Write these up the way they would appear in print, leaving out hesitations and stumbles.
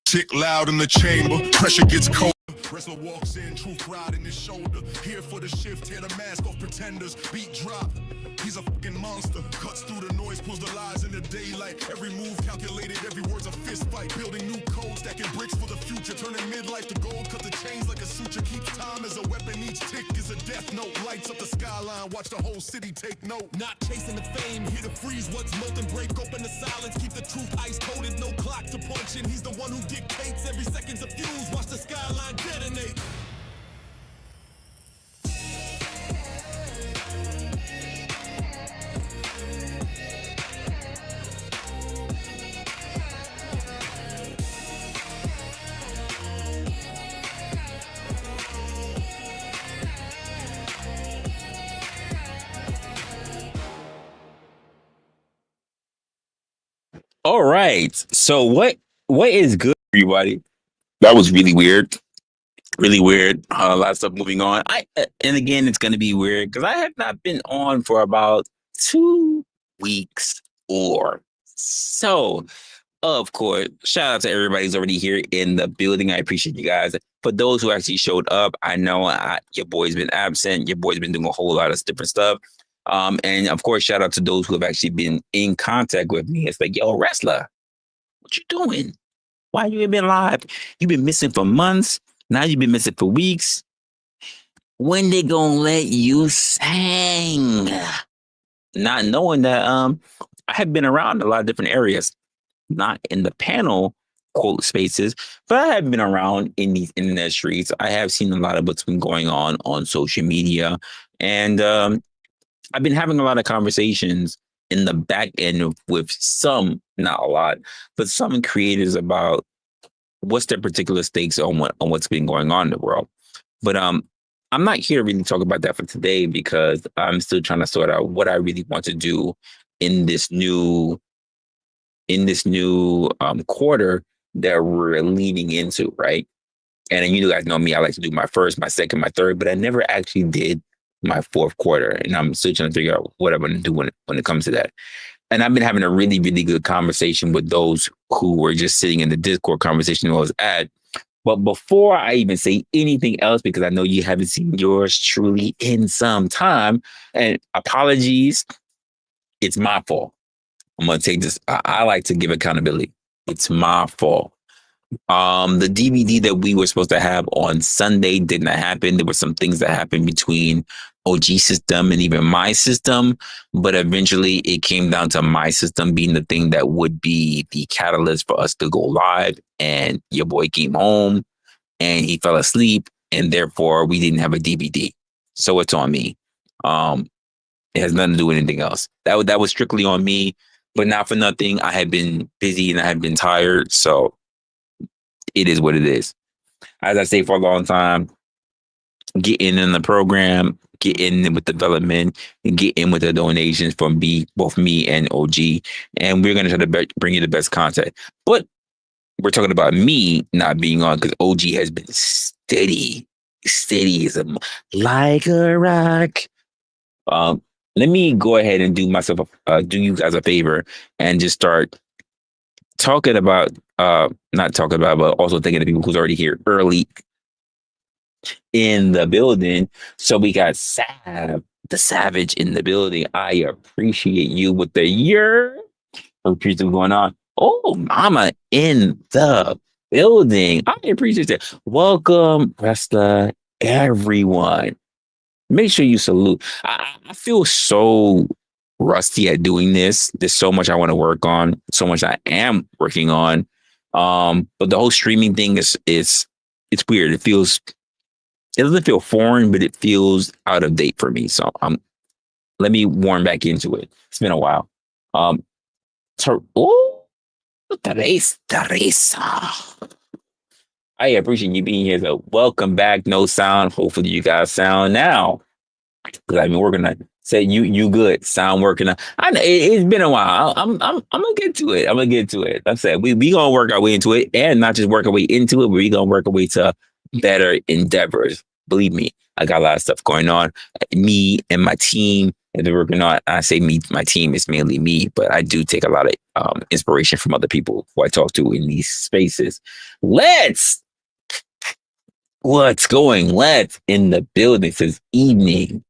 Tick loud in the chamber, pressure gets cold. Resla walks in, truth ride in his shoulder. Here for the shift, tear the mask off pretenders. Beat drop, he's a fucking monster. Cuts through the noise, pulls the lies in the daylight. Every move calculated, every word's a fist fight. Building new codes, stacking bricks for the future. Turning midlife to gold, cut the chains like a suture. Keeps time as a weapon, each tick is a death note. Lights up the skyline, watch the whole city take note. Not chasing the fame, here to freeze what's molten. Break open the silence, keep the truth ice-coated. No clock to punch in, he's the one who dictates. Every second's a fuse, watch the skyline detonate. All right. So what is good, everybody? That was really weird. Really weird. A lot of stuff moving on. And again, it's going to be weird because I have not been on for about 2 weeks or so. Of course, shout out to everybody who's already here in the building. I appreciate you guys. For those who actually showed up, I know your boy's been absent. Your boy's been doing a whole lot of different stuff. And of course, shout out to those who have actually been in contact with me. It's like, yo, Resla, what you doing? Why you ain't been live? You've been missing for months. Now you've been missing for weeks. When they gonna let you sing? Not knowing that I have been around a lot of different areas, not in the panel quote spaces, but I have been around in these internet streets. I have seen a lot of what's been going on social media, and I've been having a lot of conversations in the back end with some, not a lot, but some creators about what's their particular stakes on what's been going on in the world. But I'm not here to really talk about that for today because I'm still trying to sort out what I really want to do in this new quarter that we're leading into, right? And then you guys know me, I like to do my first, my second, my third, but I never actually did my fourth quarter. And I'm still trying to figure out what I'm going to do when it comes to that. And I've been having a really, really good conversation with those who were just sitting in the Discord conversation I was at. But before I even say anything else, because I know you haven't seen yours truly in some time, and apologies, it's my fault. I'm going to take this. I like to give accountability. It's my fault. The DVD that we were supposed to have on Sunday did not happen. There were some things that happened between OG system and even my system, but eventually it came down to my system being the thing that would be the catalyst for us to go live. And your boy came home and he fell asleep, and therefore we didn't have a DVD. So it's on me. It has nothing to do with anything else. That was strictly on me, but not for nothing. I had been busy and I had been tired, so it is what it is. As I say for a long time, get in the program, get in with development, and get in with the donations from both me and OG. And we're going to try to bring you the best content. But we're talking about me not being on because OG has been steady as like a rock. Let me go ahead and do you guys a favor and just start talking about, not talking about, but also thinking of people who's already here early in the building. So we got Sav, the Savage in the building. I appreciate you with the year. Appreciate what's going on. Oh, Mama in the building. I appreciate that. Welcome, Resla, everyone. Make sure you salute. I feel so rusty at doing this. There's so much I want to work on, so much I am working on. But the whole streaming thing is it's weird. It doesn't feel foreign, but it feels out of date for me. So let me warm back into it. It's been a while. Teresa. I appreciate you being here. So welcome back. No sound. Hopefully you guys sound now. Because I've been working on say you good. Sound working on. I know it's been a while. I'm gonna get to it. Like I said, we gonna work our way into it, and not just work our way into it, but we gonna work our way to better endeavors. Believe me, I got a lot of stuff going on. Me and my team if they're working on, I say me, my team is mainly me, but I do take a lot of inspiration from other people who I talk to in these spaces. What's going? Let's in the building this evening.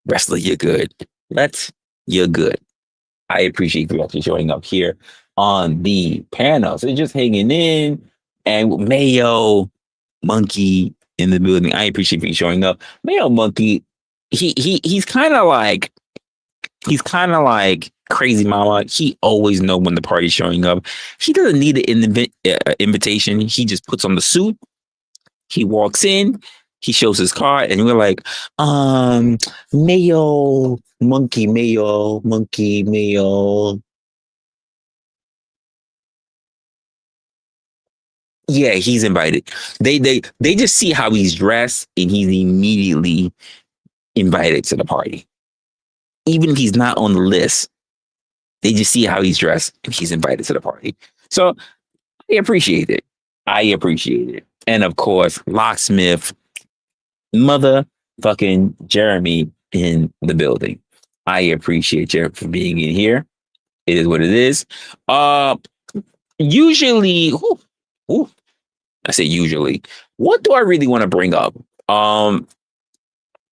Resla, you're good. You're good. I appreciate you actually showing up here on the panel. So just hanging in and Mayo Monkey in the building. I appreciate you showing up. Mayo Monkey, he's kind of like Crazy Mama. He always know when the party's showing up. He doesn't need an invitation. He just puts on the suit. He walks in. He shows his card, and we're like, Mayo Monkey, Mayo Monkey, Mayo. Yeah, he's invited. They just see how he's dressed, and he's immediately invited to the party. Even if he's not on the list, they just see how he's dressed, and he's invited to the party. So I appreciate it. And of course, Locksmith, motherfucking Jeremy in the building. I appreciate you for being in here. It is what it is. Usually, I say usually. What do I really want to bring up?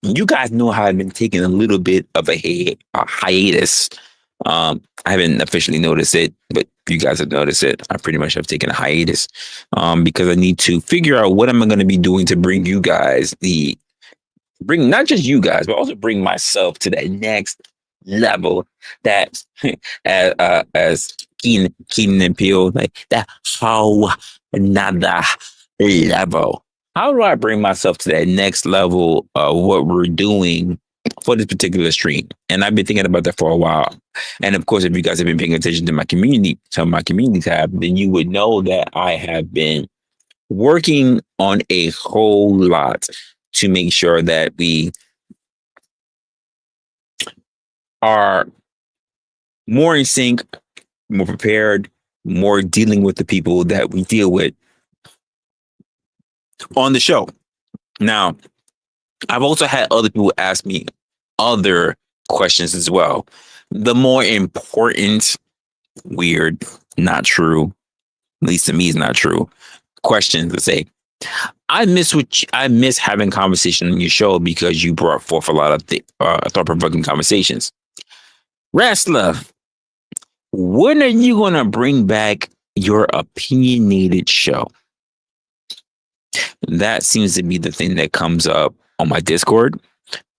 You guys know how I've been taking a little bit of a hiatus. I haven't officially noticed it, but you guys have noticed it. I pretty much have taken a hiatus because I need to figure out what am I going to be doing to bring you guys bring not just you guys, but also bring myself to that next level. That as Keenan and Peele, like that whole another level. How do I bring myself to that next level of what we're doing for this particular stream? And I've been thinking about that for a while. And of course, if you guys have been paying attention to my community, some of my community tab, then you would know that I have been working on a whole lot to make sure that we are more in sync, more prepared, more dealing with the people that we deal with on the show. Now, I've also had other people ask me other questions as well. The more important, weird, not true, at least to me is not true, questions to say, I miss having conversation on your show because you brought forth a lot of thought-provoking conversations. Resla, when are you going to bring back your opinionated show? That seems to be the thing that comes up on my Discord.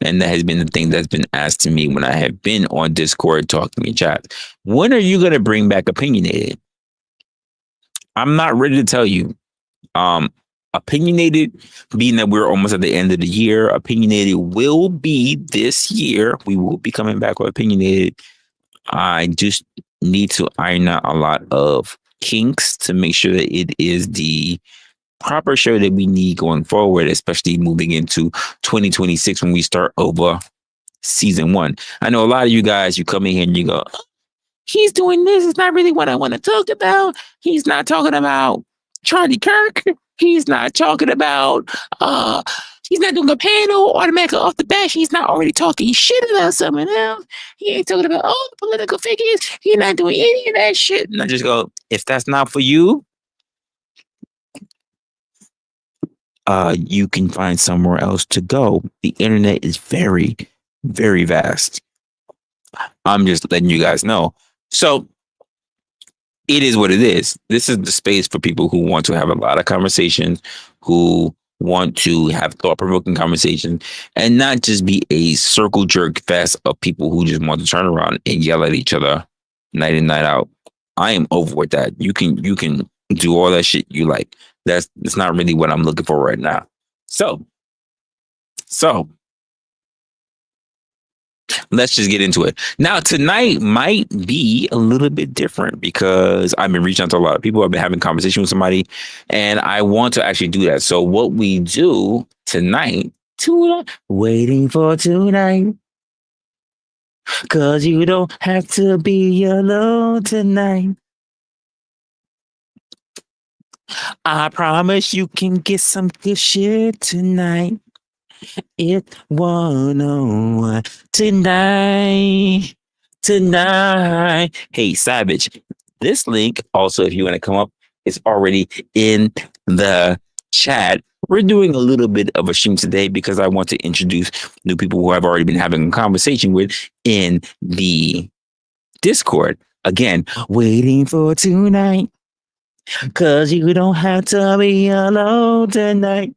And that has been the thing that's been asked to me when I have been on Discord talking in chat. When are you going to bring back opinionated? I'm not ready to tell you. Opinionated, being that we're almost at the end of the year, opinionated will be this year. We will be coming back with opinionated. I just need to iron out a lot of kinks to make sure that it is the proper show that we need going forward, especially moving into 2026 when we start over season 1. I know a lot of you guys, you come in here and you go, he's doing this. It's not really what I want to talk about. He's not talking about Charlie Kirk. He's not talking about, he's not doing a panel automatically off the bat. He's not already talking shit about someone else. He ain't talking about all the political figures. He's not doing any of that shit. And I just go, if that's not for you, you can find somewhere else to go. The internet is very, very vast. I'm just letting you guys know. So it is what it is. This is the space for people who want to have a lot of conversations, who want to have thought-provoking conversations, and not just be a circle jerk fest of people who just want to turn around and yell at each other night in, night out. I am over with that. You can do all that shit you like. That's not really what I'm looking for right now. So let's just get into it. Now, tonight might be a little bit different because I've been reaching out to a lot of people. I've been having conversation with somebody, and I want to actually do that. So what we do tonight, waiting for tonight, because you don't have to be alone tonight. I promise you can get some good shit tonight. It 101 tonight. Tonight. Hey, Savage. This link, also, if you want to come up, is already in the chat. We're doing a little bit of a stream today because I want to introduce new people who I've already been having a conversation with in the Discord. Again, waiting for tonight. Cause you don't have to be alone tonight.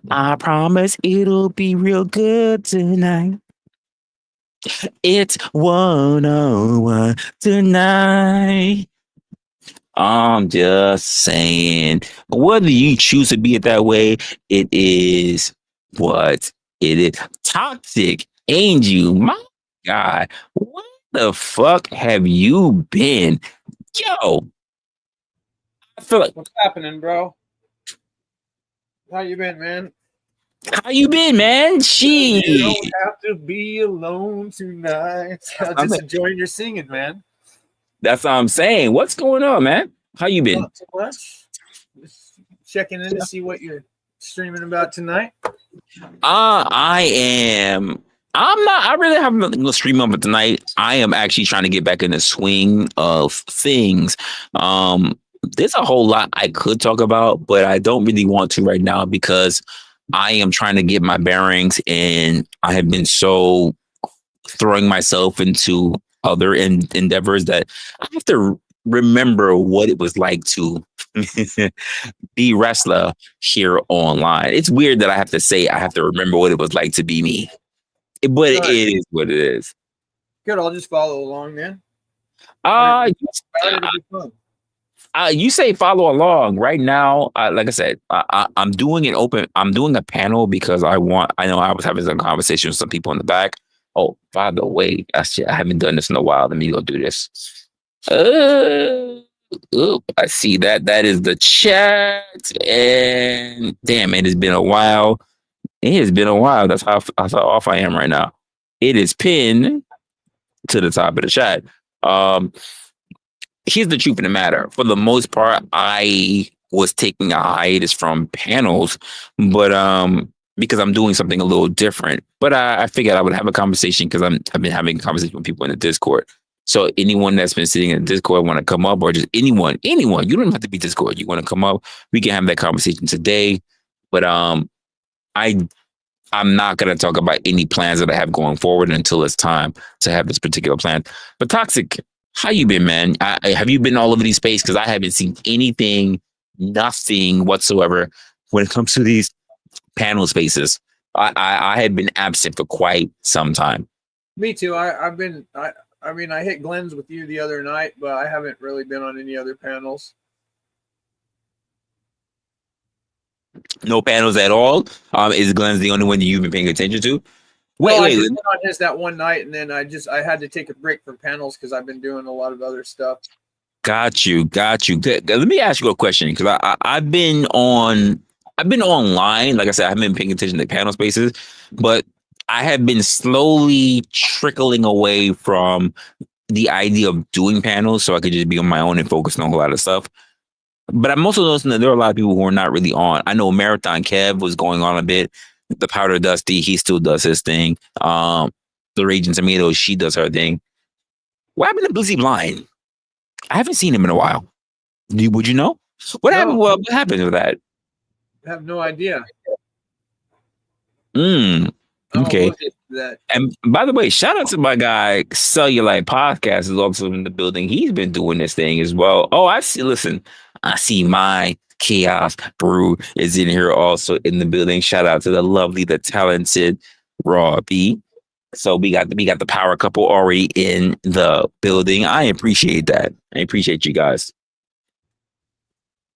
I promise it'll be real good tonight. It's 101 tonight. I'm just saying, whether you choose to be it that way, it is what it is. Toxic, ain't you? My God, where the fuck have you been? Yo, I feel like, What's happening, bro? How you been, man? how you been, man? You Shit. don't have to be alone tonight. I'm just enjoying your singing, man. That's what I'm saying. What's going on, man? How you been? Not too much. Just checking in to see what you're streaming about tonight. I am. I'm not. I really haven't been gonna stream over tonight. I am actually trying to get back in the swing of things. There's a whole lot I could talk about, but I don't really want to right now because I am trying to get my bearings, and I have been so throwing myself into other endeavors that I have to remember what it was like to be Resla here online. It's weird that I have to say I have to remember what it was like to be me, but it is what it is. Good, I'll just follow along, man. It'll be fun. You say follow along right now. Like I said, I'm doing an open. I'm doing a panel because I know I was having some conversation with some people in the back. Oh, by the way, I haven't done this in a while. Let me go do this. I see that. That is the chat. And damn, it has been a while. It has been a while. That's how off I am right now. It is pinned to the top of the chat. Here's the truth of the matter. For the most part, I was taking a hiatus from panels, but because I'm doing something a little different. But I figured I would have a conversation because I've been having a conversation with people in the Discord. So anyone that's been sitting in the Discord want to come up, or just anyone, you don't even have to be Discord. You want to come up, we can have that conversation today. But I'm not gonna talk about any plans that I have going forward until it's time to have this particular plan. But Toxic, how you been, man? Have you been all over these spaces? Because I haven't seen anything, nothing whatsoever when it comes to these panel spaces. I had been absent for quite some time. Me too. I mean, I hit Glenn's with you the other night, but I haven't really been on any other panels. No panels at all. Is Glenn's the only one that you've been paying attention to? Wait. I just went on his that one night, and then I had to take a break from panels because I've been doing a lot of other stuff. Got you. Good. Let me ask you a question because I've been online. Like I said, I haven't been paying attention to panel spaces, but I have been slowly trickling away from the idea of doing panels so I could just be on my own and focus on a whole lot of stuff. But I'm also noticing that there are a lot of people who are not really on. I know Marathon Kev was going on a bit. The Powder Dusty, he still does his thing. The Raging Tomato, she does her thing. What happened to Blizzy Blind? I haven't seen him in a while. Would you know? What happened? What happened with that? I have no idea. Okay. And by the way, shout out to my guy Cellulite Podcast is also in the building. He's been doing this thing as well. Oh, I see. Listen, I see my Chaos Brew is in here also in the building. Shout out to the lovely, the talented Raw B. So we got the power couple already in the building. I appreciate that. I appreciate you guys.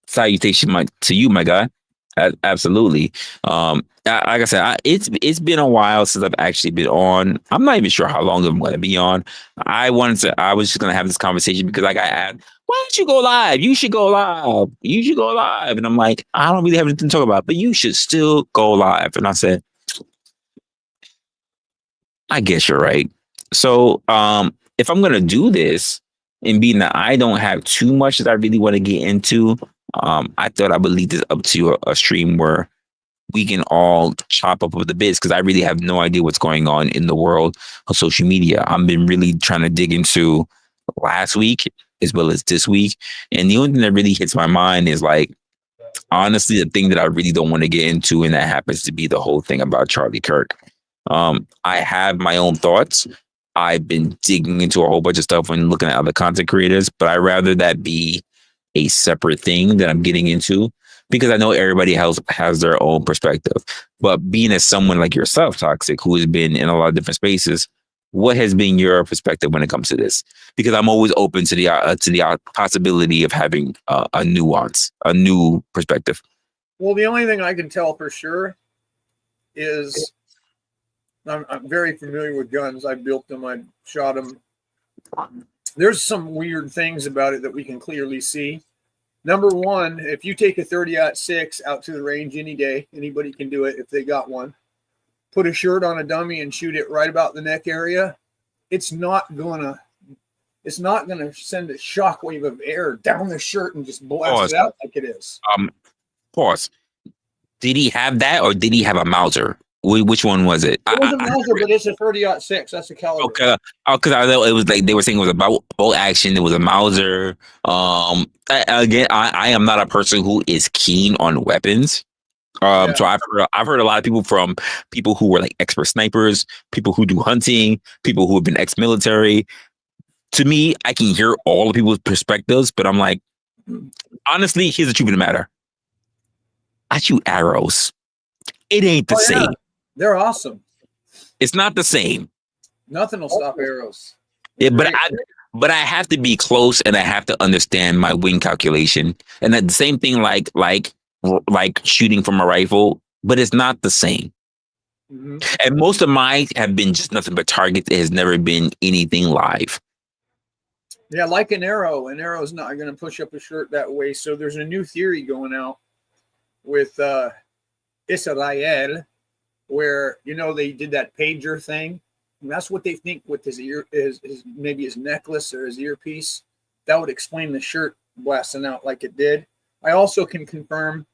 Salutation to you, my guy. Absolutely. Like I said, it's been a while since I've actually been on. I'm not even sure how long I'm going to be on. I was just going to have this conversation because I got asked, why don't you go live? You should go live. You should go live. And I'm like, I don't really have anything to talk about, but you should still go live. And I said, I guess you're right. So if I'm going to do this, and being that I don't have too much that I really want to get into, I thought I would lead this up to a stream where we can all chop up with the bits, because I really have no idea what's going on in the world of social media. I've been really trying to dig into last week as well as this week. And the only thing that really hits my mind is like, honestly, the thing that I really don't want to get into, and that happens to be the whole thing about Charlie Kirk. I have my own thoughts. I've been digging into a whole bunch of stuff when looking at other content creators, but I'd rather that be a separate thing that I'm getting into, because I know everybody has their own perspective. But being as someone like yourself, Toxic, who has been in a lot of different spaces, what has been your perspective when it comes to this? Because I'm always open to the possibility of having a nuance, a new perspective. Well, the only thing I can tell for sure is I'm very familiar with guns. I built them. I shot them. There's some weird things about it that we can clearly see. Number one, if you take a 30-06 out to the range any day, anybody can do it if they got one. Put a shirt on a dummy and shoot it right about the neck area. It's not gonna send a shockwave of air down the shirt and just blast it out like it is. Pause. Did he have that, or did he have a Mauser? Which one was it? It was a Mauser, but it's a 30-06. That's the caliber. Okay. Because I know it was like they were saying it was about bolt action. It was a Mauser. Again, I am not a person who is keen on weapons. So I've heard a lot of people, from people who were like expert snipers, people who do hunting, people who have been ex-military. To me, I can hear all the people's perspectives, but I'm like, honestly, here's the truth of the matter. I shoot arrows. It ain't the same. They're awesome. It's not the same. Nothing will stop arrows. Yeah, but I have to be close, and I have to understand my wing calculation. And that the same thing like shooting from a rifle, but it's not the same. Mm-hmm. And most of mine have been just nothing but targets. It has never been anything live. Yeah, like an arrow. An arrow is not going to push up a shirt that way. So there's a new theory going out with Israel, where they did that pager thing. And that's what they think with his maybe his necklace or his earpiece. That would explain the shirt blasting out like it did. I also can confirm,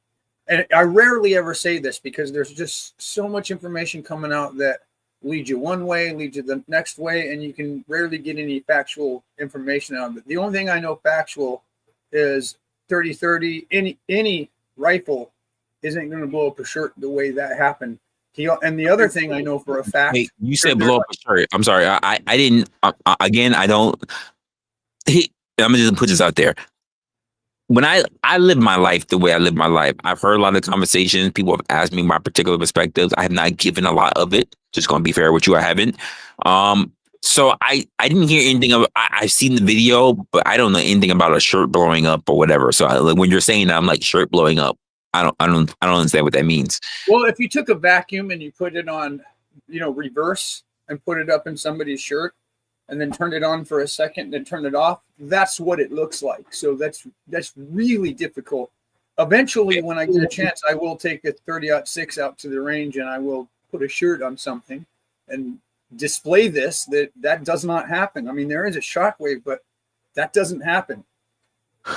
and I rarely ever say this because there's just so much information coming out that leads you one way, leads you the next way, and you can rarely get any factual information out of it. The only thing I know factual is 30-30. Any rifle isn't going to blow up a shirt the way that happened. And the other thing I know for a fact. Wait, you said blow up a shirt. I'm sorry. I didn't. Again, I don't. I'm going to just put this out there. When I live my life the way I live my life, I've heard a lot of conversations. People have asked me my particular perspectives. I have not given a lot of it. Just going to be fair with you, I haven't. So I didn't hear anything of. I've seen the video, but I don't know anything about a shirt blowing up or whatever. So when you're saying that, I'm like, shirt blowing up. I don't understand what that means. Well, if you took a vacuum and you put it on, reverse and put it up in somebody's shirt, and then turn it on for a second, then turn it off, that's what it looks like. So that's really difficult. Eventually, when I get a chance, I will take a 30-06 out to the range, and I will put a shirt on something and display this. That does not happen. I mean, there is a shockwave, but that doesn't happen.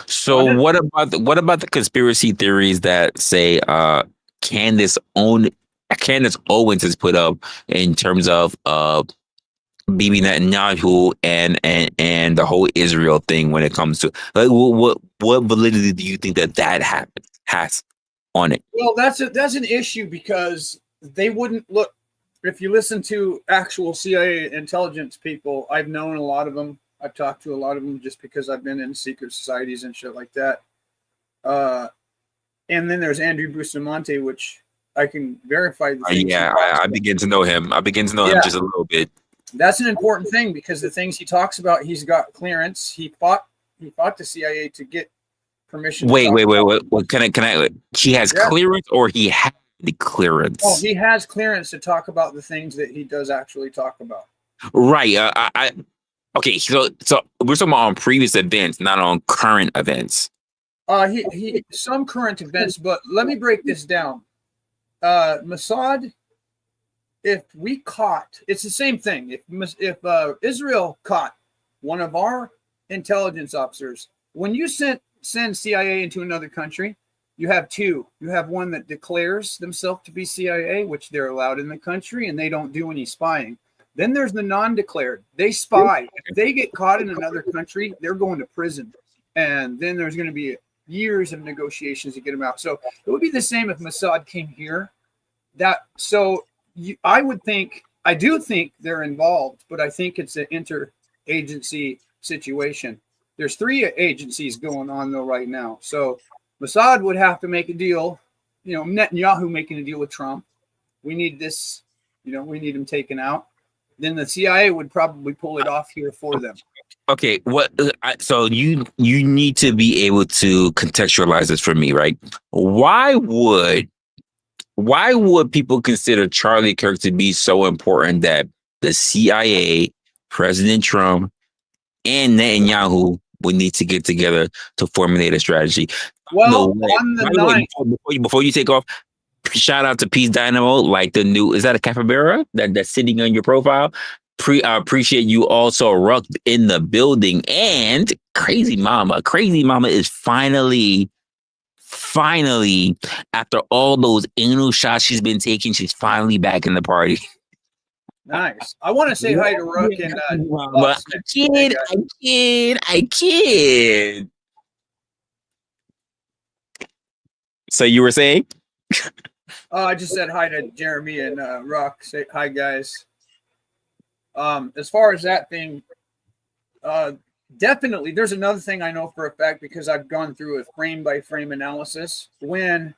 So what about the conspiracy theories that say Candace Owens has put up in terms of Bibi Netanyahu and the whole Israel thing when it comes to like what validity do you think that has on it? Well, that's an issue because they wouldn't look. If you listen to actual CIA intelligence people, I've known a lot of them. I've talked to a lot of them just because I've been in secret societies and shit like that. And then there's Andrew Bustamante, which I can verify. I begin to know him. I begin to know him just a little bit. That's an important thing because the things he talks about, he's got clearance. He fought the CIA to get permission. Wait. Can I? He has clearance, or he had the clearance? Oh, he has clearance to talk about the things that he does actually talk about. Right. Okay, so we're talking about on previous events, not on current events. He some current events, but let me break this down. Mossad, if we caught, it's the same thing. If Israel caught one of our intelligence officers, when you send CIA into another country, You have two. You have one that declares themselves to be CIA, which they're allowed in the country, and they don't do any spying. Then there's the non-declared. They spy. If they get caught in another country, they're going to prison. And then there's going to be years of negotiations to get them out. So it would be the same if Mossad came here. I would think, I do think they're involved, but I think it's an interagency situation. There's 3 agencies going on though right now. So Mossad would have to make a deal, Netanyahu making a deal with Trump. We need this, we need him taken out. Then the CIA would probably pull it off here for them. Okay, so you need to be able to contextualize this for me, right? Why would people consider Charlie Kirk to be so important that the CIA, President Trump, and Netanyahu would need to get together to formulate a strategy? Well, on the night, before you take off, shout out to Peace Dynamo, like the new, is that a capybara that's sitting on your profile? I appreciate you also, Ruck, in the building. And Crazy Mama is finally, after all those anal shots she's been taking, she's finally back in the party. Nice. I want to say hi to Ruck and I kid. So you were saying? I just said hi to Jeremy and Ruck. Say hi, guys. As far as that thing, definitely, there's another thing I know for a fact because I've gone through a frame-by-frame analysis. When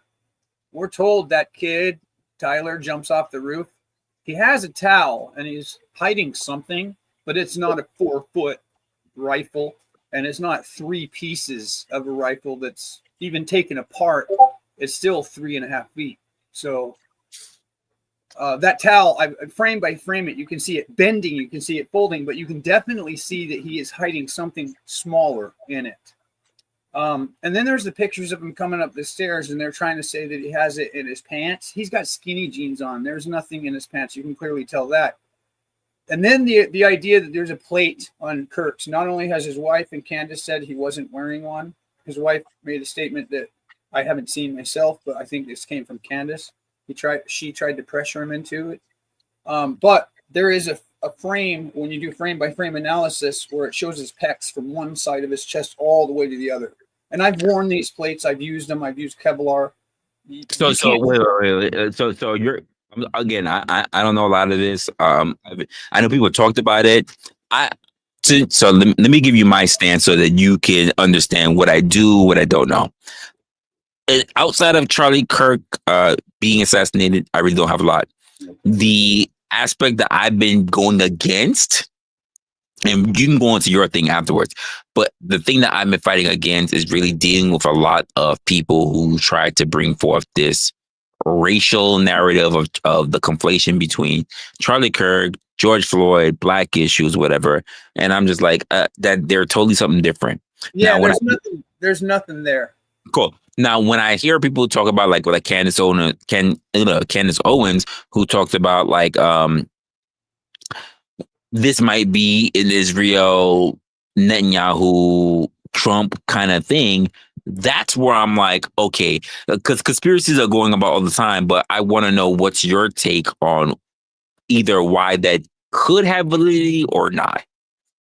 we're told that kid, Tyler, jumps off the roof, he has a towel and he's hiding something, but it's not a 4-foot rifle, and it's not 3 pieces of a rifle that's even taken apart. It's still 3.5 feet. So that towel, frame by frame it, you can see it bending, you can see it folding, but you can definitely see that he is hiding something smaller in it. And then there's the pictures of him coming up the stairs, and they're trying to say that he has it in his pants. He's got skinny jeans on. There's nothing in his pants. You can clearly tell that. And then the idea that there's a plate on Kirk's. Not only has his wife and Candace said he wasn't wearing one, his wife made a statement that I haven't seen myself, but I think this came from Candace. She tried to pressure him into it. But there is a frame when you do frame by frame analysis where it shows his pecs from one side of his chest all the way to the other. And I've worn these plates. I've used them. I've used Kevlar. So wait. So you're, again, I don't know a lot of this. I know people talked about it. So let me give you my stance so that you can understand what I do, what I don't know. Outside of Charlie Kirk being assassinated, I really don't have a lot. The aspect that I've been going against, and you can go into your thing afterwards, but the thing that I've been fighting against is really dealing with a lot of people who try to bring forth this racial narrative of the conflation between Charlie Kirk, George Floyd, Black issues, whatever. And I'm just like, that they're totally something different. Yeah, now, there's nothing there. Cool. Now, when I hear people talk about like Candace Owens, who talked about like this might be an Israel Netanyahu Trump kind of thing, that's where I'm like, okay, because conspiracies are going about all the time, but I want to know what's your take on either why that could have validity or not.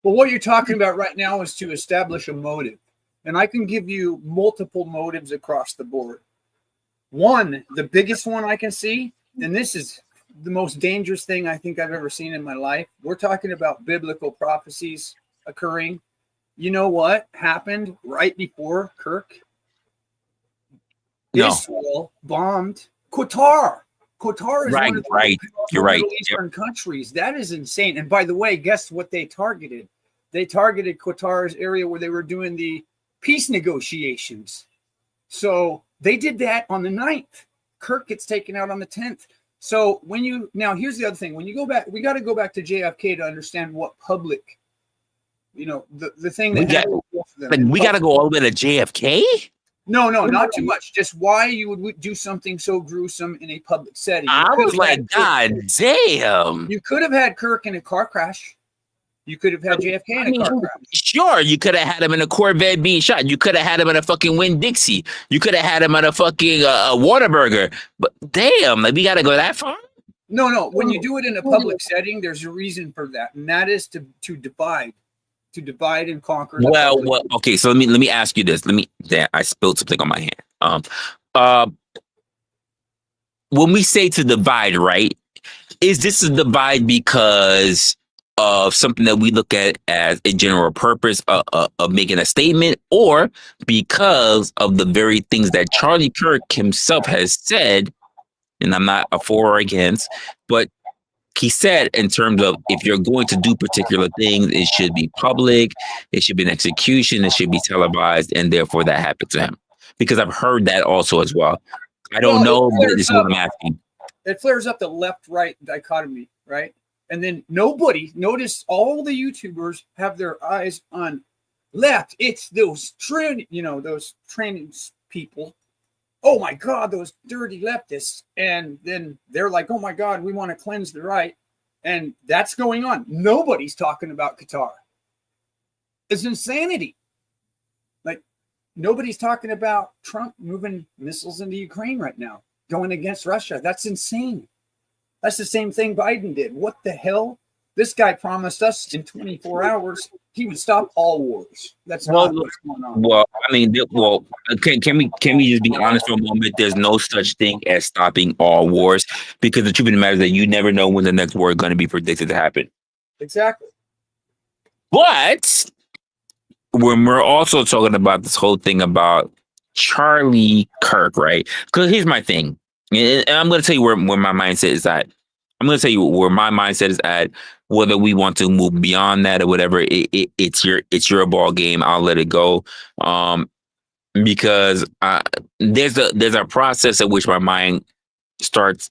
Well, what you're talking about right now is to establish a motive. And I can give you multiple motives across the board. One, the biggest one I can see, and this is the most dangerous thing I think I've ever seen in my life. We're talking about biblical prophecies occurring. You know what happened right before Kirk? No. Israel bombed Qatar. Qatar is one of the Middle Eastern countries. That is insane. And by the way, guess what they targeted? They targeted Qatar's area where they were doing the peace negotiations. So they did that on the 9th. Kirk gets taken out on the 10th. So here's the other thing. When you go back, we got to go back to JFK to understand what public, the thing that we got to go all the way to JFK. No, not too much. Just why you would do something so gruesome in a public setting. I was like, God damn. You could have had Kirk in a car crash. You could have had JFK in I a mean, car crash. sure, you could have had him in a Corvette being shot. You could have had him in a fucking Winn-Dixie. You could have had him in a fucking Whataburger. But damn, like we got to go that far? No. When you do it in a public setting, there's a reason for that, and that is to divide and conquer. Well, okay. So let me ask you this. I spilled something on my hand. When we say to divide, right? Is this a divide because of something that we look at as a general purpose of making a statement, or because of the very things that Charlie Kirk himself has said? And I'm not a for or against, but he said in terms of if you're going to do particular things, it should be public, it should be an execution, it should be televised, and therefore that happened to him. Because I've heard that also as well. I don't know, but this is what I'm asking. It flares up the left-right dichotomy, right? And then nobody, notice all the YouTubers have their eyes on left. It's those those training people. Oh my God, those dirty leftists. And then they're like, oh my God, we want to cleanse the right. And that's going on. Nobody's talking about Qatar. It's insanity. Like, nobody's talking about Trump moving missiles into Ukraine right now, going against Russia. That's insane. That's the same thing Biden did. What the hell? This guy promised us in 24 hours he would stop all wars. That's not what's going on. Well, I mean, can we just be honest for a moment? There's no such thing as stopping all wars, because the truth of the matter is that you never know when the next war is going to be predicted to happen. Exactly. But when we're also talking about this whole thing about Charlie Kirk, right? Because here's my thing, and I'm going to tell you where my mindset is at. I'm going to tell you where my mindset is at. Whether we want to move beyond that or whatever, it's your ball game. I'll let it go, because there's a process at which my mind starts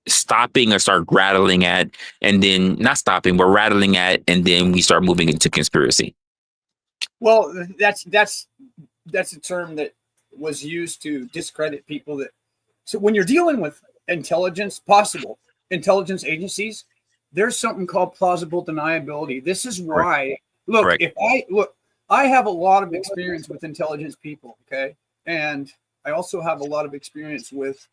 stopping or start rattling at, and then not stopping but rattling at, and then we start moving into conspiracy. Well, that's a term that was used to discredit people. So when you're dealing with possible intelligence agencies, there's something called plausible deniability. This is why, look, I have a lot of experience with intelligence people, okay? And I also have a lot of experience with,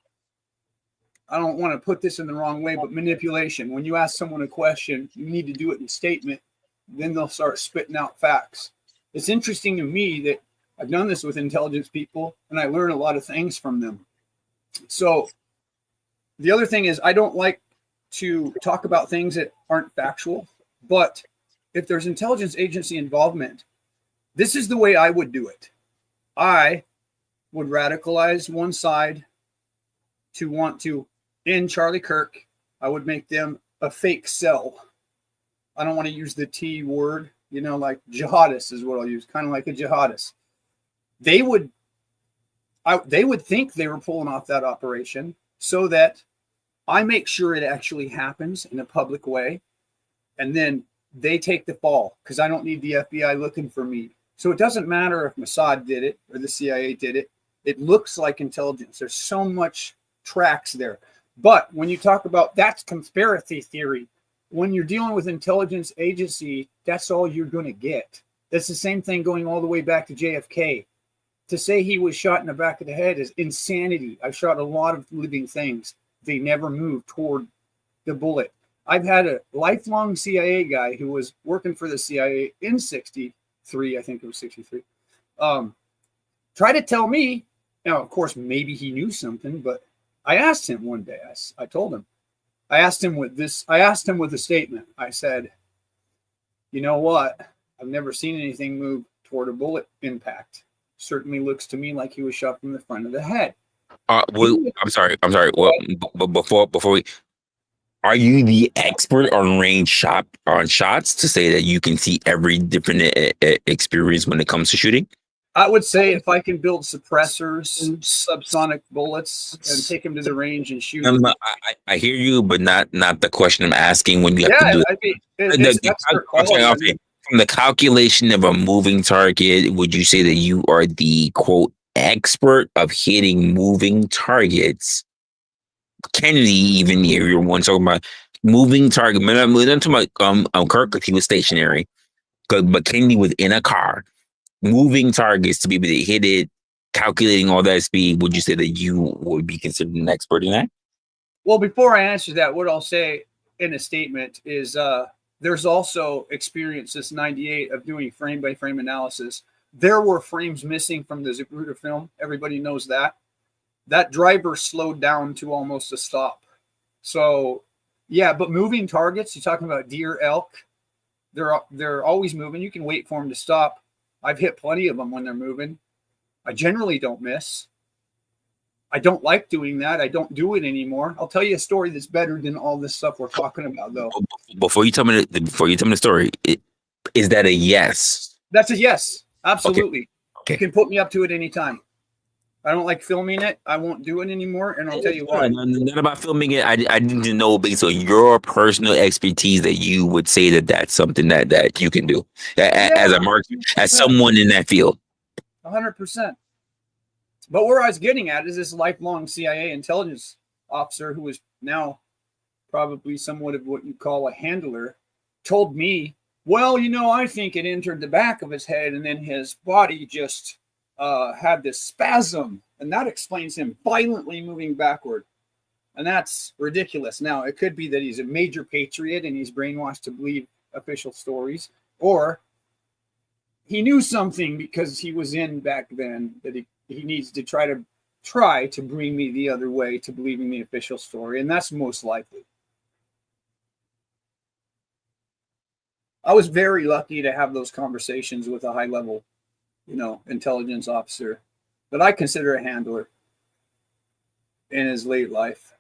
I don't want to put this in the wrong way, but manipulation. When you ask someone a question, you need to do it in a statement, then they'll start spitting out facts. It's interesting to me that I've done this with intelligence people, and I learn a lot of things from them. So the other thing is, I don't like to talk about things that aren't factual, but if there's intelligence agency involvement, this is the way I would do it. I would radicalize one side to want to end Charlie Kirk. I would make them a fake cell. I don't want to use the T word, like jihadist is what I'll use, kind of like a jihadist. They would think they were pulling off that operation so that I make sure it actually happens in a public way, and then they take the fall, because I don't need the FBI looking for me. So it doesn't matter if Mossad did it or the CIA did it. It looks like intelligence. There's so much tracks there. But when you talk about that's conspiracy theory, when you're dealing with intelligence agency, that's all you're going to get. That's the same thing going all the way back to JFK. To say he was shot in the back of the head is insanity. I've shot a lot of living things. They never moved toward the bullet. I've had a lifelong CIA guy who was working for the CIA in 63, I think it was 63, try to tell me, now, of course, maybe he knew something, but I asked him one day, I told him, I asked him with a statement. I said, you know what? I've never seen anything move toward a bullet impact. Certainly looks to me like he was shot from the front of the head. I'm sorry. Well, but before we, are you the expert on shots to say that you can see every different experience when it comes to shooting? I would say if I can build suppressors, subsonic bullets, and take them to the range and shoot. I hear you, but not the question I'm asking. When you have to do it. From the calculation of a moving target, would you say that you are the quote expert of hitting moving targets? Kennedy, even here, you're one talking about moving target. We're not talking about Kirk because he was stationary, but Kennedy was in a car, moving targets to be able to hit it, calculating all that speed. Would you say that you would be considered an expert in that? Well, before I answer that, what I'll say in a statement is there's also experience this 98 of doing frame by frame analysis. There were frames missing from the Zapruder film. Everybody knows that. That driver slowed down to almost a stop. So, yeah, but moving targets, you're talking about deer, elk, they're always moving. You can wait for them to stop. I've hit plenty of them when they're moving. I generally don't miss. I don't like doing that. I don't do it anymore. I'll tell you a story that's better than all this stuff we're talking about, though. Before you tell me the story, is that a yes? That's a yes. Absolutely. Okay. You can put me up to it anytime. I don't like filming it. I won't do it anymore, and I'll tell you why. Not about filming it. I need to know based on your personal expertise that you would say that that's something that you can do as a marksman, as someone in that field. 100%. But where I was getting at is this lifelong CIA intelligence officer who is now probably somewhat of what you call a handler told me, well, I think it entered the back of his head and then his body just had this spasm. And that explains him violently moving backward. And that's ridiculous. Now, it could be that he's a major patriot and he's brainwashed to believe official stories, or he knew something because he was in back then that he needs to try to bring me the other way to believing the official story. And that's most likely. I was very lucky to have those conversations with a high level, intelligence officer that I consider a handler in his late life.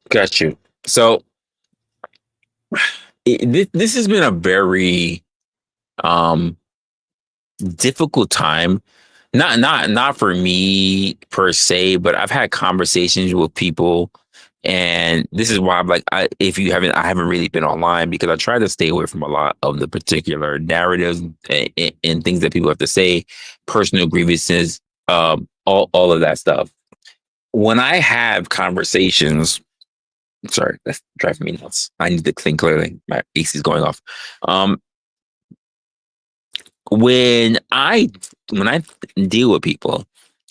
Got you. So this has been a very difficult time. Not for me per se, but I've had conversations with people, and this is why I'm like, I haven't really been online because I try to stay away from a lot of the particular narratives and things that people have to say, personal grievances, all of that stuff. When I have conversations, sorry, that's driving me nuts. I need to think clearly. My AC is going off. When I deal with people,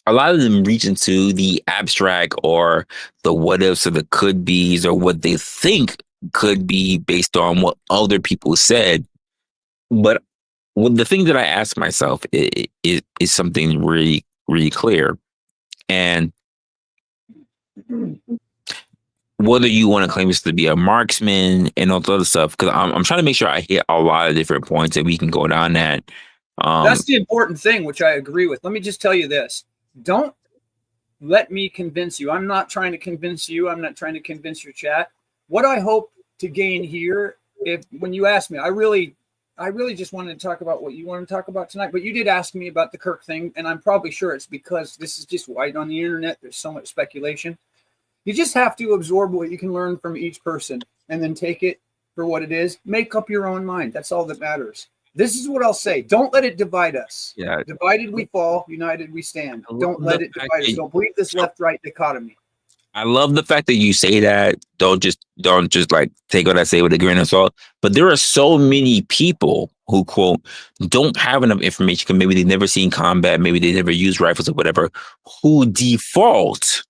a lot of them reach into the abstract or the what ifs or the could be's or what they think could be based on what other people said. But the thing that I ask myself is something really, really clear. And whether you want to claim this to be a marksman and all the other stuff, because I'm trying to make sure I hit a lot of different points that we can go down that. That's the important thing, which I agree with. Let me just tell you this. Don't let me convince you. I'm not trying to convince you. I'm not trying to convince your chat. What I hope to gain here, when you ask me, I really just wanted to talk about what you want to talk about tonight, but you did ask me about the Kirk thing, and I'm probably sure it's because this is just wide on the internet. There's so much speculation. You just have to absorb what you can learn from each person and then take it for what it is. Make up your own mind. That's all that matters. This is what I'll say. Don't let it divide us. Yeah. Divided we fall, united we stand. Don't let it divide us. Don't believe this left-right dichotomy. I love the fact that you say that. Don't just like take what I say with a grain of salt. But there are so many people who, quote, don't have enough information because maybe they've never seen combat, maybe they never used rifles or whatever, who default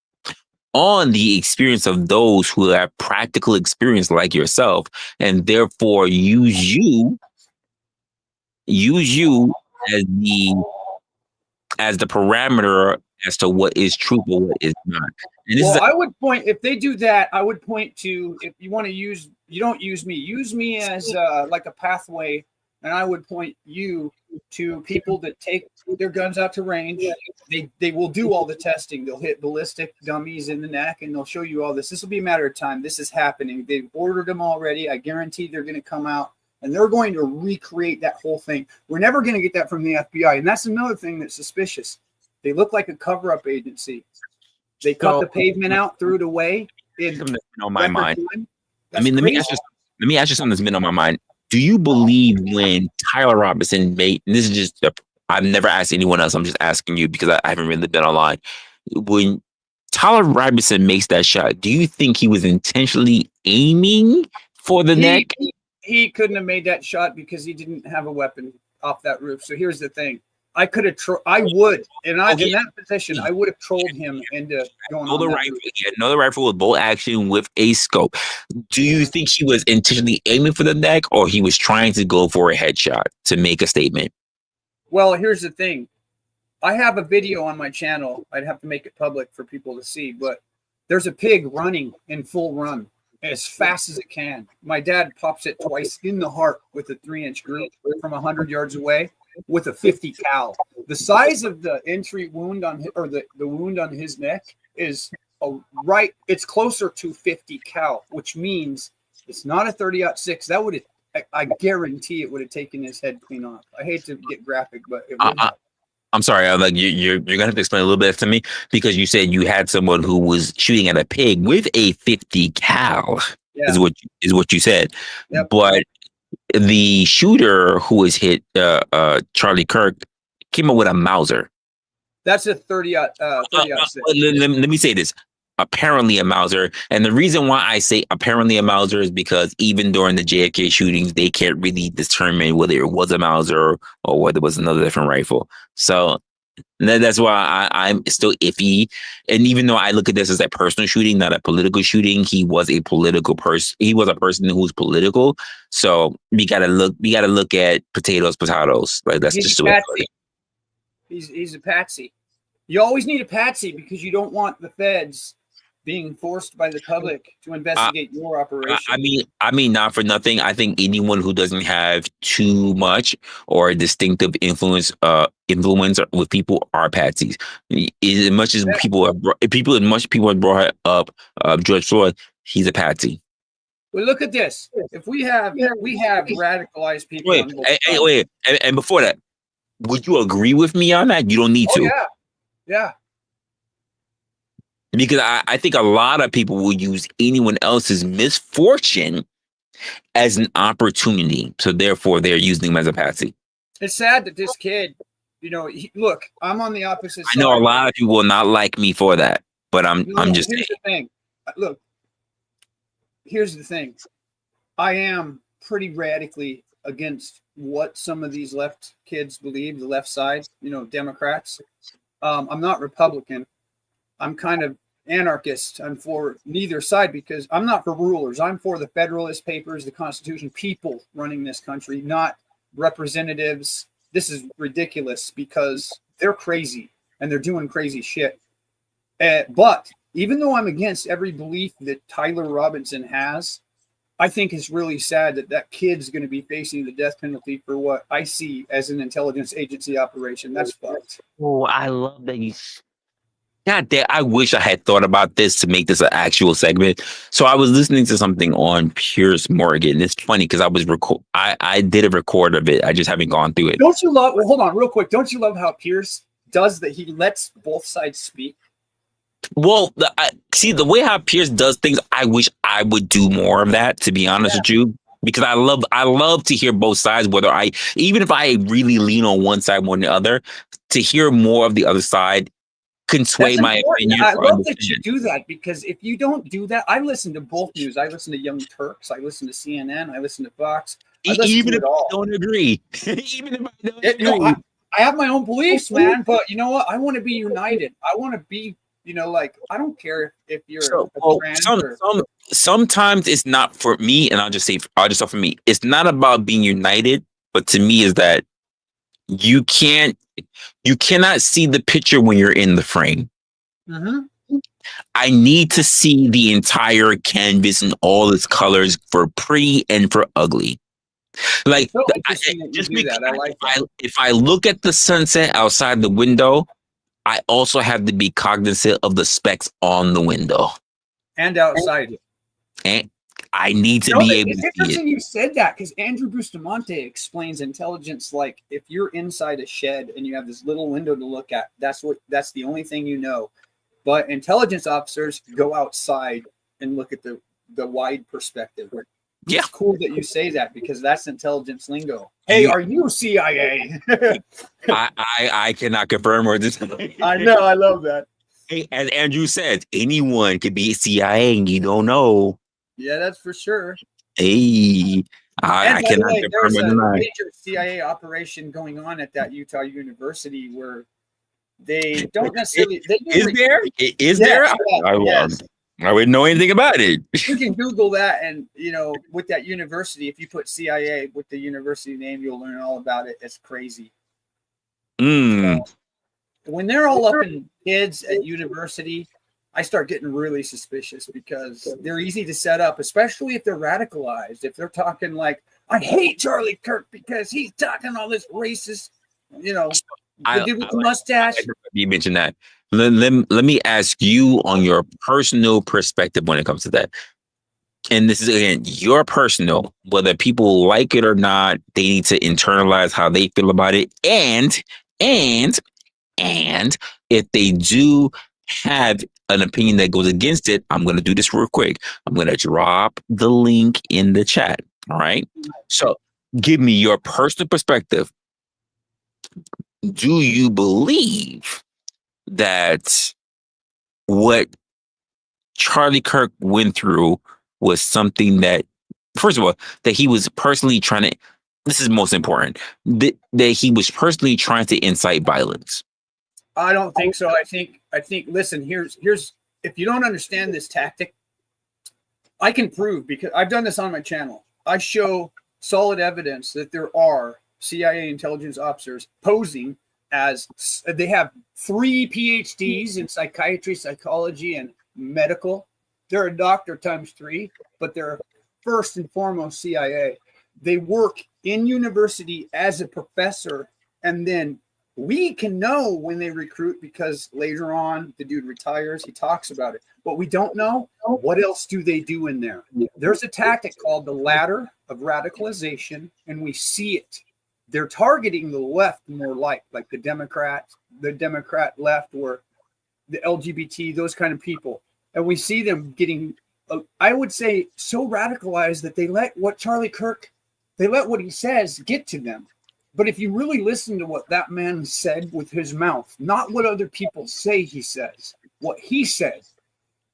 on the experience of those who have practical experience like yourself, and therefore use you as the parameter as to what is truth or what is not. And this I would point, if they do that, I would point to, if you want to use, you don't use me as like a pathway, and I would point you to people that take their guns out to range. They will do all the testing. They'll hit ballistic dummies in the neck, and they'll show you all this. This will be a matter of time. This is happening. They've ordered them already. I guarantee they're going to come out, and they're going to recreate that whole thing. We're never going to get that from the FBI, and that's another thing that's suspicious. They look like a cover-up agency. They cut the pavement out, threw it away. On my mind. Let me ask you something that's been on my mind. Do you believe when Tyler Robinson made, and this is just, I've never asked anyone else, I'm just asking you because I haven't really been online. When Tyler Robinson makes that shot, do you think he was intentionally aiming for the neck? He couldn't have made that shot because he didn't have a weapon off that roof. So here's the thing. I could have, in that position, I would have trolled him into going on that roof. He had another rifle with bolt action with a scope. Do you think he was intentionally aiming for the neck, or he was trying to go for a headshot to make a statement? Well, here's the thing. I have a video on my channel. I'd have to make it public for people to see, but there's a pig running in full run as fast as it can. My dad pops it twice in the heart with a 3-inch group from 100 yards away with a 50 cal. The size of the entry wound on the wound on his neck is it's closer to 50 cal, which means it's not a 30-06. That would have, I guarantee it would have taken his head clean off. I hate to get graphic, but it would have. I'm sorry. You're gonna have to explain a little bit to me, because you said you had someone who was shooting at a pig with a 50 cal. Yeah. Is what you said. Yep. But the shooter who was hit, Charlie Kirk, came up with a Mauser. That's a 30-06. Let me say this. Apparently a Mauser. And the reason why I say apparently a Mauser is because even during the JFK shootings, they can't really determine whether it was a Mauser or whether it was another different rifle. So that's why I'm still iffy. And even though I look at this as a personal shooting, not a political shooting, he was a political person. He was a person who's political. So we gotta look at potatoes. Like that's just the way. He's a patsy. You always need a patsy because you don't want the feds being forced by the public to investigate your operation. I mean, not for nothing. I think anyone who doesn't have too much or a distinctive influence with people are patsies. As much as people have brought up George Floyd, he's a patsy. Well, look at this. If we have radicalized people. Wait, and before that, would you agree with me on that? You don't need to. Yeah. Because I think a lot of people will use anyone else's misfortune as an opportunity. So therefore, they're using them as a patsy. It's sad that this kid, look, I'm on the opposite side. I know a lot of people will not like me for that, but I'm just saying. Here's the thing. Look, here's the thing. I am pretty radically against what some of these left kids believe, the left side, Democrats. I'm not Republican. I'm kind of anarchist. I'm for neither side because I'm not for rulers. I'm for the Federalist Papers, the Constitution, people running this country, not representatives. This is ridiculous because they're crazy and they're doing crazy shit. But even though I'm against every belief that Tyler Robinson has, I think it's really sad that kid's going to be facing the death penalty for what I see as an intelligence agency operation. That's fucked. Oh, I love that you. God damn, I wish I had thought about this to make this an actual segment. So I was listening to something on Piers Morgan. It's funny because I did a record of it. I just haven't gone through it. Don't you love? Well, hold on, real quick. Don't you love how Piers does that? He lets both sides speak. Well, see the way how Piers does things. I wish I would do more of that. To be honest with you, because I love to hear both sides. Even if I really lean on one side more than the other, to hear more of the other side can sway my opinion. I love that you do that because if you don't do that, I listen to both news. I listen to Young Turks. I listen to CNN. I listen to Fox. Even if I don't agree. Even if I don't agree. I have my own beliefs, man. But you know what? I want to be united. I want to be, I don't care if you're sometimes it's not for me, and I'll just say for me, it's not about being united, but to me is that you cannot see the picture when you're in the frame. Mm-hmm. I need to see the entire canvas and all its colors for pretty and for ugly. Like, if I look at the sunset outside the window, I also have to be cognizant of the specks on the window and outside. And I need to be able to see it. It's interesting you said that because Andrew Bustamante explains intelligence like if you're inside a shed and you have this little window to look at, that's the only thing you know. But intelligence officers go outside and look at the wide perspective. Yeah. It's cool that you say that because that's intelligence lingo. Hey, are you CIA? I cannot confirm or deny. I know, I love that. Hey, as Andrew said, anyone could be CIA and you don't know. Yeah, that's for sure. Hey, And I by the cannot way, confirm there's or a deny. major CIA operation going on at that Utah University where they don't necessarily they do Is there? Is yes, there? yes. I wouldn't know anything about it. You can Google that, and with that university, if you put CIA with the university name, you'll learn all about it. It's crazy. Mm. When they're all up in kids at university, I start getting really suspicious because they're easy to set up, especially if they're radicalized. If they're talking like, I hate Charlie Kirk because he's talking all this racist, the dude with the mustache. You mentioned that. Let me ask you on your personal perspective when it comes to that. And this is again your personal, whether people like it or not, they need to internalize how they feel about it. And if they do have an opinion that goes against it, I'm going to do this real quick. I'm going to drop the link in the chat. All right. So give me your personal perspective. Do you believe that what Charlie Kirk went through was something that, first of all, that he was personally trying to, this is most important, that he was personally trying to incite violence? I don't think so. I think listen, here's if you don't understand this tactic, I can prove, because I've done this on my channel. I show solid evidence that there are CIA intelligence officers posing as, they have 3 PhDs in psychiatry, psychology, and medical. They're a doctor times 3, but they're first and foremost CIA. They work in university as a professor, and then we can know when they recruit because later on the dude retires. He talks about it, but we don't know what else do they do in there. There's a tactic called the ladder of radicalization, and we see it. They're targeting the left more, like the Democrat left, or the LGBT, those kind of people, and we see them getting, I would say, so radicalized that they let what he says get to them. But if you really listen to what that man said with his mouth, not what other people say he says, what he said.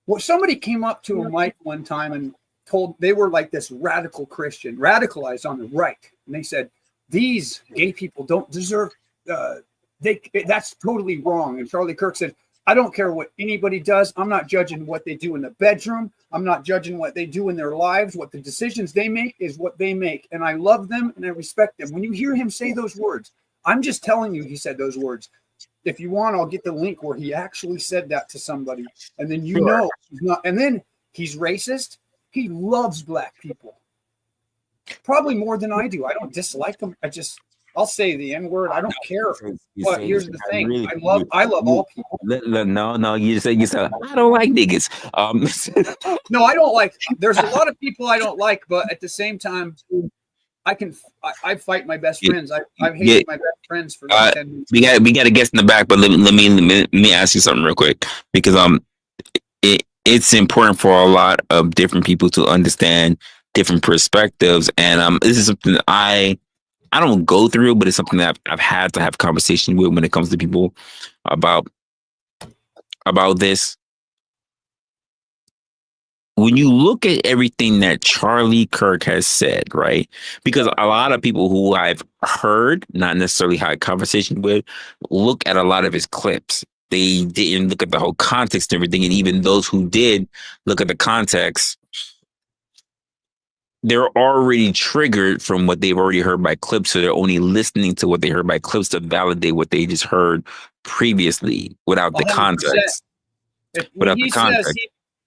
Well, somebody came up to him, Mike, one time and told, they were like this radical Christian, radicalized on the right. And they said, these gay people don't deserve, that's totally wrong. And Charlie Kirk said, I don't care what anybody does. I'm not judging what they do in the bedroom. I'm not judging what they do in their lives. What the decisions they make is what they make. And I love them and I respect them. When you hear him say those words, I'm just telling you, he said those words. If you want, I'll get the link where he actually said that to somebody. And then you know he's not. And then he's racist. He loves black people. Probably more than I do. I don't dislike them. I'll say the N-word. I don't care. But here's the thing. I love all people. No, you said I don't like niggas. No, I don't like, there's a lot of people I don't like, but at the same time, I fight my best friends. I've hated my best friends for 10 minutes. We got a guest in the back, but let me ask you something real quick, because it's important for a lot of different people to understand different perspectives, and this is something that I don't go through, but it's something that I've had to have conversation with when it comes to people about this. When you look at everything that Charlie Kirk has said, right? Because a lot of people who I've heard, not necessarily had conversation with, look at a lot of his clips. They didn't look at the whole context and everything. And even those who did look at the context, they're already triggered from what they've already heard by clips. So they're only listening to what they heard by clips to validate what they just heard previously without the 100%. context.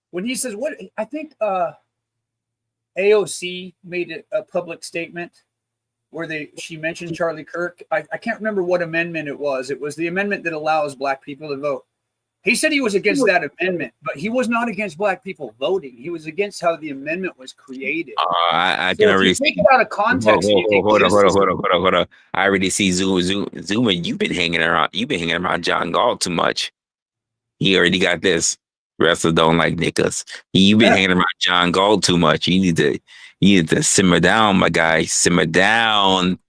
When he says, what, I think AOC made a public statement where she mentioned Charlie Kirk. I can't remember what amendment it was. It was the amendment that allows black people to vote. He said he was against that amendment, but he was not against black people voting. He was against how the amendment was created. I can already take it out of context. Hold on. I already see Zuma. You've been hanging around John Galt too much. He already got this. Resla don't like niggas. You've been hanging around John Galt too much. You need to simmer down, my guy. Simmer down.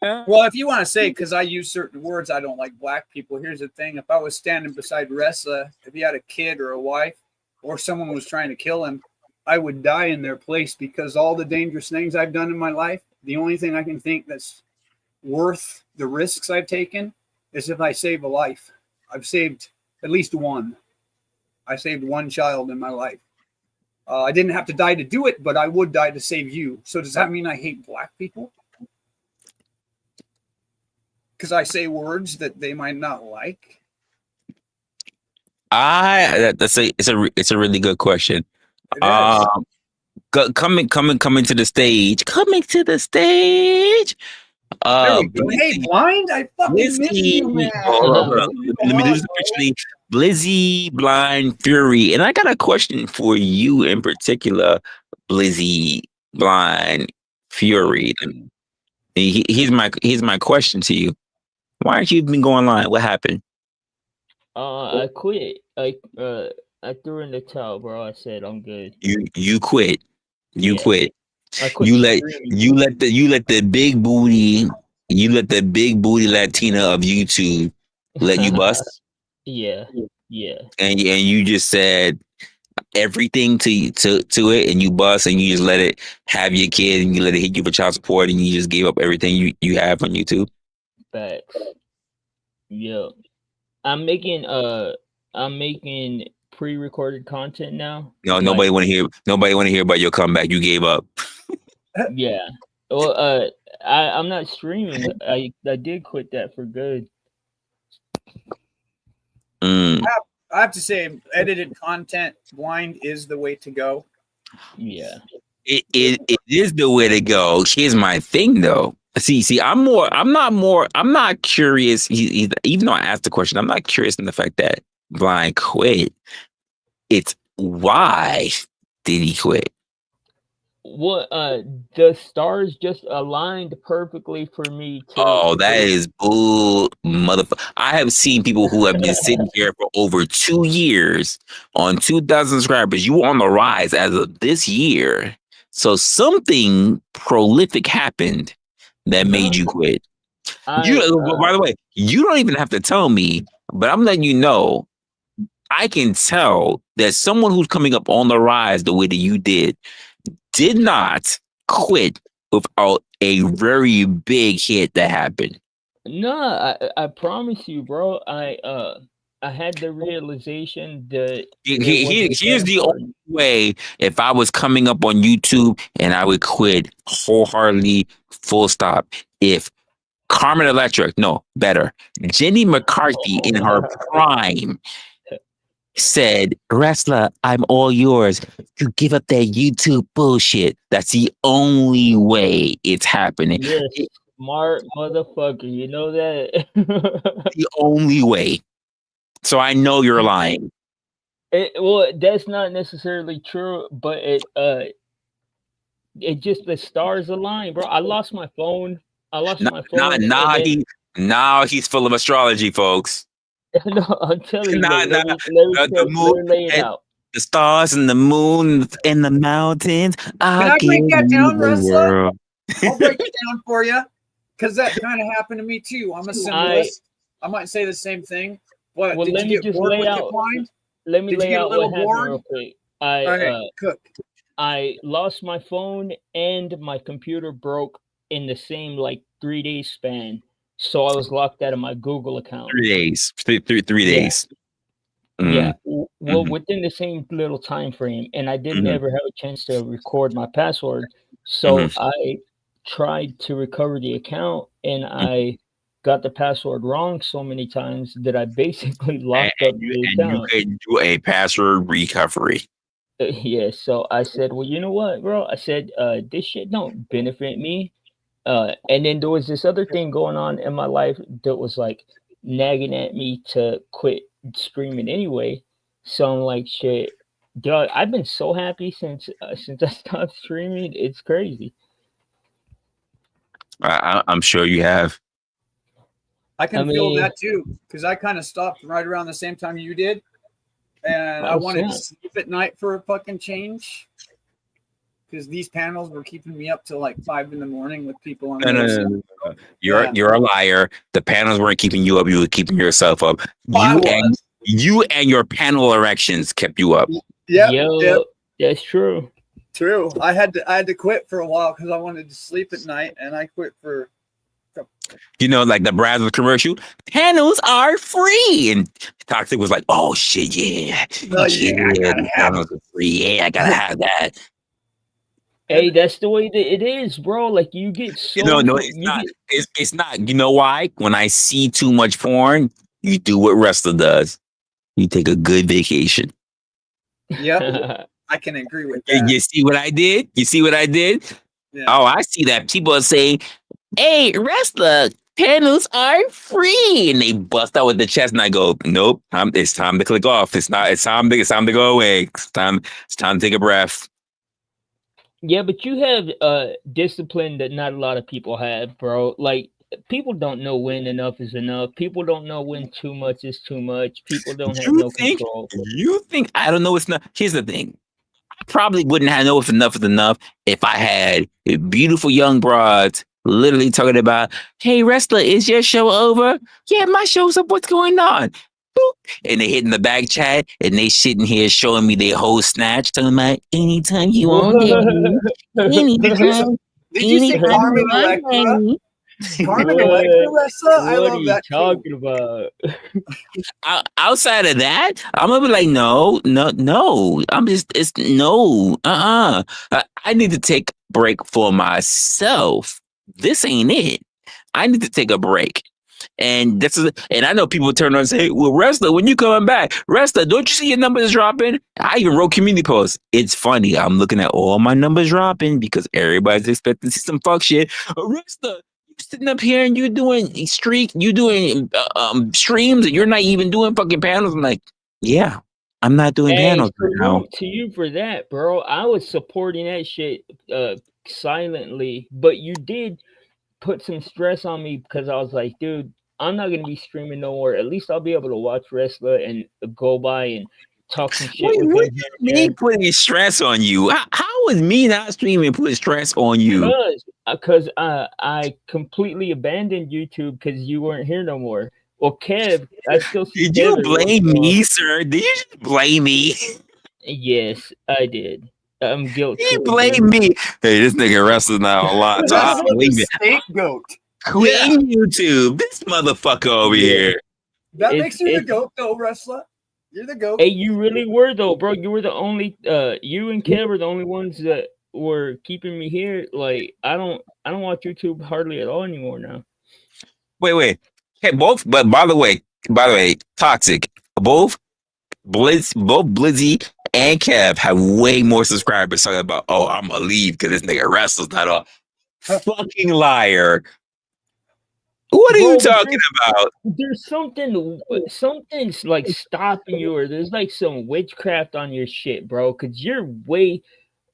Well, if you want to say, because I use certain words, I don't like black people. Here's the thing: if I was standing beside Resla, if he had a kid or a wife, or someone was trying to kill him, I would die in their place because all the dangerous things I've done in my life, the only thing I can think that's worth the risks I've taken is if I save a life. I've saved at least one. I saved one child in my life. I didn't have to die to do it, but I would die to save you. So does that mean I hate black people? Because I say words that they might not like. It's a really good question. It is. Coming to the stage. Coming to the stage. There we go. Hey, Blind, I fucking miss you, man. Hold on. Let me do this officially. Blizzy, Blind, Fury. And I got a question for you in particular, Blizzy, Blind, Fury. Here's my question to you. Why aren't you even going online? What happened? I quit. I threw in the towel, bro. I said I'm good. You quit. You quit. I quit. You let the big booty Latina of YouTube let you bust. Yeah. And you just said everything to it, and you bust, and you just let it have your kid, and you let it hit you for child support, and you just gave up everything you have on YouTube. Facts. Yo, I'm making pre-recorded content now. No, nobody want to hear about your comeback. You gave up. Yeah. Well, I'm not streaming. I did quit that for good. I have to say, edited content, Blind is the way to go. Yeah. It is the way to go. Here's my thing, though. See, I'm not curious. Even though I asked the question, I'm not curious in the fact that Blind quit. It's why did he quit? What the stars just aligned perfectly for me to that is bull motherfucker. I have seen people who have been sitting here for over 2 years on 2,000 subscribers. You were on the rise as of this year. So something prolific happened that made you quit. By the way, you don't even have to tell me, but I'm letting you know. I can tell that someone who's coming up on the rise the way that you did not quit without a very big hit that happened. No, I promise you, bro. I had the realization that here's the only way if I was coming up on YouTube and I would quit wholeheartedly, full stop. If Carmen Electric, no, better, Jenny McCarthy in her prime said, Resla, I'm all yours. You give up that YouTube bullshit. That's the only way it's happening. You're a smart motherfucker. You know that? The only way. So I know you're lying. Well, that's not necessarily true, but it just the stars align, bro. I lost my phone. Now he's full of astrology, folks. No, I'm telling you. Let me lay it out. The stars and the moon and the mountains. Can I break that down, Resla? I'll break it down for you, because that kind of happened to me too. I'm a symbolist. I might say the same thing. But well, let me just lay out. Let me lay out what happened real quick. I lost my phone and my computer broke in the same 3-day span. So I was locked out of my Google account. 3 days. 3 days. Yeah. Well, within the same little time frame, and I didn't ever have a chance to record my password. So I tried to recover the account, and I got the password wrong so many times that I basically locked up the account. You couldn't do a password recovery. Yeah. So I said, well, you know what, bro? I said, this shit don't benefit me. And then there was this other thing going on in my life that was nagging at me to quit streaming anyway. So I'm like, shit, dog, I've been so happy since I stopped streaming. It's crazy. I'm sure you have. I can feel that too, because I kind of stopped right around the same time you did, and I wanted to sleep at night for a fucking change. because these panels were keeping me up till like 5 in the morning with people on No, the no, other no, side. no, no. You're a liar. The panels weren't keeping you up. You were keeping yourself up. I was. You and your panel erections kept you up. Yep. Yo, that's true. True. I had to quit for a while because I wanted to sleep at night, and I quit for. You know, like the Brazos commercial, panels are free. And Toxic was like, oh shit, yeah. Oh, yeah, I gotta the have panels are free. Yeah, I gotta have that. Hey, that's the way that it is, bro. Like you get so No, it's not. It's not. You know why? When I see too much porn, you do what Resla does. You take a good vacation. Yep. I can agree with that. You see what I did? You see what I did? Yeah. Oh, I see that. People are saying, hey, Resla, panels are free. And they bust out with the chest. And I go, nope, it's time to click off. It's time to go away. It's time to take a breath. Yeah, but you have discipline that not a lot of people have, bro. Like people don't know when enough is enough. People don't know when too much is too much. People don't have no control. You think I don't know what's enough? Here's the thing. I probably wouldn't have know if enough is enough if I had beautiful young broads literally talking about, hey, Resla, is your show over? Yeah, my show's up. What's going on? Boop. And they hit in the back chat and they sitting here showing me their whole snatch, talking about anytime you want it. Anytime. Did you say Carmen Electra? Carmen Electra, Resla? I What are love you that too. talking about? Outside of that, I'm gonna be like, no. I'm just, it's no. I need to take a break for myself. This ain't it. I need to take a break. And and I know people turn on and say, well, Resla, when you coming back? Resla, don't you see your numbers dropping? I even wrote community posts. It's funny. I'm looking at all my numbers dropping because everybody's expecting to see some fuck shit. Resla, you sitting up here and you doing streams and you're not even doing fucking panels. I'm like, yeah, I'm not doing panels right now. Salute to you for that, bro. I was supporting that shit silently, but you did put some stress on me because I was like, dude, I'm not gonna be streaming no more. At least I'll be able to watch Resla and go by and talk some shit with What him. do you mean putting stress on you? How is me not streaming putting stress on you? Because I completely abandoned YouTube because you weren't here no more. Well, Kev, I still see. Did Kev you blame me, sir? Did you just blame me? Yes, I did. I'm guilt He tripping. blamed me. Hey, this nigga wrestling now a lot. So I'm leaving. Scapegoat. Quitting YouTube. This motherfucker over here. That makes you the goat, though, Resla. You're the goat. Hey, you really were though, bro. You were the only. You and Kev were the only ones that were keeping me here. Like I don't watch YouTube hardly at all anymore now. Wait. Hey, both. But by the way, Toxic. Both Blizzy and Kev have way more subscribers talking about, oh, I'm gonna leave because this nigga wrestles not a fucking liar. What are you talking about? There's something's like stopping you, or there's like some witchcraft on your shit, bro. Cause you're way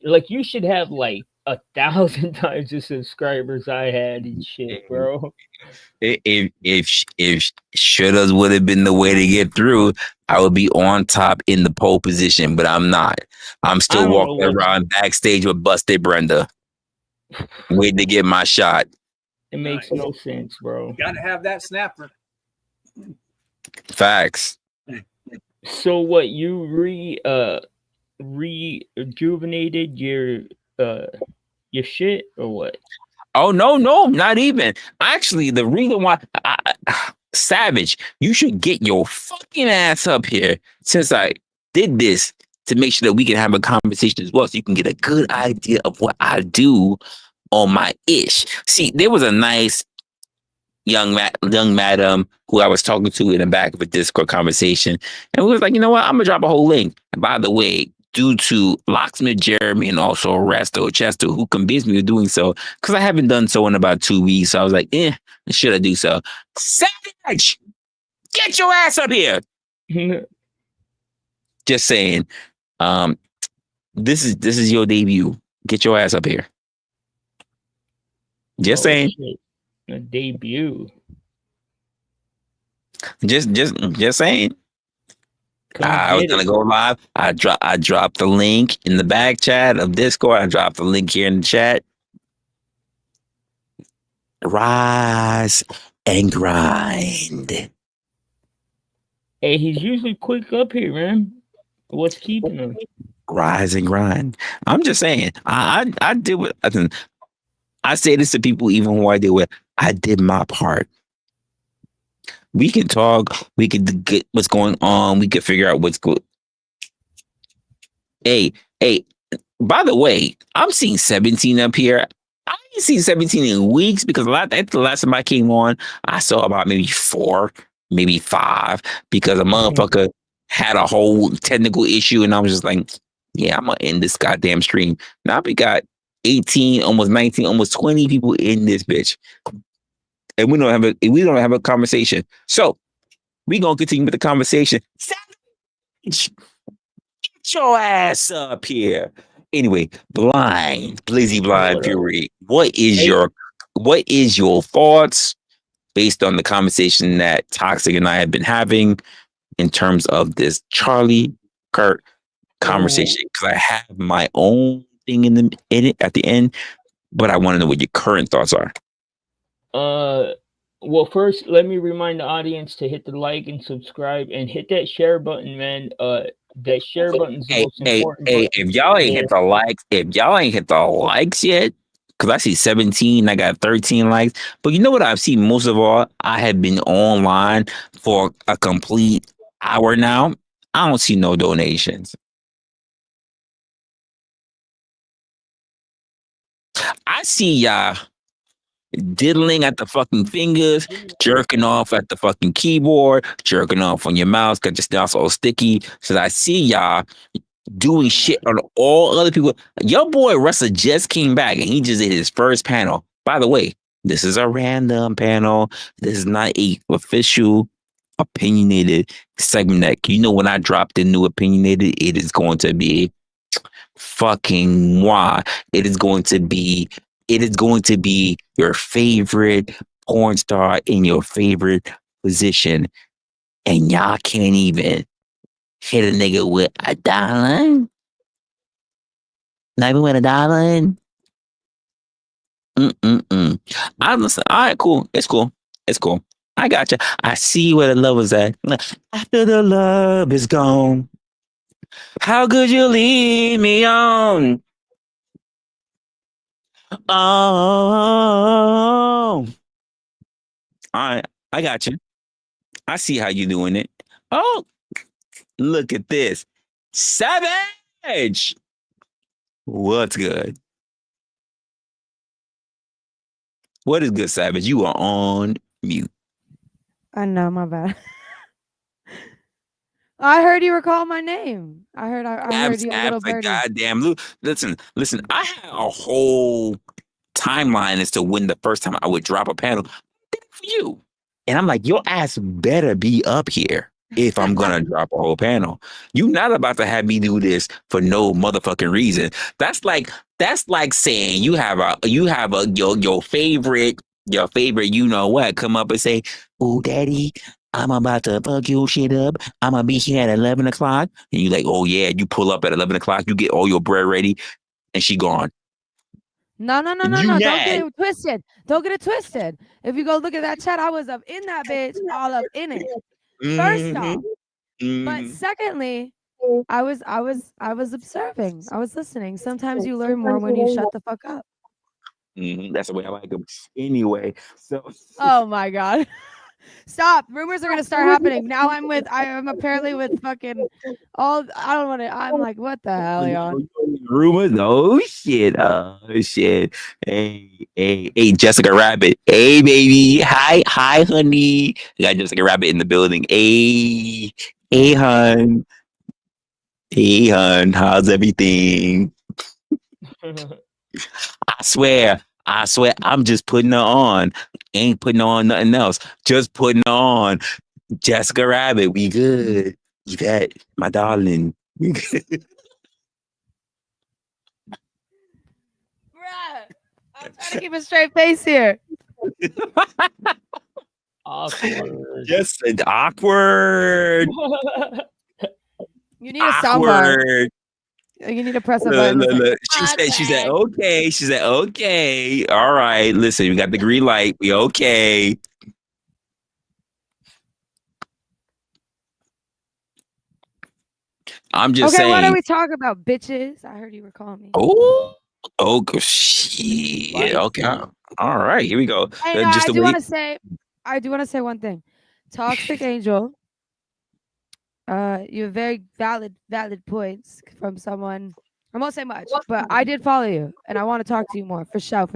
like you should have like 1,000 times the subscribers I had and shit, bro. If shouldas would have been the way to get through, I would be on top in the pole position, but I'm not. I'm still walking around backstage with Busted Brenda, waiting to get my shot. It makes no sense, bro. You gotta have that snapper. Facts. So what, you rejuvenated your shit or what? Oh no, not even. Actually, the reason why Savage, you should get your fucking ass up here since I did this to make sure that we can have a conversation as well, so you can get a good idea of what I do on my ish. See, there was a nice young madam who I was talking to in the back of a Discord conversation, and we was like, you know what, I'm gonna drop a whole link. And by the way, due to Locksmith Jeremy and also Resto Chester, who convinced me of doing so, because I haven't done so in about 2 weeks, so I was like, should I do so? Savage, get your ass up here. Just saying, this is your debut. Get your ass up here. Just saying. Shit. A debut. Just saying. Come I was get gonna it. go live. I dropped the link in the back chat of Discord. I dropped the link here in the chat. Rise and grind. Hey, he's usually quick up here, man. What's keeping him? Rise and grind. I'm just saying. I did what I say this to people even who I deal with. I did my part. We can talk. We could get what's going on. We could figure out what's good. Hey. By the way, I'm seeing 17 up here. I ain't seen 17 in weeks because the last time I came on, I saw about maybe 4, maybe 5, because a motherfucker had a whole technical issue, and I was just like, yeah, I'm gonna end this goddamn stream. Now we got 18, almost 19, almost 20 people in this bitch, and we don't have a conversation. So we gonna continue with the conversation. Savage, get your ass up here. Anyway, Blizzy Blind Fury. What is your thoughts based on the conversation that Toxic and I have been having in terms of this Charlie Kirk conversation? Because I have my own thing in it at the end, but I want to know what your current thoughts are. Well, first, let me remind the audience to hit the like and subscribe and hit that share button, man. That share button is the most important button. If y'all ain't hit the likes yet, because I see 17, I got 13 likes. But you know what I've seen most of all? I have been online for a complete hour now. I don't see no donations. I see y'all diddling at the fucking fingers, jerking off at the fucking keyboard, jerking off on your mouse because your stuff's all sticky. So I see y'all doing shit on all other people. Your boy Resla just came back and he just did his first panel. By the way, this is a random panel. This is not a official opinionated segment that, you know, when I drop the new opinionated, it is going to be fucking moi. It is going to be your favorite porn star in your favorite position. And y'all can't even hit a nigga with $1. Not even with $1. I listen. All right, cool. It's cool. I got you. I see where the love is at. After the love is gone, how could you leave me on? Oh, all right. I got you. I see how you doing it. Oh, look at this. Savage. What's good? What is good, Savage? You are on mute. I know, my bad. I heard you were calling my name. I heard you, little birdie. Goddamn, listen. I had a whole timeline as to when the first time I would drop a panel. I did it for you, and I'm like, your ass better be up here if I'm gonna drop a whole panel. You not about to have me do this for no motherfucking reason. That's like saying you have your favorite you know what come up and say, "Oh, daddy, I'm about to fuck your shit up. I'm gonna be here at 11 o'clock." And you like, "Oh yeah," you pull up at 11 o'clock, you get all your bread ready, and she gone. No. Don't get it twisted. Don't get it twisted. If you go look at that chat, I was up in that bitch, all up in it. First off. But secondly, I was observing. I was listening. Sometimes you learn more when you shut the fuck up. That's the way I like them. Anyway, so. Oh my God. Stop. Rumors are gonna start happening. Now I'm apparently with fucking all. I don't want to. I'm like, what the hell, y'all? Rumors? Oh shit. Hey, Jessica Rabbit. Hey, baby. Hi, honey. We got Jessica Rabbit in the building. Hey, hun. Hey, hun. How's everything? I swear, I'm just putting her on. Ain't putting on nothing else. Just putting her on. Jessica Rabbit, we good. Yvette, my darling, we good. Bruh, I'm trying to keep a straight face here. Awkward. Just awkward. You need a soundbar. Awkward. You need to press a button. That's like, Look. She said, okay. She said, okay. All right. Listen, we got the green light. We okay. I'm just okay, saying. what are we talking about, bitches? I heard you were calling me. Oh, shit. Okay. All right. Here we go. Hey, no, Just I the do way. want to say one thing. Toxic Angel. You have very valid points from someone. I won't say much, but I did follow you, and I want to talk to you more for show.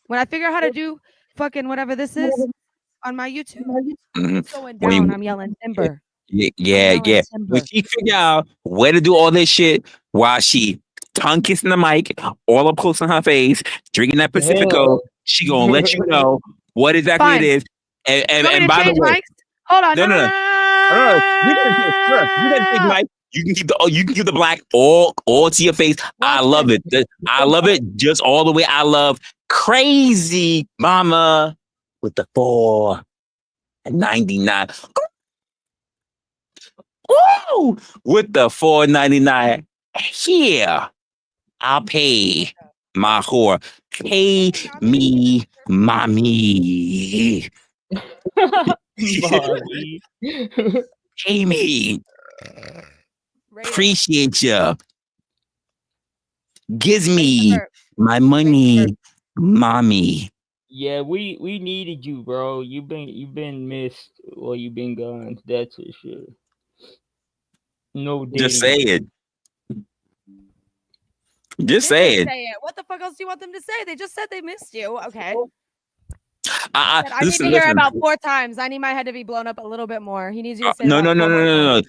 When I figure out how to do fucking whatever this is on my YouTube, it's going down. I'm yelling timber. Yeah. When she figure out where to do all this shit while she tongue kissing the mic, all up close on her face, drinking that Pacifico, she gonna let you know what exactly Fine. it is. And by the way, mics? Hold on. No. You can take Mike. You can keep the black all to your face. I love it. I love it just all the way. I love Crazy Mama with the $4.99. Woo! With the $4.99. Here, I'll pay my whore. Pay me, mommy. Pay me. Appreciate you. Gives me my money, mommy. Yeah, we needed you, bro. You've been missed while you've been gone. That's for sure. No dating. Just say it. Just say it. What the fuck else do you want them to say? They just said they missed you. Okay. I need to hear about 4 times. I need my head to be blown up a little bit more. He needs you to say no.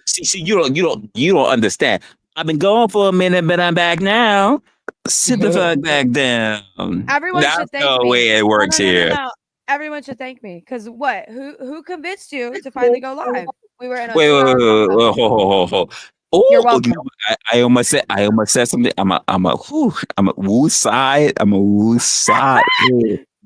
See, you don't understand. I've been going for a minute, but I'm back now. Sit the fuck back down. Everyone should thank me. That's the way it works here. No. Everyone should thank me because what? Who convinced you to finally go live? We were in a wait. Oh, you're welcome. I almost said something. I'm a woo side.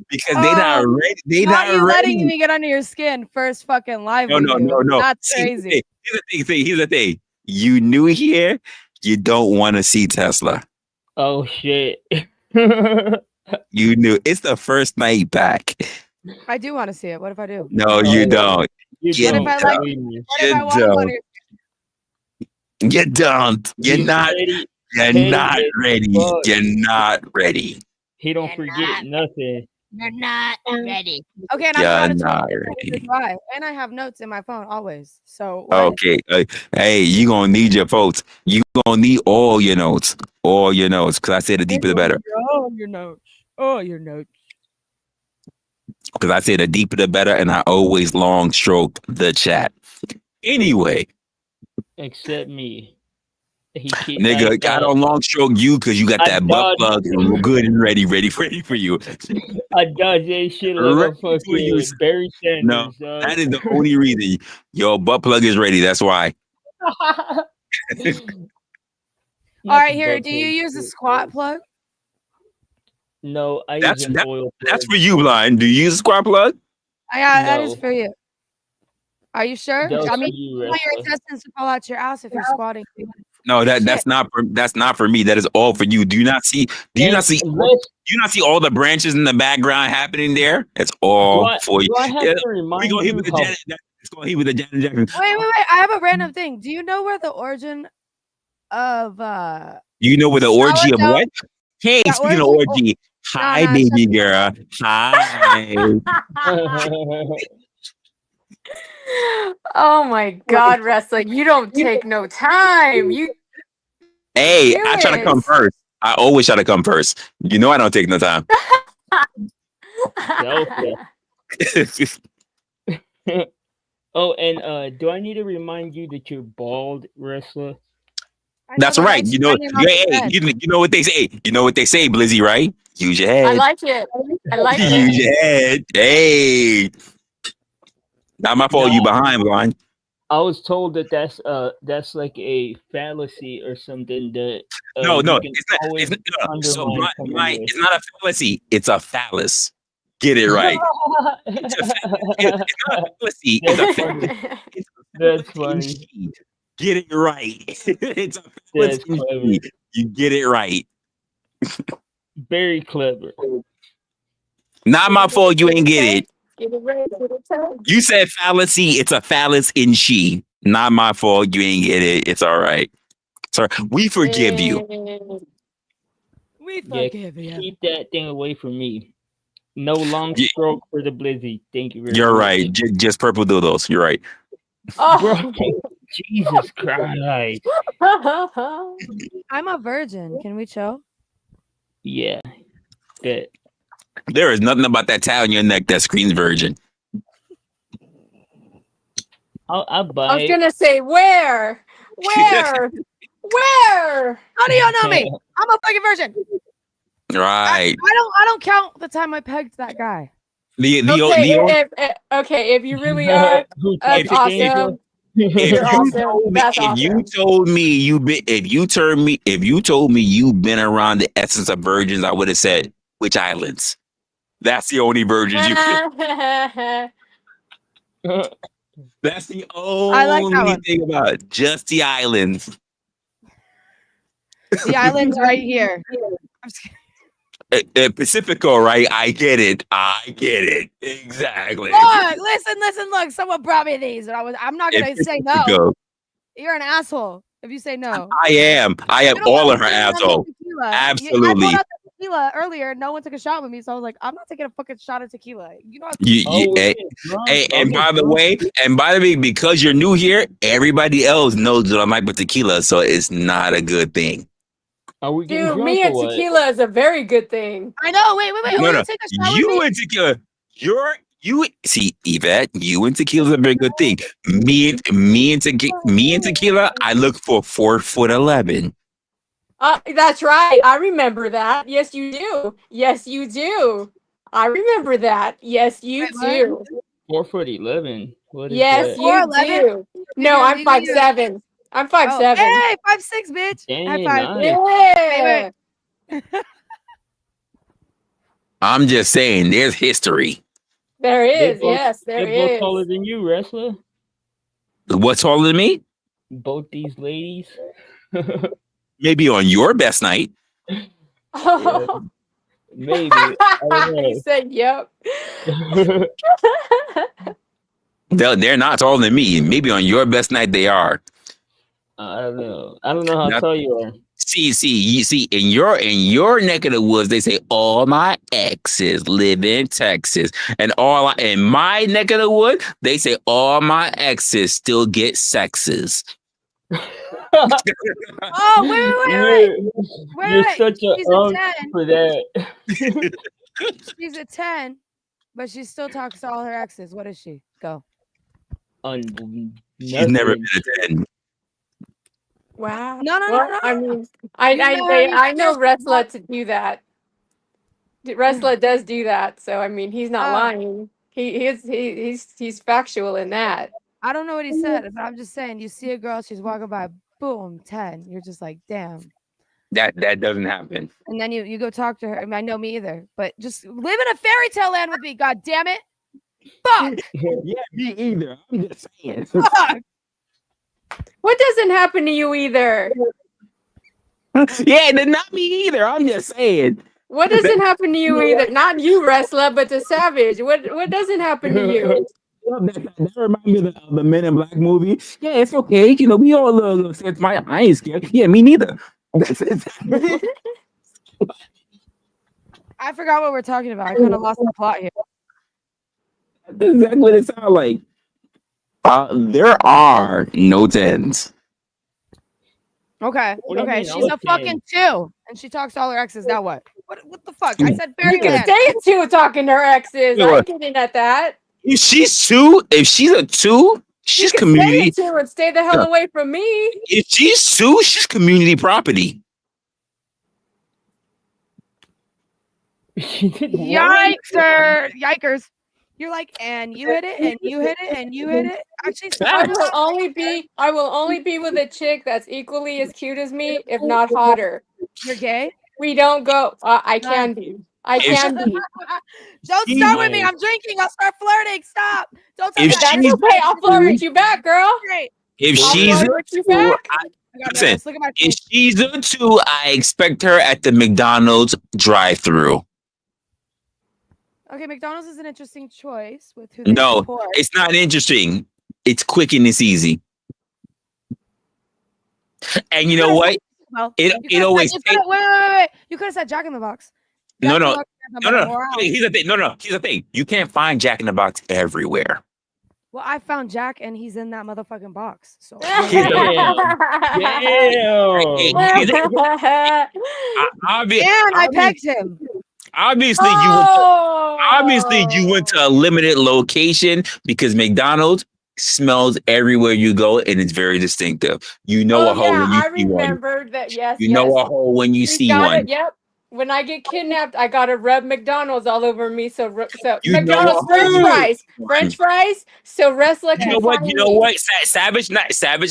Because they not ready. They not ready. Letting me get under your skin first fucking live. No. That's crazy. Here's the thing. You new here. You don't want to see Tesla. Oh shit. You knew it's the first night back. I do want to see it. What if I do? No, you don't. You don't. What if I want to? You don't. You're not ready. You're not ready. You're not ready. He don't forget nothing. You're not ready. Okay, and I'm not ready. And I have notes in my phone always. So okay, hey, you gonna need your votes. You gonna need all your notes, because I said the deeper the better. All your notes. Because I said the deeper the better, and I always long stroke the chat. Anyway, except me. Nigga, I don't long stroke you because you got that butt plug and good and ready for you. I dodge that shit like a fucking Barry Sanders. No, that is the only reason your butt plug is ready. That's why. All right, here. Do you use a squat plug? No, I use an oil plug. That's for you, Blind. Do you use a squat plug? Yeah, that is for you. Are you sure? That's I mean, you want your intestines to fall out your ass if you're squatting. No, that's not for me. That is all for you. Do you not see all the branches in the background happening there? It's all for you. We're gonna hit with the Janet Jackson. Wait. I have a random thing. Do you know where the origin of You know where the orgy of what? Hey, speaking of orgy, hi baby girl. Hi. Oh my God, Resla, you don't take no time. Hey, I try to come first. I always try to come first. You know I don't take no time. Oh, and do I need to remind you that you're bald, Resla? That's right. You know what they say. You know what they say, Blizzy, right? Use your head. I like it. Use your head. Hey. Not my fault. You behind, Blind. I was told that's like a fallacy or something that no, it's not. So Blind, it's not a fallacy. It's a phallus. Get it right. It's not a fallacy. It's a That's funny. get it right. It's a That's clever. You get it right. Very clever. Not my fault. You ain't get it. Get it right. Get it right. You said fallacy. It's a phallus in she. Not my fault. You ain't get it. It's all right. Sorry. We forgive you. We Yeah, forgive you. keep that thing away from me. No long Yeah. stroke for the blizzy. Thank you very You're much. right. Just purple doodles. You're right. Bro, Jesus Christ. I'm a virgin. Can we chill? Yeah. Good. There is nothing about that towel on your neck that screams virgin. I'll I buy was it. gonna say where? Where? How do y'all know me? I'm a fucking virgin. Right. I don't count the time I pegged that guy. Okay, if you really are, that's If- awesome. If You're you awesome. told me, That's if you awesome. told me if you told me you've been around the essence of virgins, I would have said which islands. That's the only virgins you. That's the I like that only one. thing about it. Just the islands. The island's right here. I'm just kidding. Pacifico, right? I get it. Exactly. Look, listen, look. Someone brought me these, and I'm not gonna say no. Pacifico. You're an asshole if you say no. I am You don't all let of her me bring asshole. tequila. I Absolutely. brought out the tequila earlier. No one took a shot with me, so I was like, I'm not taking a fucking shot of tequila. You know. And by the way, because you're new here, everybody else knows what I'm like with tequila, so it's not a good thing. Are we getting Dude, drunk me or and what? tequila is a very good thing. I know. Wait. No, Will no. you take a shot with You me? and tequila, see, Yvette, you and tequila is a very good thing. Me and tequila, I look for 4'11". That's right. I remember that. Yes, you do. Yes, you do. I remember that. Yes, you Wait, what? do. 4'11". What is Yes, that? you 4'11"? do. No, I'm Legally, 5'7". I'm 5'7". Hey, 5'6", bitch. High Dang, five. nice. Yeah. I'm just saying, there's history. There They is. both- Yes, there They're both is. taller than you, Resla. What's taller than me? Both these ladies. Maybe on your best night. Yeah, maybe. I don't He know. said, "Yep." They're not taller than me. Maybe on your best night they are. I don't know. I don't know how Now- tall you are. See, in your neck of the woods, they say all my exes live in Texas, and in my neck of the wood, they say all my exes still get sexes. Oh, wait. You're such a She's a 10. for that. She's a 10, but she still talks to all her exes. What is she? Go. She's never been a 10. Wow. No. Well, I mean, I know Resla to do that. Resla does do that, so I mean, he's not lying. He's factual in that. I don't know what he said, but I'm just saying. You see a girl, she's walking by, boom, 10. You're just like, damn. That doesn't happen. And then you go talk to her. I mean, I know me either, but just live in a fairy tale land with me. God damn it. Fuck. Yeah, me either. I'm just saying. Fuck. What doesn't happen to you either? Yeah, not me either. I'm just saying. What doesn't happen to you either? Not you, Resla, but to Savage. What doesn't happen to you? That reminds me of the Men in Black movie. Yeah, it's okay. You know, we all little sense. I ain't scared. Yeah, me neither. I forgot what we're talking about. I kind of lost the plot here. That's exactly what it sounds like. There are no 10s. Okay. What do you mean, She's a okay? fucking 2, and she talks to all her exes. Now what? What the fuck? I said fairy You can land. stay two talking to her exes. Yeah, I'm what? getting at that. If she's a 2, she's You can community. stay two and stay the hell Yeah. away from me. If she's 2, she's community property. Yikers. You're like, and you hit it, and you hit it, and you hit it. Actually, I will only be with a chick that's equally as cute as me, if not hotter. you're gay. We don't go. I can be. I can be. Don't start with me. I'm drinking. I'll start flirting. Stop. Don't tell me If that. she- That's okay. I'll flirt with you back, girl. Great. If I'll she's flirt a with you 2, back. listen, Look at my if face. she's a 2, I expect her at the McDonald's drive-through. Okay, McDonald's is an interesting choice with who they No, support. it's not interesting. It's quick and it's easy. And you know what? Well, It always takes. wait. You could have said Jack in the Box. No. Jack in the Box has a better morale. Here's the thing. Here's the thing. You can't find Jack in the Box everywhere. Well, I found Jack and he's in that motherfucking box. So Here's the- Damn. and I pegged him. Obviously, you went to a limited location because McDonald's smells everywhere you go and it's very distinctive. You know a hole when you I see one. remembered that. Yes, You know a hole when you see one. Yep. When I get kidnapped, I gotta rub McDonald's all over me. So You McDonald's know French fries. So Resla can You know what? find You know me. what? Savage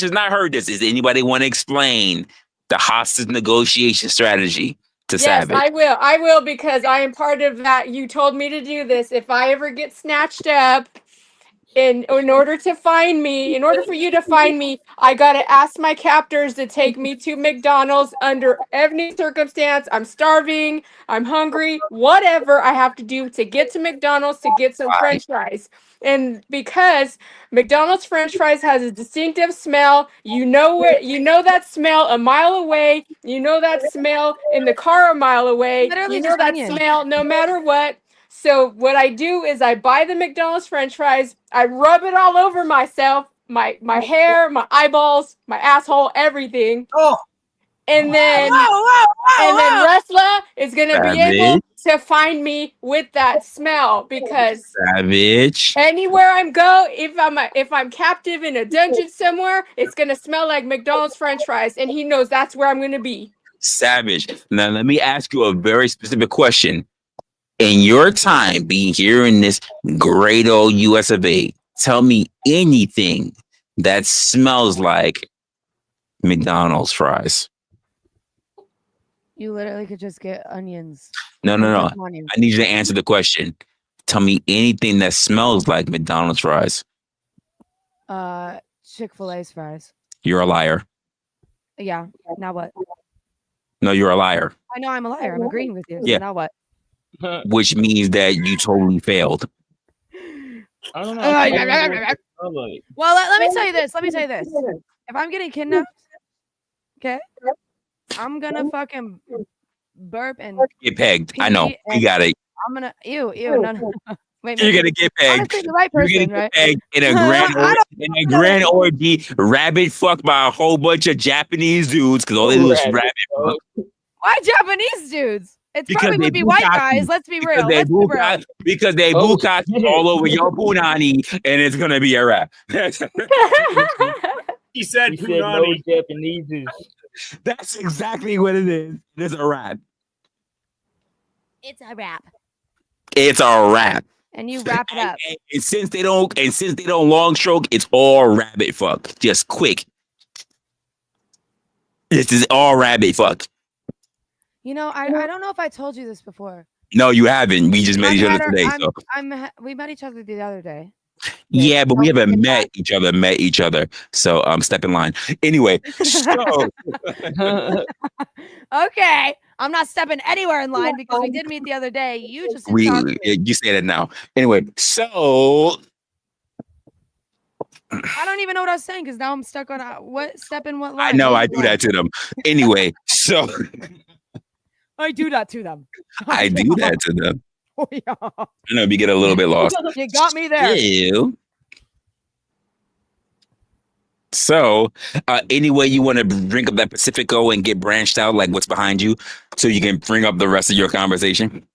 has not heard this. Does anybody want to explain the hostage negotiation strategy to Yes, Savage? I will because I am part of that. You told me to do this. If I ever get snatched up, in order to find me, in order for you to find me, I gotta ask my captors to take me to McDonald's under any circumstance. I'm starving, I'm hungry, whatever I have to do to get to McDonald's to get some French fries. And because McDonald's French fries has a distinctive smell, you know that smell a mile away, you know that smell in the car a mile away, Literally you know just that onion. smell no matter what. So what I do is I buy the McDonald's French fries, I rub it all over myself, my hair, my eyeballs, my asshole, everything. Oh, And then Resla is gonna be able to find me with that smell because Savage. anywhere I go, if I'm captive in a dungeon somewhere, it's gonna smell like McDonald's French fries, and he knows that's where I'm gonna be. Savage. Now let me ask you a very specific question. In your time being here in this great old US of A, tell me anything that smells like McDonald's fries. You literally could just get onions. No. Onions. I need you to answer the question. Tell me anything that smells like McDonald's fries. Chick-fil-A's fries. You're a liar. Yeah. Now what? No, you're a liar. I know I'm a liar. I'm agreeing with you. So Yeah. now what? Which means that you totally failed. I don't know. Well, let me tell you this. If I'm getting kidnapped, okay, I'm gonna fucking burp and Get pegged. I know. We got it. I'm gonna no. Wait, You're gonna get pegged. honestly, the right You're person, gonna right? get pegged in a grand orgy, rabbit fucked by a whole bunch of Japanese dudes because all they do is rabbit fuck. Why Japanese dudes? It's Because probably they would be white bukkake. guys. Let's be Because real. they Let's be real. because they bukkake all over your punani, and it's gonna be a wrap. he said He said no punani. Japanese. That's exactly what it is. It's a wrap. It's a wrap. It's a wrap. And you wrap it up. And since they don't long stroke, it's all rabbit fuck. Just quick. This is all rabbit fuck. You know, I don't know if I told you this before. No, you haven't. We just met each other today. So We met each other the other day. yeah, but we haven't met each other. So step in line. Anyway, so Okay. I'm not stepping anywhere in line because we did meet the other day. You just didn't talk to me. you say that now. Anyway, so I don't even know what I was saying because now I'm stuck on what step in what line. I know I do that to them. Anyway, so I do that to them. I do that to them. Oh, yeah. I know we get a little bit lost. You got me there. Ew. So, any way you want to bring up that Pacifico and get branched out, like what's behind you, so you can bring up the rest of your conversation?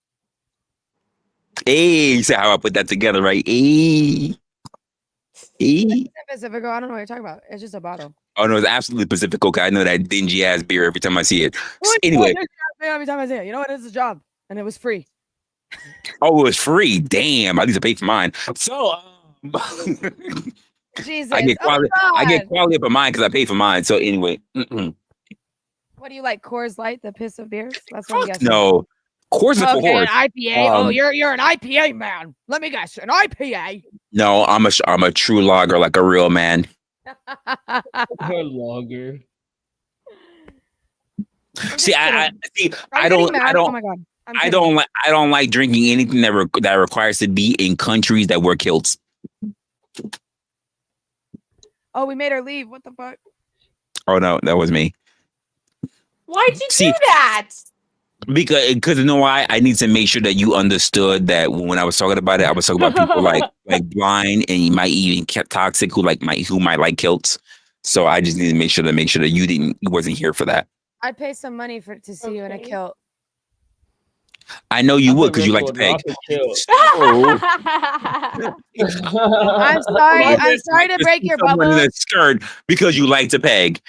Hey, you see how I put that together, right? Hey. Pacifico, I don't know what you're talking about. It's just a bottle. Oh no, it's absolutely Pacifico. I know that dingy ass beer every time I see it. Anyway, every time I say it, you know what? It's a job, and it was free. oh, it was free. Damn, I need to pay for mine. So, Jesus, I get quality up on mine because I pay for mine. So anyway, What do you like? Coors Light, the piss of beers? That's what I'm guessing. no, Coors is for Okay, an horse. IPA. You're an IPA man. Let me guess, an IPA. No, I'm a true lager, like a real man. Or longer. See, I I'm getting mad. Oh my god. I don't like drinking anything that requires to be in countries that wear kilts. Oh, we made her leave. What the fuck? Oh no, that was me. Why'd you do that? Because you know why? I need to make sure that you understood that when I was talking about it, I was talking about people like blind and you might even toxic who might like kilts. So I just need to make sure that you wasn't here for that. I'd pay some money to see you in a kilt. I know you would because you like to peg. I'm sorry to break your bubble. In a skirt because you like to peg.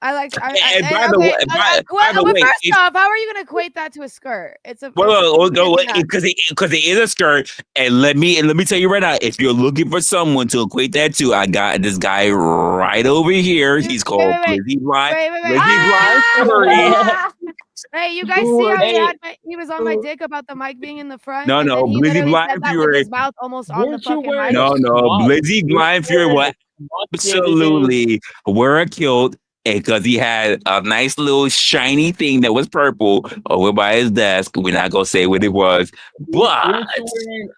I like. And by the way, first off, how are you going to equate that to a skirt? It's a because it is a skirt. And let me tell you right now, if you're looking for someone to equate that to, I got this guy right over here. He's called Blizzy Blind. Hey, you guys see how he was on my dick about the mic being in the front? No, Blizzy Blind Fury. With his mouth almost on the fucking mic. No, Blizzy Blind Fury. What? Absolutely, wear a kilt. Because he had a nice little shiny thing that was purple over by his desk. We're not gonna say what it was, but wearing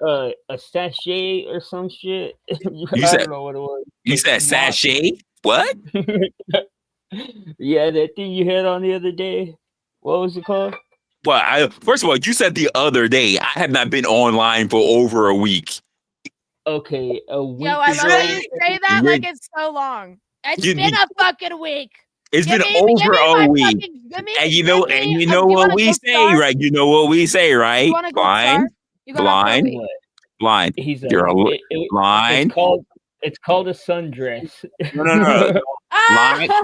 a sachet or some shit. I don't know what it was. You said sachet? What? Yeah, that thing you had on the other day. What was it called? Well, first of all, you said the other day. I have not been online for over a week. Okay, a week. Yo, I love how you say that like it's so long. It's been a fucking week. It's been over a week. And you know what we say, right? You know what we say, right? Blind. You're blind. It's called a sundress. No.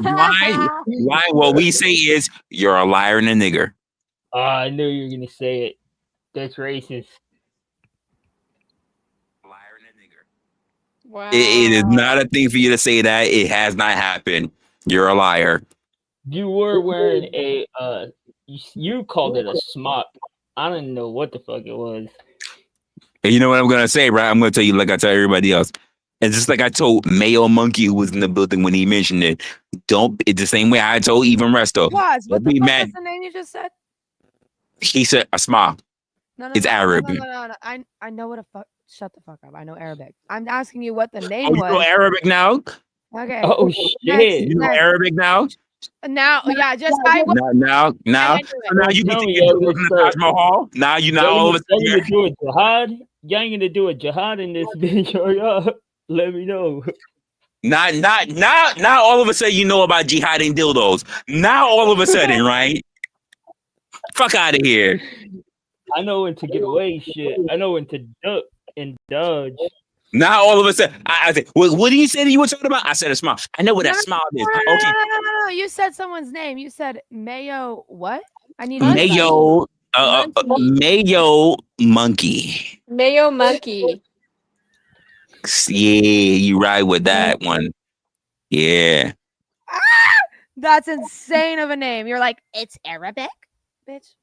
Blind. What we say is you're a liar and a nigger. Oh, I knew you were gonna say it. That's racist. Wow. It is not a thing for you to say that. It has not happened. You're a liar. You were wearing you called it a smock. I don't know what the fuck it was. And you know what I'm going to say, right? I'm going to tell you like I tell everybody else. And just like I told Mayo Monkey, who was in the building when he mentioned it, it's the same way I told even Resto. What the fuck was the name you just said? He said a smile. It's Arabic. No. I know what a fuck. Shut the fuck up. I know Arabic. I'm asking you what the name was. You know Arabic now? Okay. Oh shit. You know Arabic now? Now, yeah, just now you can the Taj Mahal. Now you know all of a sudden. You do a jihad? You ain't gonna do a jihad in this video, y'all. Let me know. Not all of a sudden you know about jihad and dildos. Now all of a sudden, right? Fuck out of here. I know when to get away, shit. I know when to duck and dodge. Now all of a sudden, I said, what did you say that you were talking about? I said a smile. I know what that smile is. Okay. No. You said someone's name. You said Mayo. What? I need Mayo. Mayo Monkey. Mayo Monkey. Yeah, you ride with that one. Yeah. That's insane of a name. You're like, it's Arabic, bitch.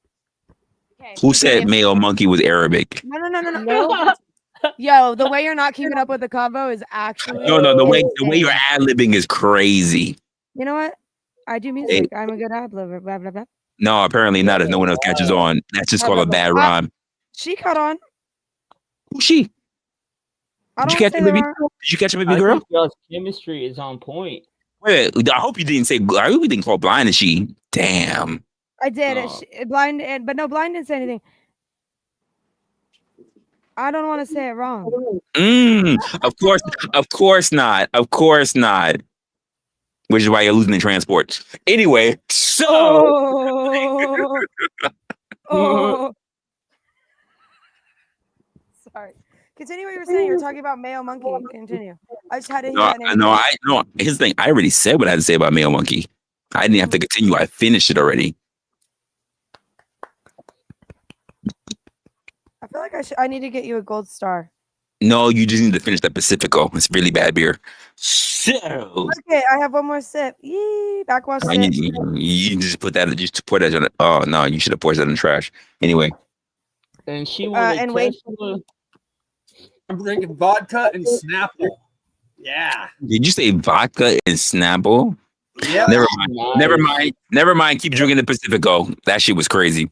Okay, who said Mayo Monkey was Arabic? No. Yo, the way you're not keeping up with the combo is actually no. The way you're ad-libbing is crazy. You know what? I do music. I'm a good ad-libber. Blah blah blah. No, apparently not. If no one else catches on, that's just called a bad rhyme. She caught on. Who's she? Did you catch it, baby? Did you catch it, baby girl? Y'all's chemistry is on point. Wait, I hope you didn't say. I hope you didn't call blind. Is she? Damn. I did. Blind, but no, blind didn't say anything. I don't want to say it wrong. Of course not. Which is why you're losing the transport. Anyway, so. Oh. Sorry. Continue what you were saying. You were talking about Mayo Monkey. Continue. I just had to hear that name. No. Here's the thing. I already said what I had to say about Mayo Monkey. I didn't have to continue. I finished it already. I feel like I need to get you a gold star. No, you just need to finish that Pacifico. It's really bad beer. So okay, I have one more sip. Yee, backwash sip. You just pour that on it. Oh no, you should have poured that in the trash. Anyway. And she wanted I'm drinking vodka and Snapple. Yeah. Did you say vodka and Snapple? Yeah. Never mind. Nice. Never mind. Never mind. Keep drinking the Pacifico. That shit was crazy.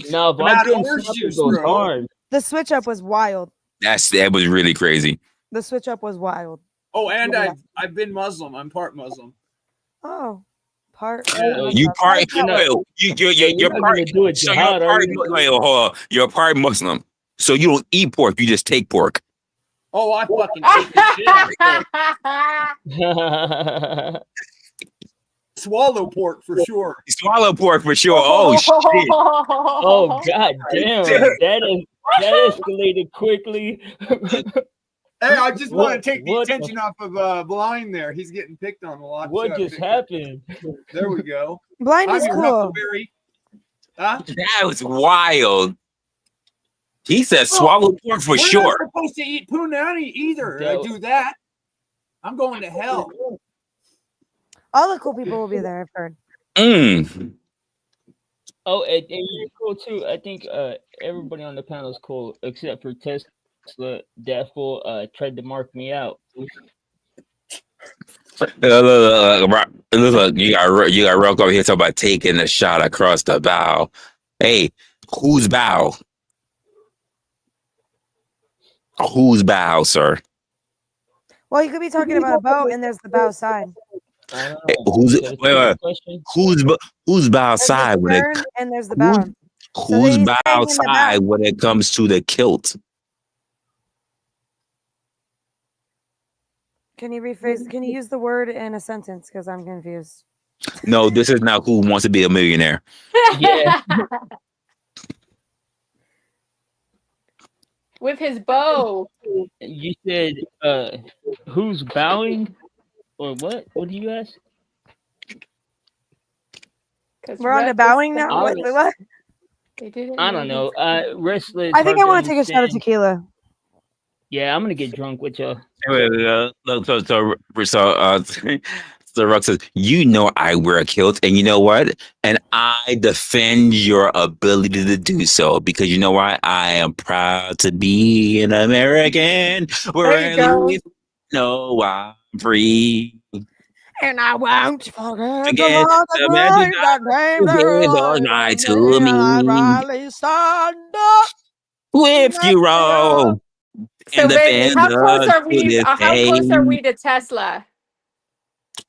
No, I'm out vodka of and orange Snapple juice, goes bro. hard. The switch up was wild. That was really crazy. The switch up was wild. Oh, and Yeah. I've been Muslim. I'm part Muslim. Oh, part. Yeah. You part. You're not- You're not part. gonna do it So jihad, are you? wait, hold on. You're part Muslim. So you don't eat pork. You just take pork. Oh, I fucking take the shit out of pork. Swallow pork for sure. You swallow pork for sure. Oh shit. Oh god damn, that escalated quickly. Hey, I just want to take the What the- attention off of Blind there. He's getting picked on a lot. What just happened? There we go. Blind is I'm your cool. Huckleberry. Huh? That was wild. He said swallow pork for We're sure. not supposed to eat punani either. I do that. I'm going to hell. All the cool people will be there, I've heard. Oh, and you're cool too. I think everybody on the panel is cool except for Tesla. That fool tried to mark me out. Look, you got Rock over here talking about taking a shot across the bow. Hey, whose bow? Whose bow, sir? Well, you could be talking about a boat, and there's the bow side. Hey, whose bow There's side the when it stern, and there's the bow. whose he's bow staying in the side bow. when it comes to the kilt? Can you rephrase? Can you use the word in a sentence? Because I'm confused. No, this is not Who Wants to Be a Millionaire. Yeah. With his bow. You said who's bowing? Or what? What do you ask? We're on to bowing now. I What? was- What? I don't know. Restless. I think I want to take a shot of tequila. Yeah, I'm gonna get drunk with y'all. So Rock says, you know I wear a kilt, and you know what? And I defend your ability to do so because you know why? I am proud to be an American. There you go. No, I'm free. And I won't forget Forget the magic all night to me. Stand up. With you all. So, And baby, how close are to we? this How close are day. we to Tesla?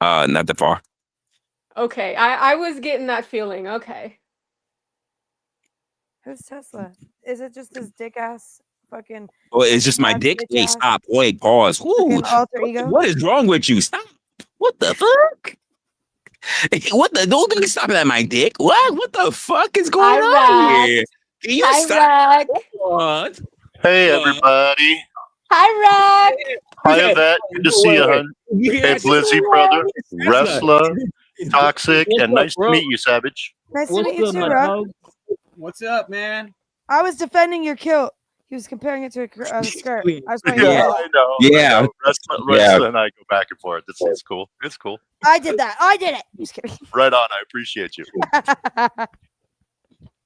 Not that far. Okay, I was getting that feeling. Okay. Who's Tesla? Is it just his dick ass fucking Oh, it's just my Not dick. bitch Hey, ass. stop. Wait, pause. Ooh, fucking alter ego? what is wrong with you? Stop. What the fuck? What the? Don't be stopping at my dick. What the fuck is going on Rack. here? Can you Hi, stop? Rack. What? Hey, everybody. Hi, Rack. Hi, Yvette. Good to see you, hun. Hey, Blizzy, brother. Resla, Toxic, and nice to meet you, Savage. Nice to What's meet you good, too, my bro. dog? What's up, man? I was defending your kilt. He was comparing it to a skirt. I was pointing Yeah, it out. I know. Yeah. I know. Resla and I go back and forth. It's cool. It's cool. I did that. I did it. Just kidding. Right on. I appreciate you.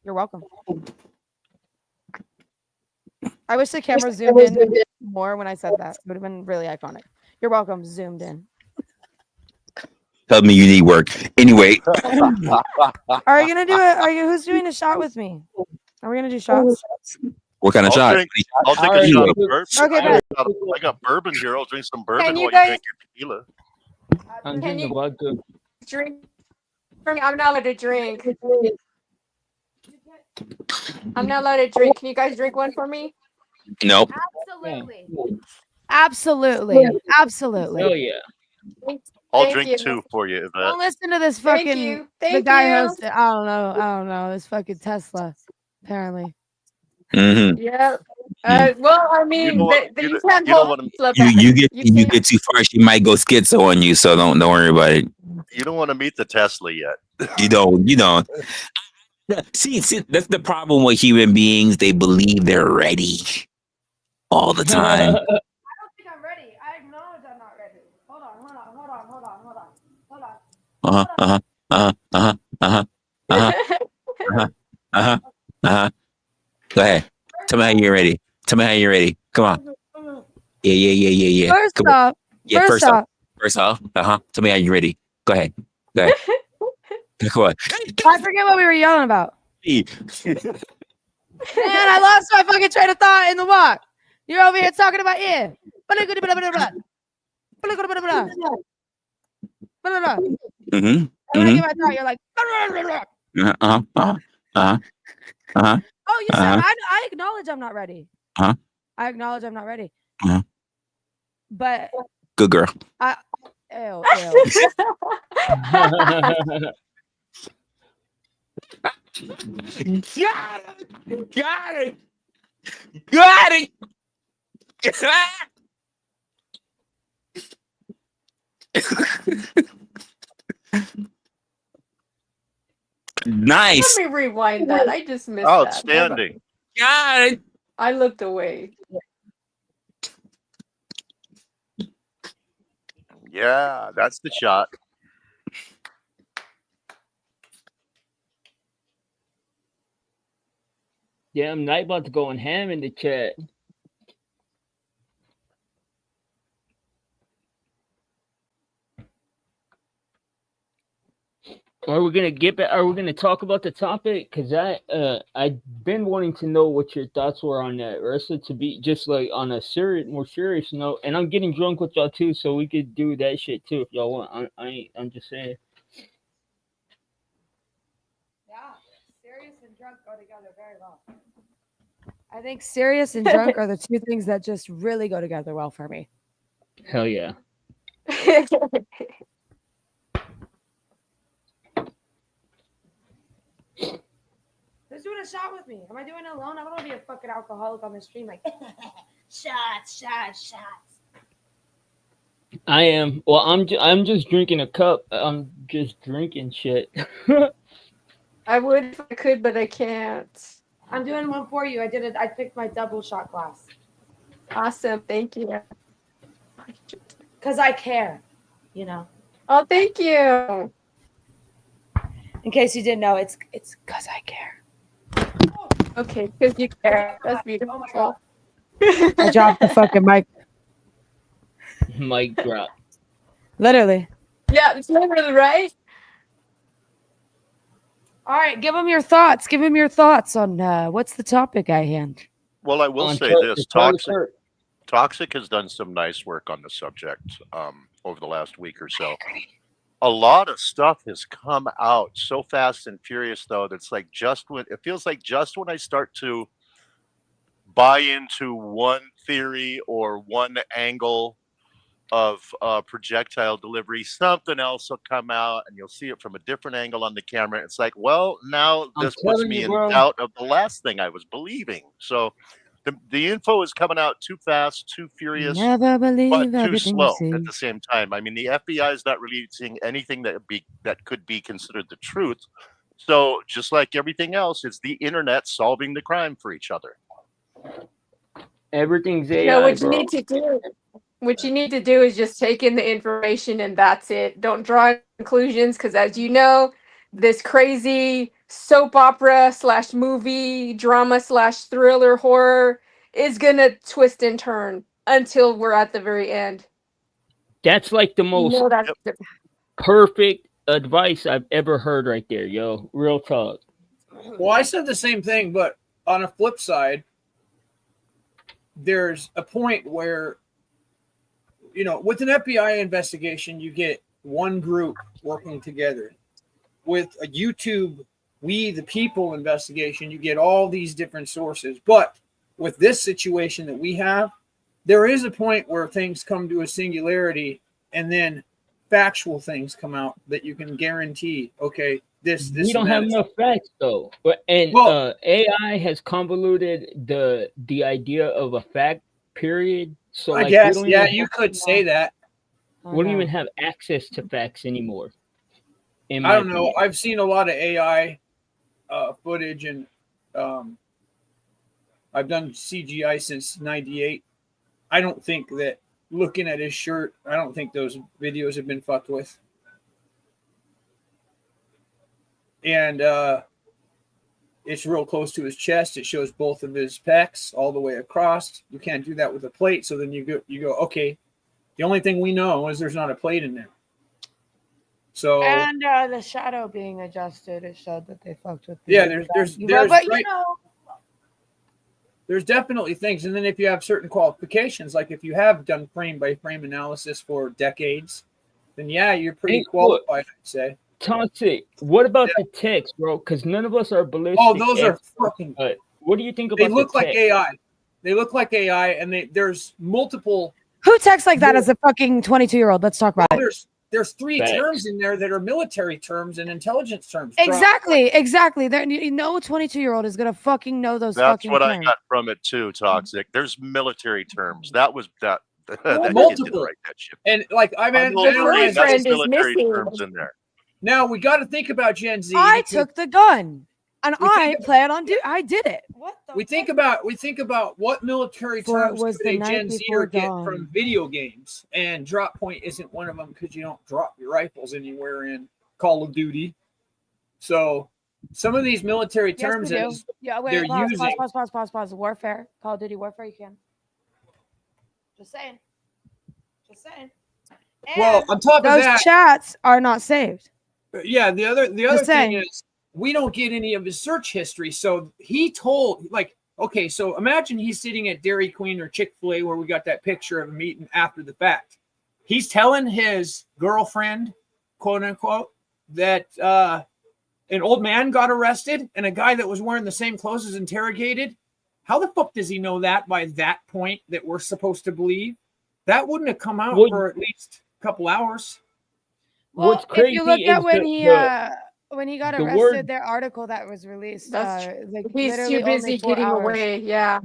You're welcome. I wish the camera zoomed in more when I said that. It would have been really iconic. You're welcome. Zoomed in. Tell me you need work. Anyway, Are you gonna do it? Who's doing a shot with me? Are we gonna do shots? what kind of I'll shot? drink- I'll take a Alright. shot of bourbon. Okay, I got bourbon here. I'll drink some bourbon Can you while guys- you drink your tequila. I'm Can drinking you- vodka. Drink. I'm not allowed to drink. I'm not allowed to drink. Can you guys drink one for me? Nope. Absolutely. Absolutely. Absolutely. Oh yeah. I'll Thank drink you. 2 for you, Yvette. Don't listen to this Thank fucking you. the Thank guy you. hosted. I don't know. This fucking Tesla. Apparently. Mm-hmm. Yeah. Well, I mean, You know what- you you can't know hold what I'm- Tesla You back. you get You you can't- get too far, she might go schizo on you. So don't worry about it. You don't want to meet the Tesla yet. You don't. See, that's the problem with human beings. They believe they're ready all the time. I don't think I'm ready. I acknowledge I'm not ready. Hold on. Go ahead. Tell me how you're ready. Come on. Yeah. First Come on. off, Yeah, First off, Tell me how you ready. Go ahead. Go on. I forget what we were yelling about. Hey. Man, I lost my fucking train of thought in the walk. You're over here talking about yeah. Mm-hmm. And when I get my thought, you're like, oh, you said I acknowledge I'm not ready. I acknowledge I'm not ready. But Good girl. Ew. Got it. Nice. Let me rewind that. I just missed Outstanding. Got it. I looked away. Yeah, that's the shot. Damn, Nightbot's going ham in the chat. Are we gonna talk about the topic? Cause I've been wanting to know what your thoughts were on that, Resla, to be just like on a more serious note. And I'm getting drunk with y'all too, so we could do that shit too if y'all want. I'm just saying. Yeah, serious and drunk go together very well. I think serious and drunk are the two things that just really go together well for me. Hell yeah. Who's doing a shot with me? Am I doing it alone? I don't want to be a fucking alcoholic on the stream like shots. I am. Well, I'm just drinking a cup. I'm just drinking shit. I would if I could, but I can't. I'm doing one for you. I picked my double shot glass. Awesome. Thank you. Because I care, you know. Oh, thank you. In case you didn't know, it's because I care. Okay, because you care. That's beautiful. I dropped the fucking mic. Mic drop. Literally. Yeah, it's literally right. All right, give them your thoughts. Give them your thoughts on what's the topic at hand. Well, I will say this: Toxic has done some nice work on the subject over the last week or so. A lot of stuff has come out so fast and furious, though, that's like it feels like just when I start to buy into one theory or one angle of projectile delivery, something else will come out and you'll see it from a different angle on the camera. It's like, well, now this puts me in doubt of the last thing I was believing. So the info is coming out too fast, too furious, but too slow at the same time. I mean, the FBI is not releasing anything that could be considered the truth. So just like everything else, it's the internet solving the crime for each other. Everything's AI. You know what you need to do? What you need to do is just take in the information and that's it. Don't draw conclusions because, as you know, this crazy soap opera / movie drama / thriller horror is gonna twist and turn until we're at the very end. That's like the most perfect advice I've ever heard right there, yo. Real talk. Well, I said the same thing, but on a flip side, there's a point where, you know, with an FBI investigation, you get one group working together. With a YouTube, We the People investigation, you get all these different sources. But with this situation that we have, there is a point where things come to a singularity and then factual things come out that you can guarantee, okay, this we don't have enough facts though. And AI has convoluted the idea of a fact period. So I guess, yeah, you could say that. We don't even have access to facts anymore. I don't know. I've seen a lot of AI footage, and I've done CGI since '98. I don't think that looking at his shirt, I don't think those videos have been fucked with. And it's real close to his chest. It shows both of his pecs all the way across. You can't do that with a plate. So then you go, okay, The only thing we know is there's not a plate in there. So and the shadow being adjusted, it showed that they fucked with. There's there's definitely things, and then if you have certain qualifications, like if you have done frame by frame analysis for decades, then yeah, you're pretty qualified, I'd say. Toxic. What about the text, bro? Because none of us are ballistic. Oh, those are fucking. What do you think about? They look like AI. They look like AI, and there's multiple. Who texts like that as a fucking 22-year-old? Let's talk about it. There's three terms in there that are military terms and intelligence terms. Exactly. There, no 22-year-old is gonna fucking know those. That's fucking what terms. I got from it too. Toxic. There's military terms. That was that. That multiple. kid didn't write that shit. And like I've the friend is missing. Terms in there. Now we got to think about Gen Z. I took the gun, and I plan on I did it. What the? We think about what military terms was could the a night Gen before Zer get dawn. from video games, and drop point isn't one of them because you don't drop your rifles anywhere in Call of Duty. So some of these military terms, Yes, wait, they're using. Pause. Warfare, Call of Duty Warfare. You can. Just saying. And Well, on top of those that, chats are not saved. yeah. The other Just thing saying. is we don't get any of his search history. So he told okay, so imagine he's sitting at Dairy Queen or Chick-fil-A where we got that picture of him eating after the fact. He's telling his girlfriend, quote unquote, that an old man got arrested and a guy that was wearing the same clothes is interrogated. How the fuck does he know that by that point that we're supposed to believe? That wouldn't have come out for at least a couple hours. Well, What's crazy if you look at when he got arrested, their article that was released, He's too busy getting away. Yeah.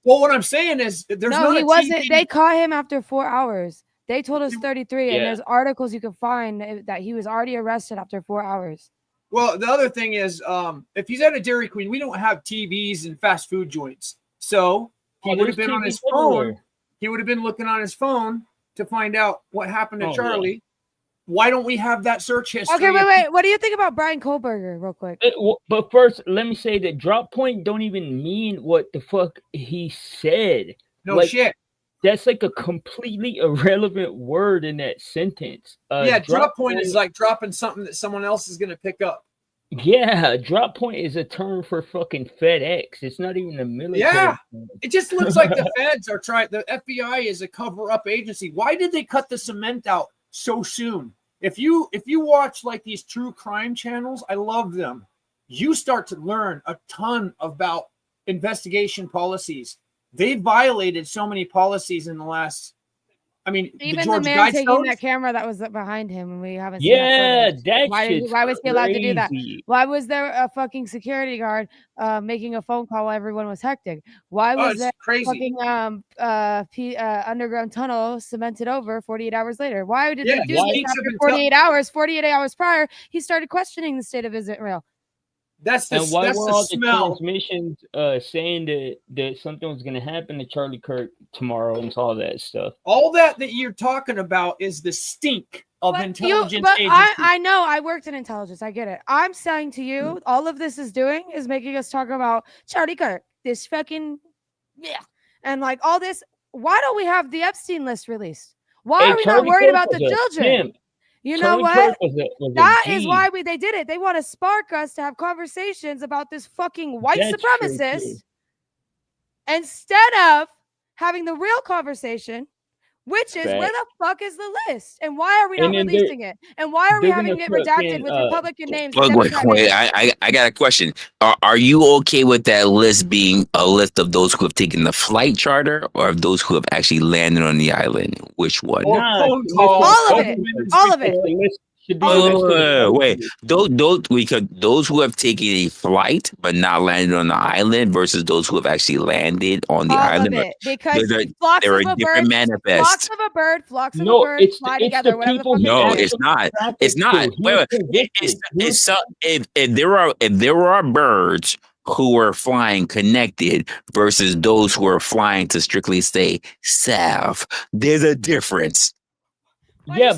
Well, what I'm saying is, there's he wasn't. They caught him after 4 hours. They told us 33, and there's articles you can find that he was already arrested after 4 hours. Well, the other thing is, if he's at a Dairy Queen, we don't have TVs and fast food joints, so he would have been on his phone. He would have been looking on his phone to find out what happened to Charlie. Yeah. Why don't we have that search history? Okay, wait. What do you think about Brian Kohlberger, real quick? But first, let me say that drop point don't even mean what the fuck he said. No shit. That's like a completely irrelevant word in that sentence. Drop point is like dropping something that someone else is going to pick up. Yeah, drop point is a term for fucking FedEx. It's not even a military. Yeah, it just looks like the feds are trying. The FBI is a cover-up agency. Why did they cut the cement out so soon? If you watch like these true crime channels, I love them. You start to learn a ton about investigation policies. They violated so many policies in the last. I mean, even the man taking that camera that was behind him, and we haven't. Seen that why was he allowed to do that? Why was there a fucking security guard making a phone call while everyone was hectic? Why was there fucking underground tunnel cemented over 48 hours later? Why did they do this after 48 hours? 48 hours prior, he started questioning the state of Israel. Why were all the transmissions saying that something was going to happen to Charlie Kirk tomorrow and all that stuff? All that you're talking about is the stink of intelligence agencies. I know. I worked in intelligence. I get it. I'm saying to you, all of this is doing is making us talk about Charlie Kirk, this fucking and like all this. Why don't we have the Epstein list released? Why are we not worried about the children? You know what? That is why they did it. They want to spark us to have conversations about this fucking white supremacist instead of having the real conversation, which is where the fuck is the list? And why are we not releasing it? And why are we having it redacted with Republican names? Wait. I got a question. Are you okay with that list being a list of those who have taken the flight charter or of those who have actually landed on the island? Which one? All of it. Wait, those who have taken a flight but not landed on the island versus those who have actually landed on the island. Because they're a different manifest. Flocks of a bird fly together. No, it's not. It's not. Wait. If there are birds who are flying connected versus those who are flying to strictly stay south, there's a difference. There are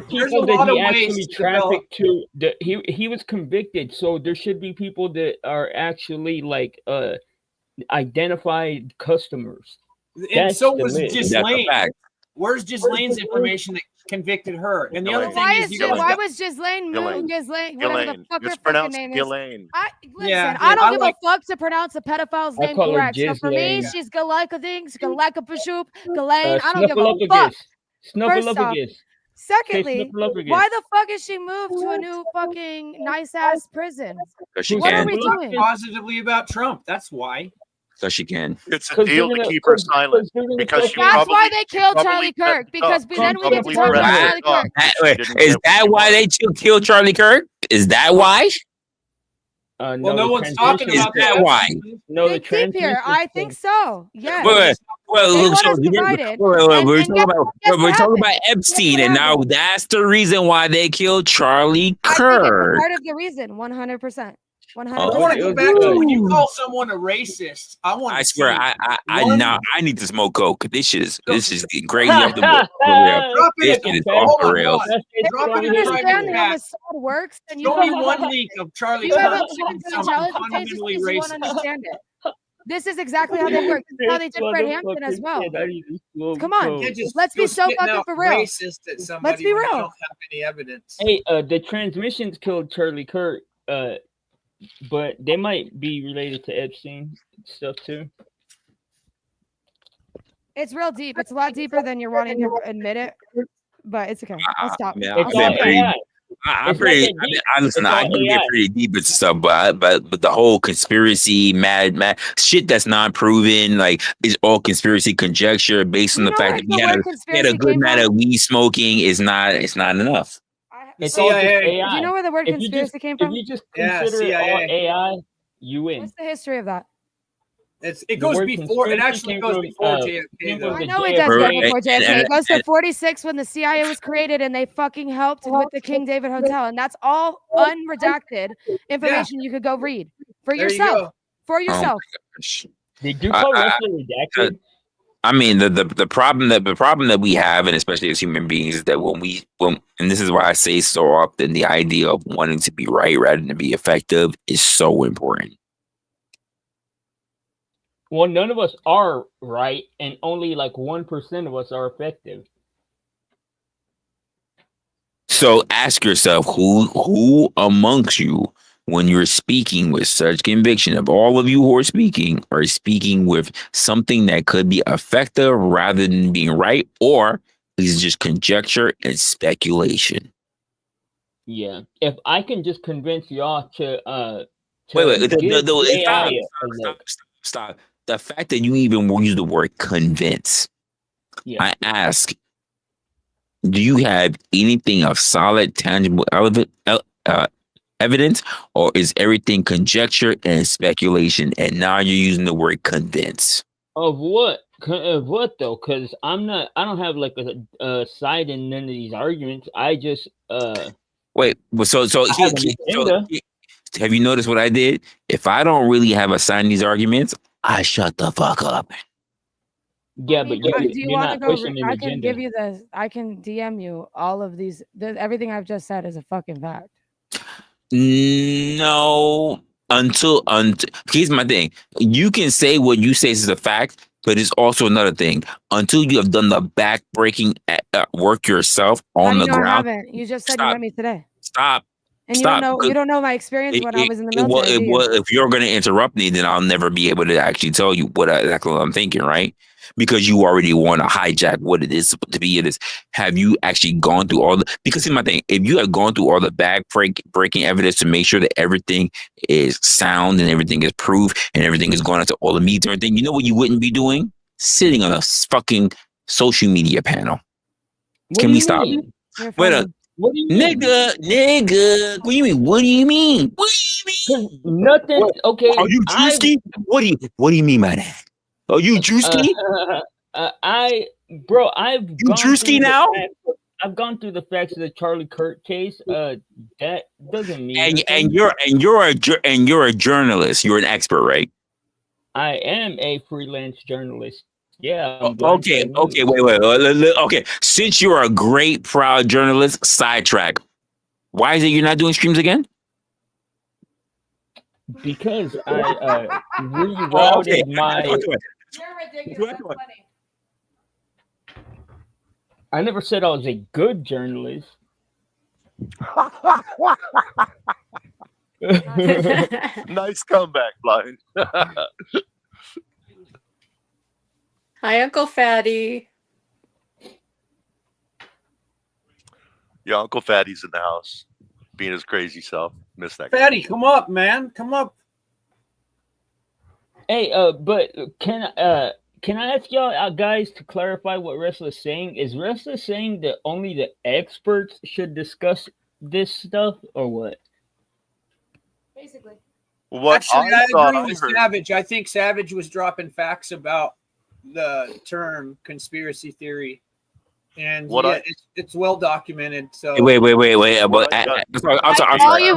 people that he actually trafficked to. He was convicted, so there should be people that are actually like identified customers. And so was Ghislaine. Where's Ghislaine's information that convicted her? And the other thing Why is, is you guys why got, was Ghislaine Ghislaine. whatever the fuck her It's fucking pronounced name is? Ghislaine. Yeah, I don't I give like- a fuck to pronounce a pedophile's I name call her correct. So for me, Ghislaine. she's Galika things, Galika Pashoop, Ghislaine. I don't give a fuck. Snuffleupagus. First off, Snuffleupagus. secondly, Snuffleupagus. why the fuck is she moved to a new fucking nice ass prison? She What are can. we doing? positively about Trump. That's why. So she can. It's a deal to keep her silent because she That's probably why they killed probably Charlie set Kirk, it because up. then we get to Probably talk about set Charlie it up. Kirk. Is that why they killed Charlie Kirk? Is that why? Well, no one's talking Is about that that. why? No, the Dig deep here. transmission I think so. Yes. Well, They look, want so us divided. we're And talking guess about what we're talking happened? about Epstein, Guess what and now happened? that's the reason why they killed Charlie I think it's Kirk. part of the reason. 100%. 100%. I want to go back to when you call someone a racist. I swear, I one- now I need to smoke coke. This is getting crazy off the rail. Drop This it. shit is Hold off the on, rails. hold on. Drop it You in the understand private how chat. the sword works, then you Show me don't one leak of Charlie you Kirk haven't saying looked into something intelligence agencies fundamentally because you won't racist. understand it. This is exactly how they work. This is how they did Fred Hampton as well. Come on, You can't just let's go be so spitting fucking out for real. racist at somebody Let's be when you real. don't have any evidence. Hey, the transmissions killed Charlie Kirk, but they might be related to Epstein stuff too. It's real deep. It's a lot deeper than you're wanting to admit it, but it's okay. Let's stop. Man, It's all AI. I'm It's pretty. not that deep. Listen, It's I all can get AI. pretty deep into stuff, but the whole conspiracy, mad shit that's not proven, like is all conspiracy conjecture based on You the know fact where that the we had word a conspiracy good came night from? of weed smoking is not. It's not enough. It's all just CIA. AI. Do you know where the word If you conspiracy just came if from? you just Yeah, consider it all CIA. AI, you win. What's the history of that? It The goes word before. It conspiracy actually came goes from, before came JFK. from Though. I the know it does go JFK. before JFK. And- It goes to 46 when the CIA was created and they fucking helped with the King David Hotel. And that's all unredacted information you could go read for There you yourself. go. For yourself. Gosh. Did you call Resla redacted? I mean, the problem that we have, and especially as human beings, is that and this is why I say so often, the idea of wanting to be right rather than be effective is so important. Well, none of us are right, and only like 1% of us are effective. So ask yourself, who amongst you, when you're speaking with such conviction, of all of you who are speaking with something that could be effective rather than being right, or is just conjecture and speculation? Yeah. If I can just convince y'all to Wait, give AI a look. stop. The fact that you even use the word convince, Yeah. I ask, do you have anything of solid, tangible evidence, or is everything conjecture and speculation? And now you're using the word convince. Of what? Of what though? Because I don't have like a side in none of these arguments. I just Wait, so I have an agenda. have you noticed what I did? If I don't really have a side in these arguments, I shut the fuck up. Yeah, but do you you're want to not go? pushing an I can agenda. give you this. I can DM you all of these. Everything I've just said is a fucking fact. No, until here's my thing. You can say what you say is a fact, but it's also another thing. Until you have done the back-breaking work yourself How on do the you know I ground. haven't? You just said Stop. you met me today. Stop. And you Stop. don't know my experience when I was in the military. do you? If you're going to interrupt me, then I'll never be able to actually tell you exactly what I'm thinking, right? Because you already want to hijack what it is to be. It is. Have you actually gone through all the? Because here's my thing: if you have gone through all the breaking evidence to make sure that everything is sound and everything is proof and everything is going into all the meetings and everything, you know what you wouldn't be doing? Sitting on a fucking social media panel. What Can do we you stop? mean? Wait a What do you mean? nigga. What do you mean? What do you mean? What do you mean? 'Cause nothing. Okay. Are you Drewski? What do you mean by that? Are you Drewski? I've You gone Drewski through now? I've gone through the facts of the Charlie Kirk case. That doesn't mean And anything. you're a journalist. You're an expert, right? I am a freelance journalist. Yeah. I'm Okay. Wait. Okay. Since you're a great, proud journalist, sidetrack. Why is it you're not doing streams again? Because I rerouted my. You're ridiculous. That's funny. I never said I was a good journalist. Nice comeback, Blind. Hi, Uncle Fatty. Yeah, Uncle Fatty's in the house, being his crazy self. Miss that guy. Fatty, come up, man. Come up. Hey, but can I ask y'all guys to clarify what Resla is saying? Is Resla saying that only the experts should discuss this stuff, or what? Basically. What Actually, I thought agree with Savage. I think Savage was dropping facts about the term conspiracy theory, and What yeah, it's well documented. So Wait. What I got- I'm sorry.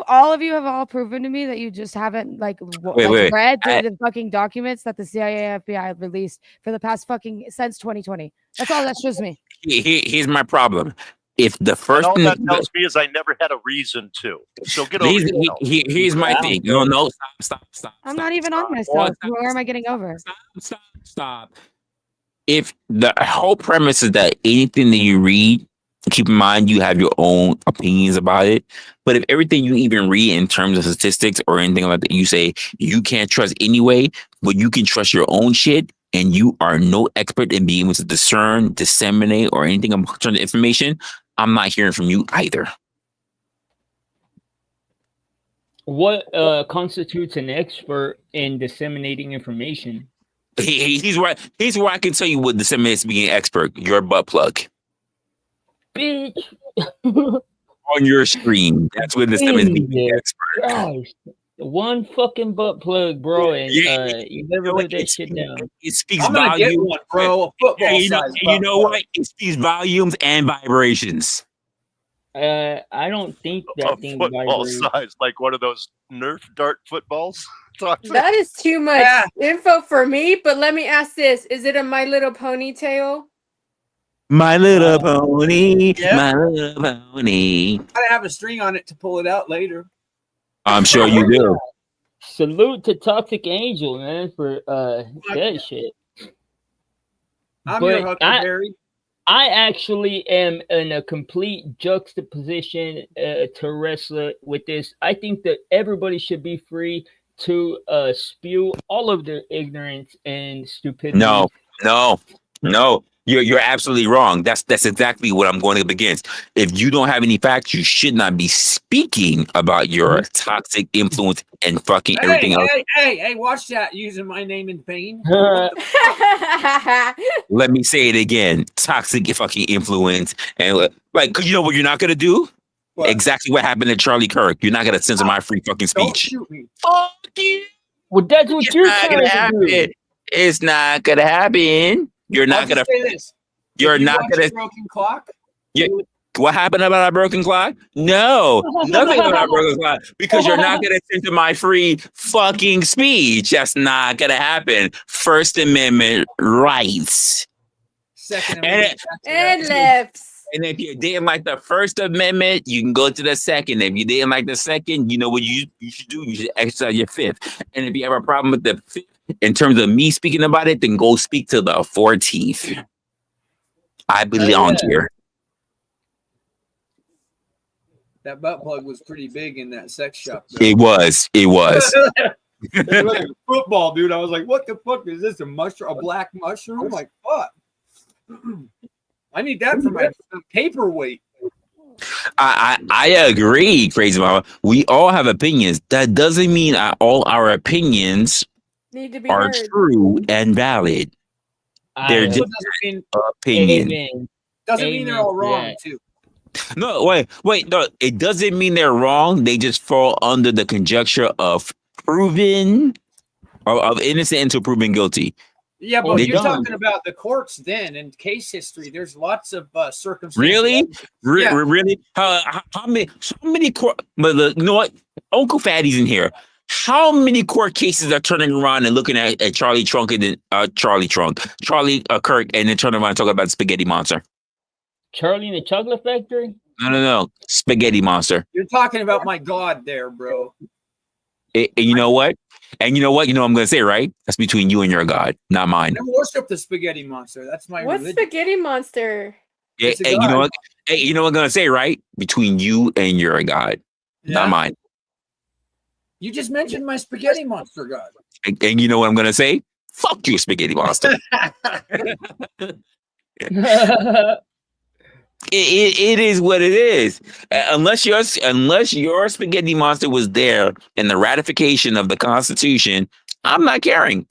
All of you have all proven to me that you just haven't Wait. read through the fucking documents that the CIA and FBI have released for the past fucking since 2020. That's all that shows me. Here's my problem. If the And first all thing that tells me is I never had a reason to. So get over yourself. here's my thing. No, stop. I'm not even on myself. Where am I getting over? Stop. If the whole premise is that anything that you read, keep in mind you have your own opinions about it. But if everything you even read in terms of statistics or anything like that, you say you can't trust anyway, but you can trust your own shit, and you are no expert in being able to discern, disseminate, or anything about the information, I'm not hearing from you either. What constitutes an expert in disseminating information? He's where I can tell you what disseminates being an expert. Your butt plug. Bitch. On your screen. That's what disseminates being an expert. Christ. One fucking butt plug, bro, and you never put that shit down. It speaks I'm gonna volumes. get one, bro. A football size. You know what? It speaks volumes and vibrations. I don't think A that thing football vibrates. size, like one of those Nerf dart footballs. That is too much info for me, but let me ask this. Is it a My Little Ponytail? My Little Pony. Yeah. My Little Pony. Gotta have a string on it to pull it out later. I'm sure you do. Salute to Toxic Angel, man, for that shit. I'm But your Huckleberry. I actually am in a complete juxtaposition to Resla with this. I think that everybody should be free to spew all of their ignorance and stupidity. No. You're absolutely wrong. That's exactly what I'm going up against. If you don't have any facts, you should not be speaking about your toxic influence and fucking everything else. Hey, watch that using my name in vain. Let me say it again. Toxic fucking influence. And like, 'cause you know what you're not going to do? What? Exactly what happened to Charlie Kirk. You're not going to censor my free fucking Don't speech. shoot me. Fuck you. Well, that's what you're trying to do. It's not going to happen. You're not going to. say this. You're not going to. Broken clock. What happened about a broken clock? No, nothing about a broken clock, because you're not going to censor my free fucking speech. That's not going to happen. First Amendment rights. Second Amendment. And lips. And if you didn't like the First Amendment, you can go to the second. If you didn't like the second, you know what you should do? You should exercise your fifth. And if you have a problem with the fifth, in terms of me speaking about it, then go speak to the 14th. I belong here. That butt plug was pretty big in that sex shop. Though. It was. It was like a football, dude. I was like, what the fuck is this? A mushroom? A black mushroom? Like, fuck. I need that for my paperweight. I agree, Crazy Mama. We all have opinions. That doesn't mean all our opinions Need to be are heard. true and valid. They're just opinions. Doesn't mean they're all wrong, too. No, wait. No, it doesn't mean they're wrong. They just fall under the conjecture of proven, of innocent until proven guilty. Yeah, but you're talking about the courts then and case history. There's lots of circumstances. Really? Yeah. Really? How many court? But you know what? Uncle Fatty's in here. How many court cases are turning around and looking at Charlie Kirk, and then turning around and talking about Spaghetti Monster? Charlie in the Chocolate Factory? No. Spaghetti Monster. You're talking about my God there, bro. And you know what? And you know what? You know what I'm gonna say, right? That's between you and your God, not mine. I worship the spaghetti monster. That's my What's religion. spaghetti monster? Yeah, It's a and you know god. what? Hey, you know what I'm gonna say, right? Between you and your God, Yeah. not mine. You just mentioned my spaghetti monster god. And you know what I'm gonna say? Fuck you, spaghetti monster. It is what it is. Unless your spaghetti monster was there in the ratification of the Constitution, I'm not caring.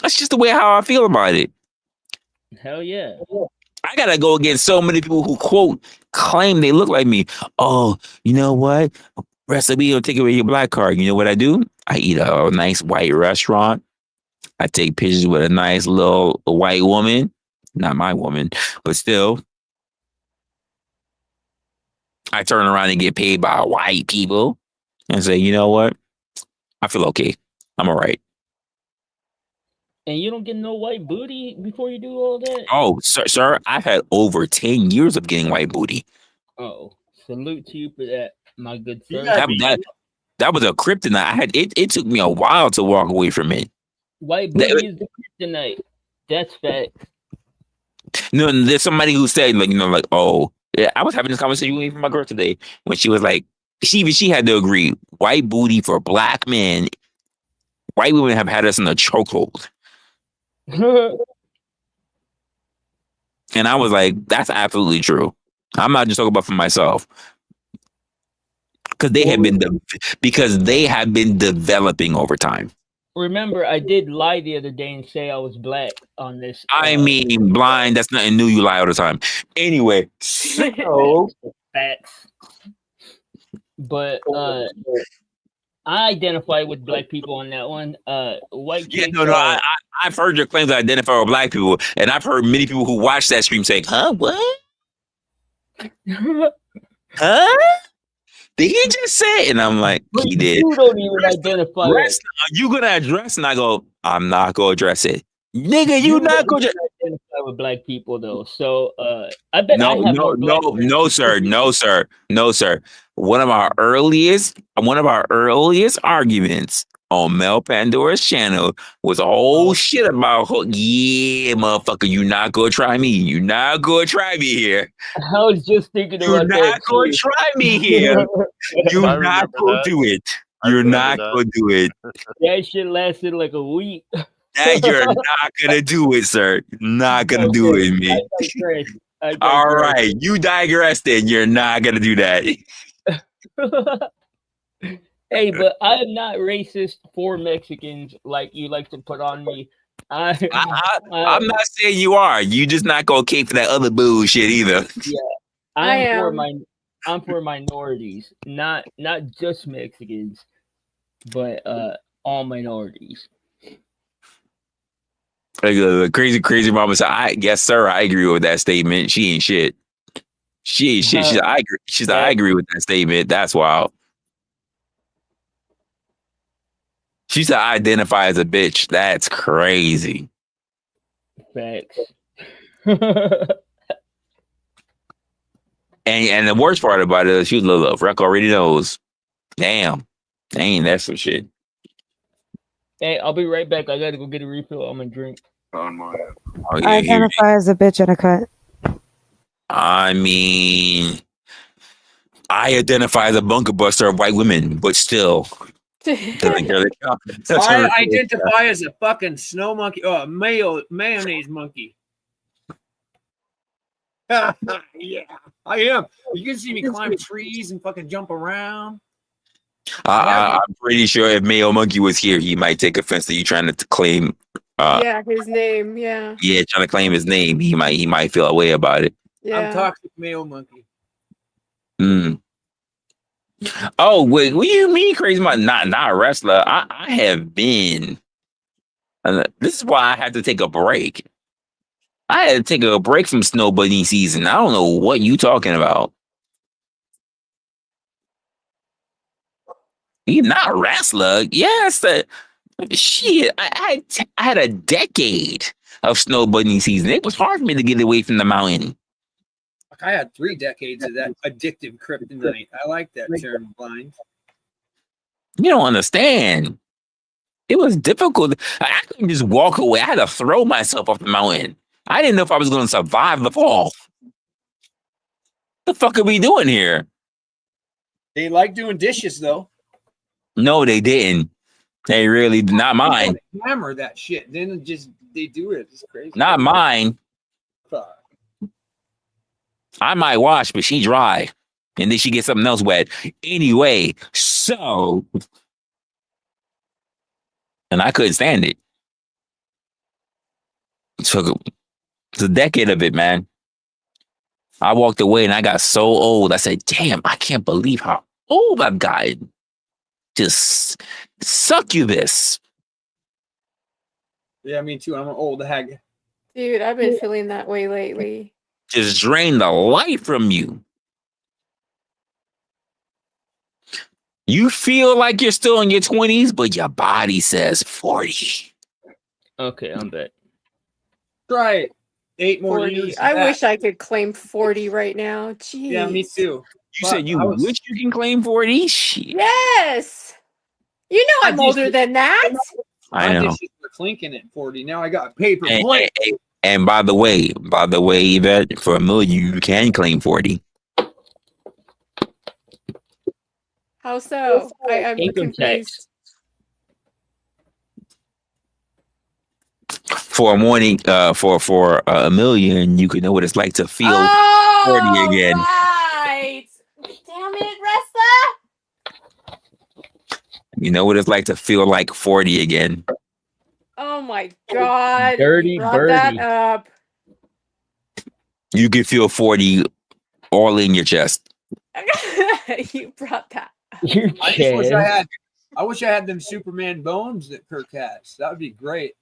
That's just the way how I feel about it. Hell yeah. I gotta go against so many people who quote claim they look like me. Oh, you know what? Rest of me will take away your black card. You know what I do? I eat a nice white restaurant. I take pictures with a nice little white woman. Not my woman, but still. I turn around and get paid by white people and say, you know what? I feel okay. I'm all right. And you don't get no white booty before you do all that? Oh, sir, I've had over 10 years of getting white booty. Oh, salute to you for that, my good sir. That was a kryptonite. I had it took me a while to walk away from it. White booty is the kryptonite. That's fact. No, there's somebody who said, like, you know, like, oh, yeah, I was having this conversation with my girl today when she was like, she had to agree, white booty for black men, white women have had us in a chokehold. And I was like, that's absolutely true. I'm not just talking about for myself. Because they have been developing over time. Remember, I did lie the other day and say I was black on this. I mean, blind, that's nothing new. You lie all the time. Anyway, so facts. But I identify with black people on that one. White kids. Yeah, I've heard your claims to identify with black people, and I've heard many people who watch that stream say, "Huh? What? Huh? Did he just say it?" And I'm like, he did. You don't even identify. Are you gonna address? And I go, I'm not gonna address it. Nigga, you not gonna identify with black people though. So I bet no, sir. One of our earliest arguments on Mel Pandora's channel was a whole shit about, yeah, motherfucker, you not gonna try me. You not gonna try me here. I was just thinking about that. You're not gonna try me here. You're not gonna do it. You're not gonna do it. That shit lasted like a week. That you're not gonna do it, sir. You're not gonna do it, man. All right, you digressed. Then you're not gonna do that. Hey, but I am not racist for Mexicans like you like to put on me. I'm not saying you are. You just not gonna cape for that other bullshit either. Yeah, I'm for minorities, not just Mexicans, but all minorities. Like, crazy mama said, yes, sir, I agree with that statement. She ain't shit. She ain't shit. I agree with that statement. That's wild. She said, I identify as a bitch. That's crazy. Facts. And the worst part about it is she was a little Freck already knows. Damn, that's some shit. Hey, I'll be right back. I gotta go get a refill on my drink. I identify as a bitch in a cut. I mean, I identify as a bunker buster of white women, but still. I identify as a fucking snow monkey. Oh, mayonnaise monkey. Yeah, I am. You can see me climb trees and fucking jump around. I'm pretty sure if Mayo Monkey was here, he might take offense to you trying to claim. His name. Yeah. Yeah, trying to claim his name. He might feel a way about it. Yeah. I'm toxic Mayo Monkey. Oh, wait, what do you mean crazy? Not a wrestler. I have been. This is why I had to take a break. I had to take a break from snow bunny season. I don't know what you talking about. You're not a wrestler. Yes, shit. I had a decade of snow bunny season. It was hard for me to get away from the mountain. Fuck, I had 3 decades of that addictive kryptonite. I like that term, blind. You don't understand. It was difficult. I couldn't just walk away. I had to throw myself off the mountain. I didn't know if I was going to survive the fall. The fuck are we doing here? They like doing dishes, though. No, they didn't. They really, not mine. Hammer that shit. Then they do it. It's crazy. Not mine. Fuck. I might wash, but she dry. And then she gets something else wet. Anyway, so. And I couldn't stand it. It took a decade of it, man. I walked away and I got so old. I said, damn, I can't believe how old I've gotten. Just succubus. Yeah, me too. I'm an old hag. Dude, I've been feeling that way lately. Just drain the life from you. You feel like you're still in your 20s, but your body says 40. Okay, I'm back. Try it. 8 more 40. years. I wish I could claim 40 right now. Jeez. Yeah, me too. You said you wish you can claim 40? Shit. Yes. You know I'm older than that. I know. We're clinking at 40. Now I got paper. And by the way, Yvette, for $1 million, you can claim 40. How so? I'm Income confused. For a morning, for $1 million, you can know what it's like to feel 40 again. Right. Damn it, Resla. You know what it's like to feel like 40 again. Oh my God. Dirty You brought birdie. that up. You can feel 40 all in your chest. You brought that up. You I just wish can. I wish I had them Superman bones that Kirk has. That would be great.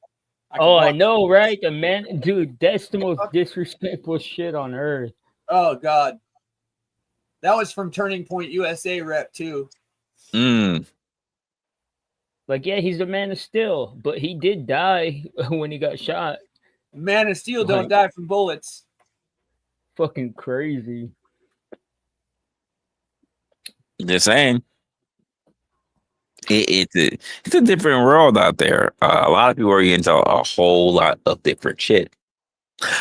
I know, right? The man, dude, that's the most disrespectful shit on earth. Oh God. That was from Turning Point USA rep too. Like, yeah, he's the Man of Steel, but he did die when he got shot. Man of Steel don't die from bullets. Fucking crazy. Just saying. It's a different world out there. A lot of people are into a whole lot of different shit.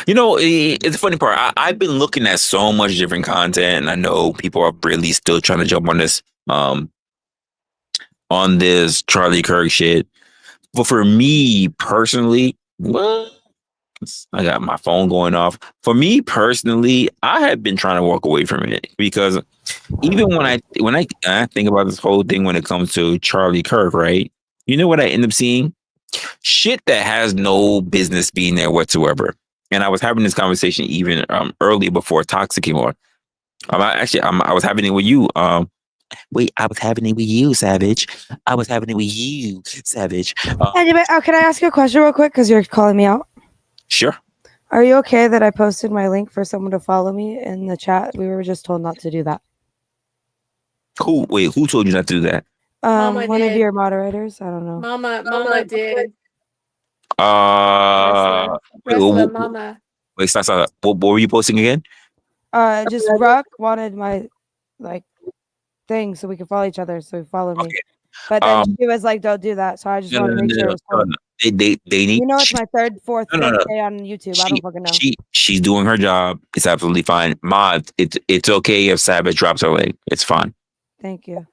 You know, it's the funny part. I've been looking at so much different content, and I know people are really still trying to jump on this Charlie Kirk shit. But for me personally, I got my phone going off. For me personally, I have been trying to walk away from it because even when I think about this whole thing when it comes to Charlie Kirk, right? You know what I end up seeing? Shit that has no business being there whatsoever. And I was having this conversation even earlier before Toxic came on. I was having it with you. Wait, I was having it with you, Savage. I was having it with you, Savage. Anyway, can I ask you a question real quick? Because you're calling me out. Sure. Are you okay that I posted my link for someone to follow me in the chat? We were just told not to do that. Cool. Wait, who told you not to do that? Mama One did. of your moderators. I don't know. Mama did. Wait, Mama. Wait, stop. What were you posting again? Just Ruck wanted my thing so we could follow each other, so he followed me. Okay. But then she was like, "Don't do that." So I just wanted to make sure. They need. You know, it's my third, fourth day on YouTube. I don't fucking know. She's doing her job. It's absolutely fine. Mod, it's okay if Savage drops her leg. It's fine. Thank you.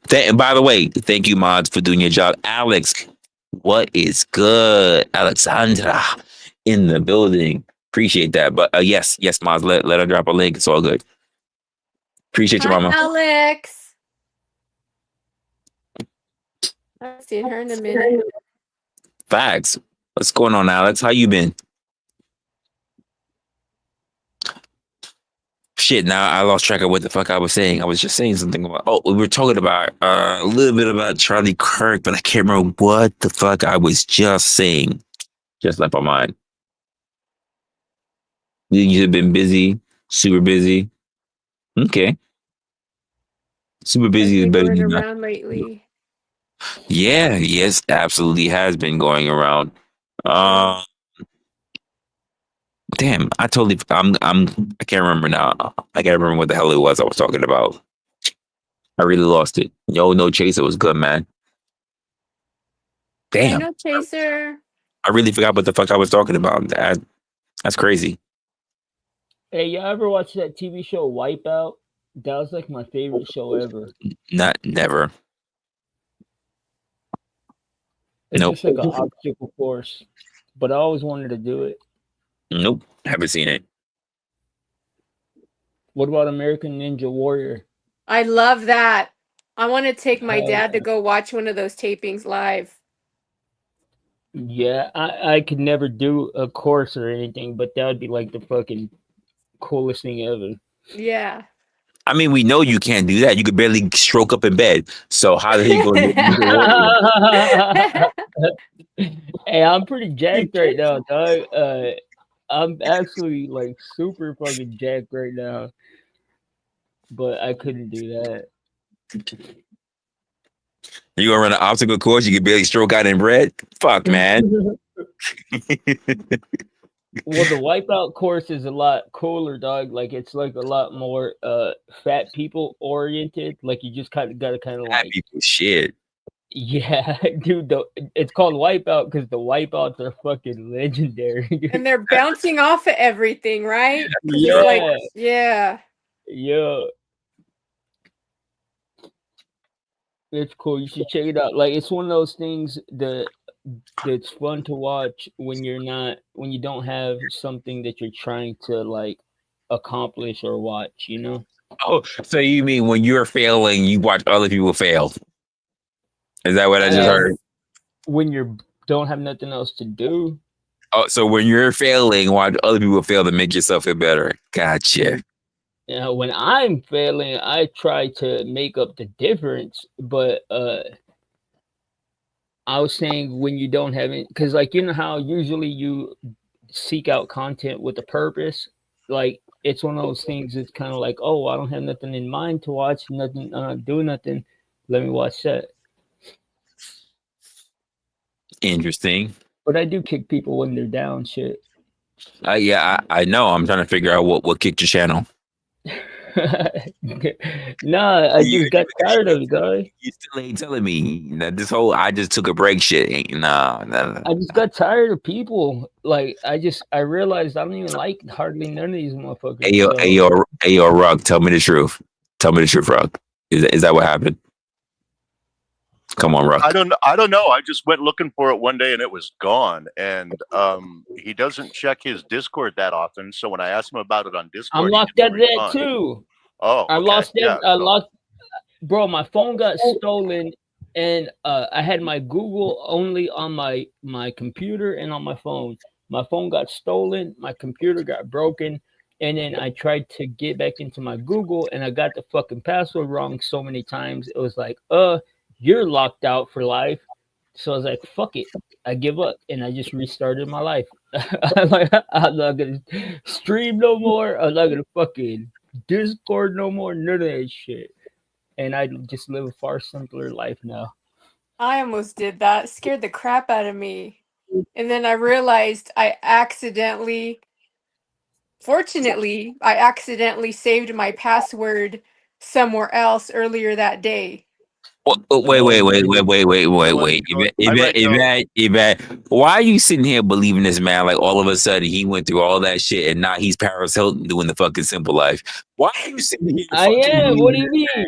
By the way, thank you, mods, for doing your job. Alex, what is good? Alexandra in the building. Appreciate that. But yes, mods, let her drop her leg. It's all good. Appreciate you, Hi, mama. Alex. I haven't seen her in a minute. Facts. What's going on, Alex? How you been? Shit, now I lost track of what the fuck I was saying. I was just saying something about, we were talking about a little bit about Charlie Kirk, but I can't remember what the fuck I was just saying. Just left my mind. You've been busy, super busy. Okay. Super busy is better than nothing. Around lately. Yeah, yes, absolutely has been going around. Damn, I can't remember now. I can't remember what the hell it was I was talking about. I really lost it. Yo, no chaser was good, man. I Damn, know, Chaser. I really forgot what the fuck I was talking about. That's crazy. Hey, you ever watch that TV show Wipeout? That was like my favorite show ever. Never. It's Nope. just like an obstacle course, but I always wanted to do it. Nope. Haven't seen it. What about American Ninja Warrior? I love that. I want to take my dad to go watch one of those tapings live. Yeah, I could never do a course or anything, but that would be like the fucking coolest thing ever. Yeah. I mean, we know you can't do that. You could barely stroke up in bed. So how did he go? Hey, I'm pretty jacked right now, dog. I'm actually like super fucking jacked right now, but I couldn't do that. You gonna run an obstacle course? You can barely stroke out in bread? Fuck, man. Well, the Wipeout course is a lot cooler, dog. Like it's like a lot more fat people oriented. Like you just kind of gotta kind of like people shit. Yeah, dude. It's called Wipeout because the wipeouts are fucking legendary. And they're bouncing off of everything, right? Yeah. Like, yeah. Yeah. It's cool. You should check it out. Like it's one of those things that's fun to watch when you don't have something that you're trying to like accomplish or watch, you know? Oh, so you mean when you're failing, you watch other people fail? Is that what I just heard? When you don't have nothing else to do. Oh, so when you're failing, watch other people fail to make yourself feel better. Gotcha. Yeah, when I'm failing, I try to make up the difference, but I was saying when you don't have it, because like you know how usually you seek out content with a purpose, like it's one of those things. It's kind of like, oh, I don't have nothing in mind to watch, nothing, do nothing. Let me watch that. Interesting. But I do kick people when they're down. Shit. Yeah, I know. I'm trying to figure out what kicked your channel. Nah, I just got tired of it, guys. You still ain't telling me that this whole I just took a break shit ain't no. I just got tired of people. Like I realized I don't even like hardly none of these motherfuckers. Hey yo, Rug, tell me the truth. Tell me the truth, Rug. Is that what happened? Come on, Rug. I don't know. I just went looking for it one day and it was gone. And he doesn't check his Discord that often. So when I asked him about it on Discord, I'm locked out of that too. Oh, I lost it. I lost. Bro, my phone got stolen, and I had my Google only on my computer and on my phone. My phone got stolen. My computer got broken, and then I tried to get back into my Google, and I got the fucking password wrong so many times. It was like, you're locked out for life. So I was like, fuck it. I give up, and I just restarted my life. I'm not gonna stream no more. I'm not gonna fucking Discord no more. None of that shit. And I just live a far simpler life now. I almost did that. It scared the crap out of me. And then I realized fortunately, I accidentally saved my password somewhere else earlier that day. Wait. Yvette, why are you sitting here believing this man like all of a sudden he went through all that shit and now he's Paris Hilton doing the fucking simple life? Why are you sitting here? I am. What do you mean?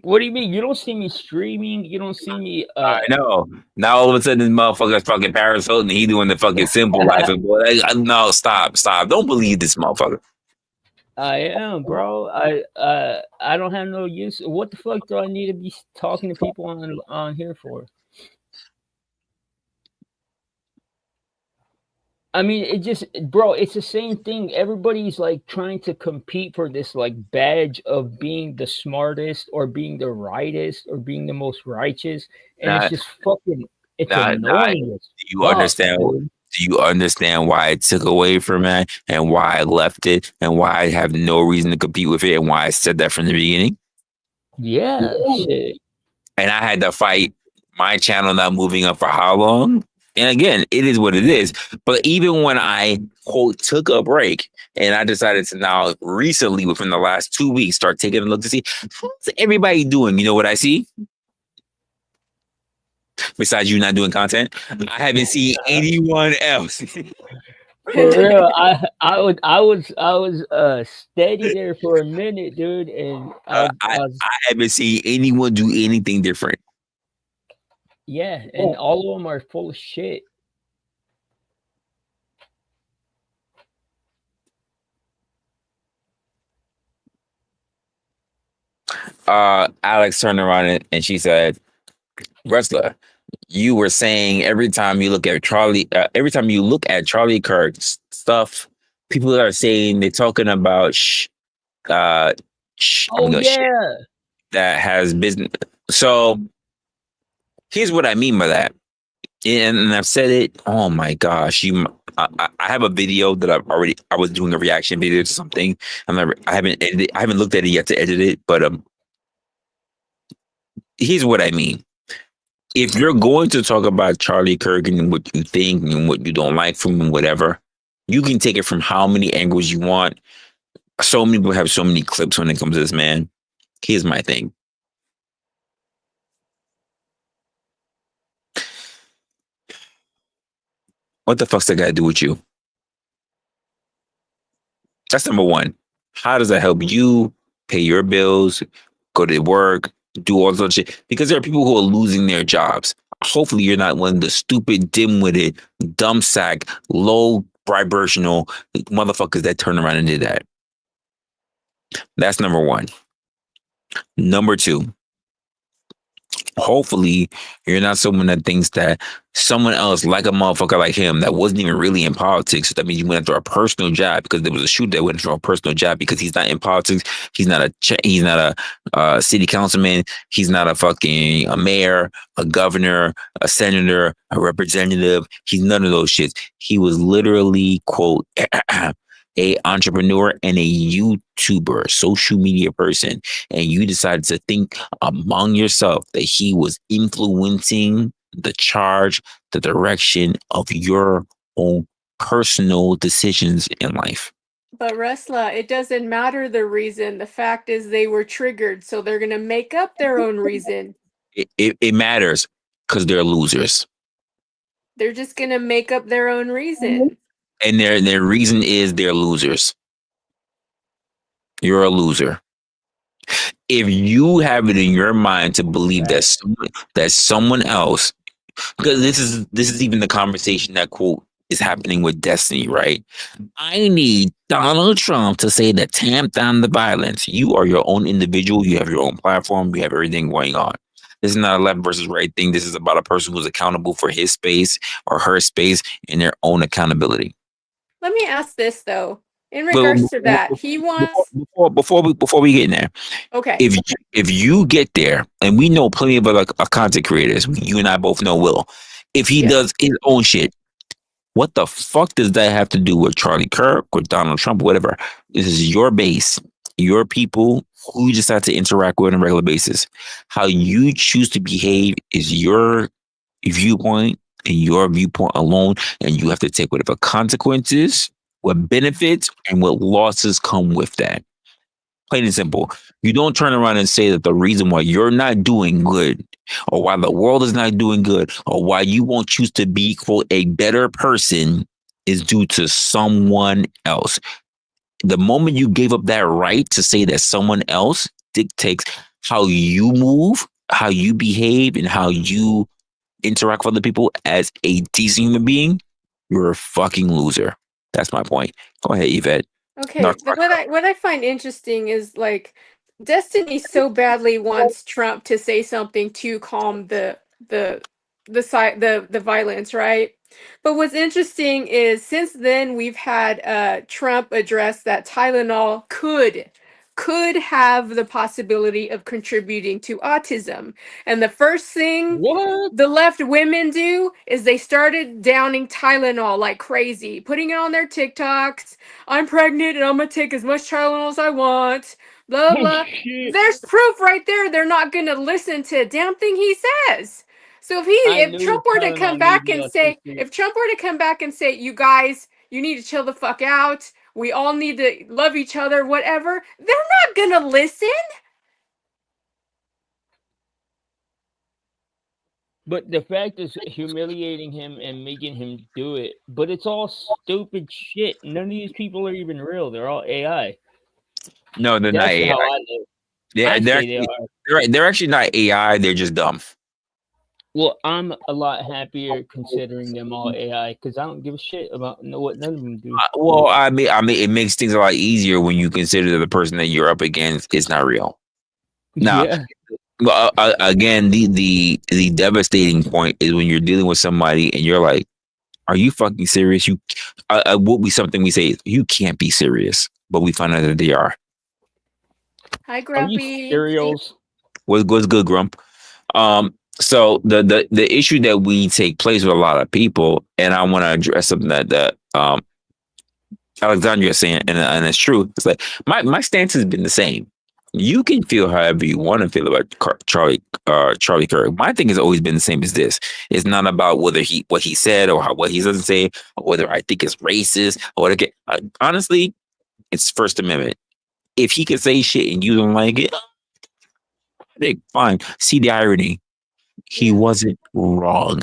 What do you mean? You don't see me streaming. You don't see me. I know. Now all of a sudden this motherfucker's fucking Paris Hilton. He doing the fucking simple life. And boy, no, stop. Don't believe this motherfucker. I am, bro. I don't have no use. What the fuck do I need to be talking to people on here for? I mean, it's the same thing. Everybody's like trying to compete for this like badge of being the smartest or being the rightest or being the most righteous, and it's just fucking. It's annoying. Do you understand? Do you understand why I took away from it and why I left it and why I have no reason to compete with it and why I said that from the beginning? Yeah, shit. And I had to fight my channel not moving up for how long? And again, it is what it is. But even when I quote took a break and I decided to now recently within the last 2 weeks start taking a look to see how's everybody doing, you know what I see? Besides you not doing content, I haven't seen anyone else. For real, I was steady there for a minute, dude, and I I was haven't seen anyone do anything different. yeah, and all of them are full of shit. Alex turned around and she said, Resla, you were saying every time you look at Charlie Kirk's stuff, people are saying they're talking about Oh shit yeah, that has business. So here's what I mean by that. And I've said it. Oh my gosh, I have a video that I was doing a reaction video to something. I haven't edited. I haven't looked at it yet to edit it, but here's what I mean. If you're going to talk about Charlie Kirk and what you think and what you don't like from him, whatever, you can take it from how many angles you want. So many people have so many clips when it comes to this man. Here's my thing. What the fuck's that got to do with you? That's number one. How does that help you pay your bills, go to work, do all that shit? Because there are people who are losing their jobs. Hopefully, you're not one of the stupid, dim-witted, dumb sack, low vibrational motherfuckers that turn around and did that. That's number one. Number two, hopefully you're not someone that thinks that someone else like a motherfucker like him that wasn't even really in politics. That means you went after a personal job because there was a shoot that went after a personal job because he's not in politics. He's not a city councilman. He's not a mayor, a governor, a senator, a representative. He's none of those shits. He was literally, quote, a entrepreneur and a YouTuber, social media person, and you decided to think among yourself that he was influencing the charge, the direction of your own personal decisions in life. But Resla, it doesn't matter the reason. The fact is they were triggered, so they're gonna make up their own reason. It matters because they're losers. They're just gonna make up their own reason. And their reason is they're losers. You're a loser. If you have it in your mind to believe that someone else, because this is even the conversation that quote is happening with Destiny, right? I need Donald Trump to say to tamp down the violence. You are your own individual. You have your own platform. You have everything going on. This is not a left versus right thing. This is about a person who's accountable for his space or her space and their own accountability. Let me ask this though. In regards to that, he wants before we get in there. Okay. If you get there, and we know plenty of other content creators, you and I both know Will. If he does his own shit, what the fuck does that have to do with Charlie Kirk or Donald Trump, whatever? This is your base, your people who you decide to interact with on a regular basis. How you choose to behave is your viewpoint and your viewpoint alone, and you have to take whatever consequences, what benefits, and what losses come with that. Plain and simple. You don't turn around and say that the reason why you're not doing good, or why the world is not doing good, or why you won't choose to be, quote, a better person is due to someone else. The moment you gave up that right to say that someone else dictates how you move, how you behave, and how you interact with other people as a decent human being, you're a fucking loser. That's my point. Go ahead, Yvette. Okay, but what I find interesting is like Destiny so badly wants Trump to say something to calm the violence, right? But what's interesting is since then we've had Trump address that Tylenol could have the possibility of contributing to autism. And the first thing the left women do is they started downing Tylenol like crazy, putting it on their TikToks. I'm pregnant and I'm gonna take as much Tylenol as I want. Blah blah. There's proof right there. They're not gonna listen to a damn thing he says. So I if knew Trump were to telling come on me back be and say, autistic. you guys, you need to chill the fuck out. We all need to love each other, whatever. They're not gonna listen. But the fact is humiliating him and making him do it. But it's all stupid shit. None of these people are even real. They're all AI. No, they're not That's AI. how I live. Yeah, I they're say they actually, are. they're actually not AI. They're just dumb. Well, I'm a lot happier considering them all AI because I don't give a shit about what none of them do. Well, I mean, it makes things a lot easier when you consider that the person that you're up against is not real. Now, Yeah. well, again, the devastating point is when you're dealing with somebody and you're like, "Are you fucking serious?" You, what we something we say is, "You can't be serious," but we find out that they are. Hi, Are you Grumpy. cereals? What's good, Grump? So the issue that we take place with a lot of people, and I want to address something that Alexandria is saying, and it's true. It's like my stance has been the same. You can feel however you want to feel about Charlie Kirk. My thing has always been the same as this. It's not about what he said or what he doesn't say, or whether I think it's racist or what. Honestly, it's First Amendment. If he could say shit and you don't like it, fine. See the irony. He wasn't wrong.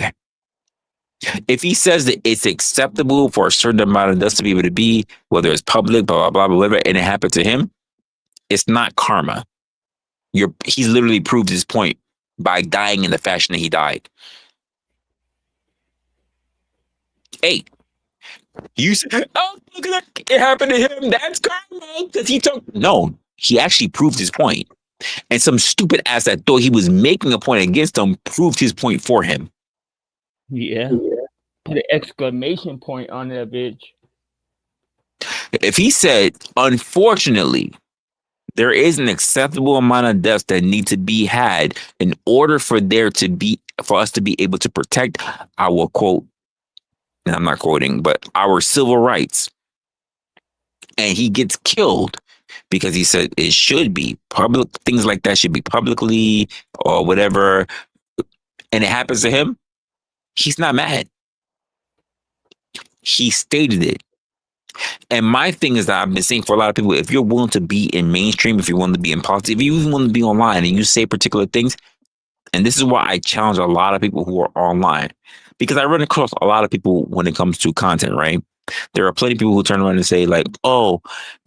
If he says that it's acceptable for a certain amount of dust to be able to be, whether it's public, blah, blah, blah, whatever, and it happened to him, it's not karma. He's literally proved his point by dying in the fashion that he died. Hey, you said, oh, look at that. It happened to him. That's karma. Because he took. No, he actually proved his point. And some stupid ass that thought he was making a point against him proved his point for him. Yeah. Put an exclamation point on that bitch. If he said, unfortunately, there is an acceptable amount of deaths that need to be had in order for us to be able to protect our quote, and I'm not quoting, but our civil rights. And he gets killed because he said it should be public, things like that should be publicly or whatever. And it happens to him. He's not mad. He stated it. And my thing is that I've been saying for a lot of people, if you're willing to be in mainstream, if you're willing to be in politics, if you even want to be online and you say particular things, and this is why I challenge a lot of people who are online, because I run across a lot of people when it comes to content, right? There are plenty of people who turn around and say like, oh,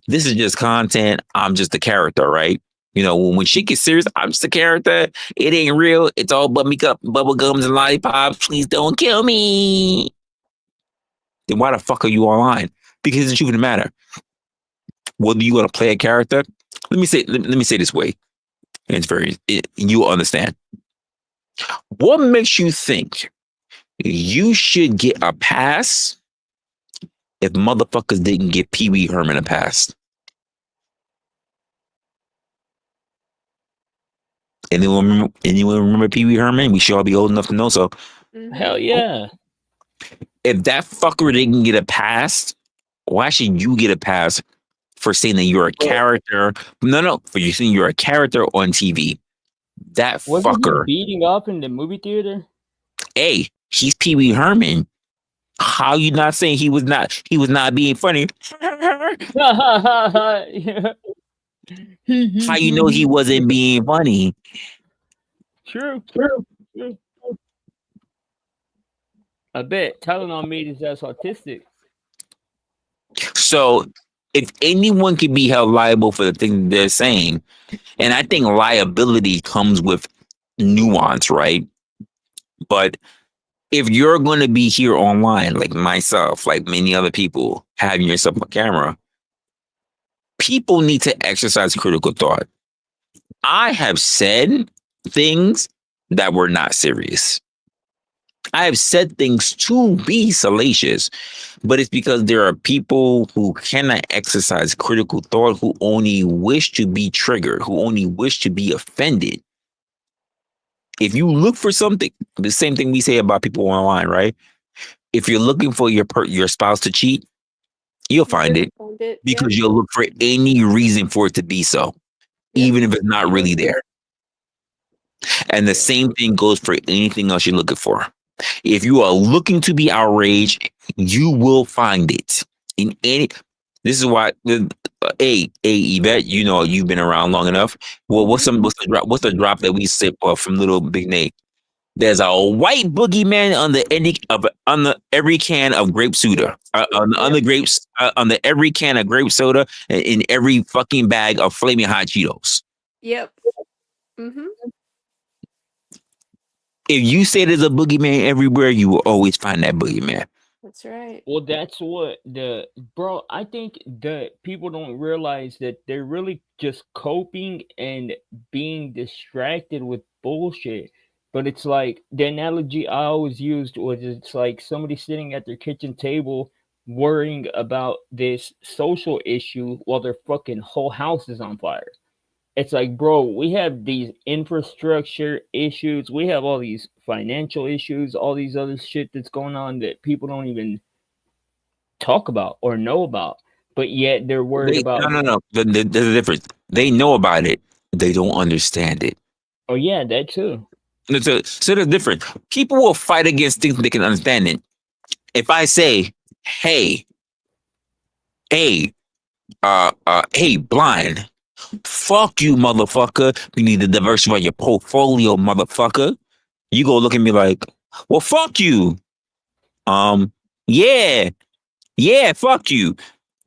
this is just content. I'm just a character, right? You know, when shit gets serious, I'm just a character. It ain't real. It's all bubble gums and lollipops. Please don't kill me. Then why the fuck are you online? Because it doesn't even matter. Whether you want to play a character, let me say this way, and you'll understand. What makes you think you should get a pass if motherfuckers didn't give Pee Wee Herman a pass? Anyone remember Pee Wee Herman? We should all be old enough to know. So, Hell yeah. if that fucker didn't get a pass, why should you get a pass for saying that you're a character? No, for you saying you're a character on TV. That Wasn't fucker. he beating up in the movie theater? Hey, he's Pee Wee Herman. How you not saying he was not being funny? How you know he wasn't being funny? True. I bet Tylenol made his ass autistic. So if anyone can be held liable for the thing they're saying, and I think liability comes with nuance, right? But if you're going to be here online, like myself, like many other people, having yourself on camera, people need to exercise critical thought. I have said things that were not serious. I have said things to be salacious, but it's because there are people who cannot exercise critical thought, who only wish to be triggered, who only wish to be offended. If you look for something, the same thing we say about people online, right? If you're looking for your spouse to cheat, you'll find it because you'll look for any reason for it to be so, even if it's not really there. And the same thing goes for anything else you're looking for. If you are looking to be outraged, you will find it in any. This is why, Yvette, you know you've been around long enough. Well, what's the drop that we sip from Little Big Nate? There's a white boogeyman on the every can of grape soda, on the grapes, on the every can of grape soda, and in every fucking bag of flaming hot Cheetos. Yep. Mm-hmm. If you say there's a boogeyman everywhere, you will always find that boogeyman. That's right. Well, that's what bro. I think that people don't realize that they're really just coping and being distracted with bullshit. But it's like the analogy I always used was it's like somebody sitting at their kitchen table worrying about this social issue while their fucking whole house is on fire. It's like, bro, we have these infrastructure issues, we have all these financial issues, all these other shit that's going on that people don't even talk about or know about, but yet they're worried about. No. There's a difference. They know about it, they don't understand it. Oh yeah, that too. So there's different. People will fight against things they can understand it. If I say, hey, blind, fuck you, motherfucker. You need to diversify your portfolio, motherfucker. You go look at me like, well, fuck you. Yeah, fuck you.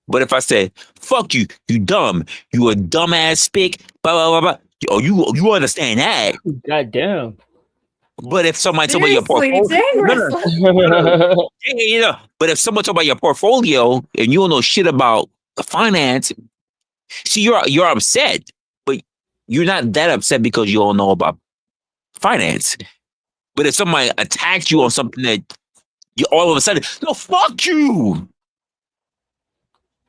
But if I say, fuck you, you dumb, you a dumbass spick, blah, blah, blah, blah. Oh, you understand that. Goddamn. But if somebody talk about your portfolio, but if someone talk about your portfolio and you don't know shit about finance, see, you're upset, but you're not that upset because you don't know about finance. But if somebody attacks you on something that you all of a sudden, no, fuck you.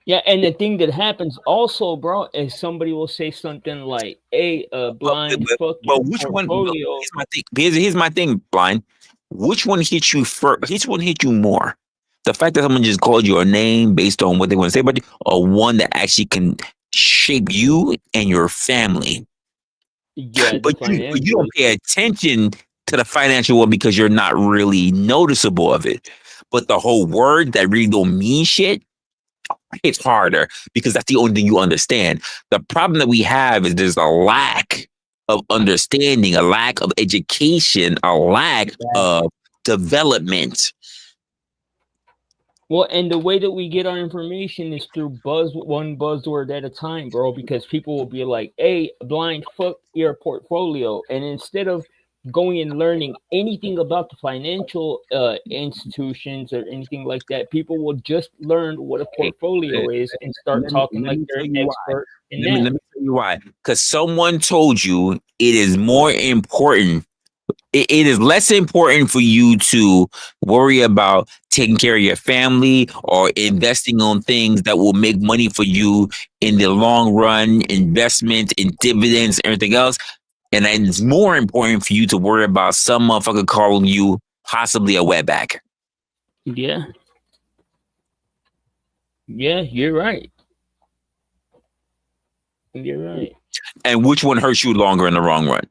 Yeah, and the thing that happens also, bro, is somebody will say something like, "Hey, blind, fuck your portfolio." Here's my thing, blind. Which one hits you first? Which one hit you more? The fact that someone just called you a name based on what they want to say about you, or one that actually can shape you and your family. Yeah, but you don't pay attention to the financial one because you're not really noticeable of it. But the whole word that really don't mean shit, it's harder because that's the only thing you understand. The problem that we have is there's a lack of understanding, a lack of education, a lack of development. Well, and the way that we get our information is through one buzzword at a time, bro, because people will be like, hey, blind, fuck your portfolio. And instead of going and learning anything about the financial institutions or anything like that, people will just learn what a portfolio is and start talking like they're an expert in that. Let me tell you why. Because someone told you it is more important. It is less important for you to worry about taking care of your family or investing on things that will make money for you in the long run, investment in dividends, and everything else. And then it's more important for you to worry about some motherfucker calling you possibly a wetback. Yeah. Yeah, you're right. You're right. And which one hurts you longer in the long run?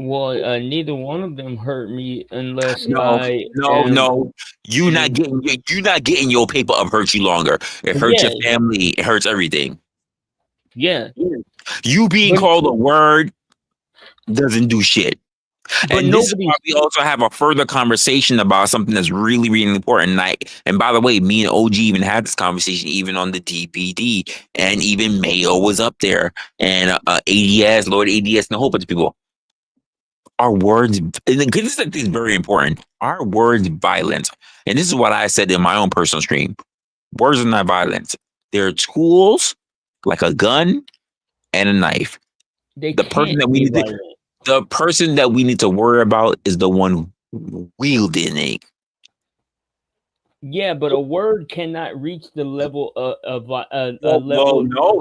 Well, neither one of them hurt me unless no. You're not getting your paper up hurt you longer. It hurts your family. It hurts everything. Yeah. You being called a word doesn't do shit. But and this is why we also have a further conversation about something that's really, really important. And by the way, me and OG even had this conversation even on the DPD, and even Mayo was up there, and ADS, Lord ADS, and a whole bunch of people. Our words, and this is very important. Our words violent, and this is what I said in my own personal stream. Words are not violent. They're tools like a gun and a knife. The person that we need to worry about is the one wielding it. Yeah, but a word cannot reach the level of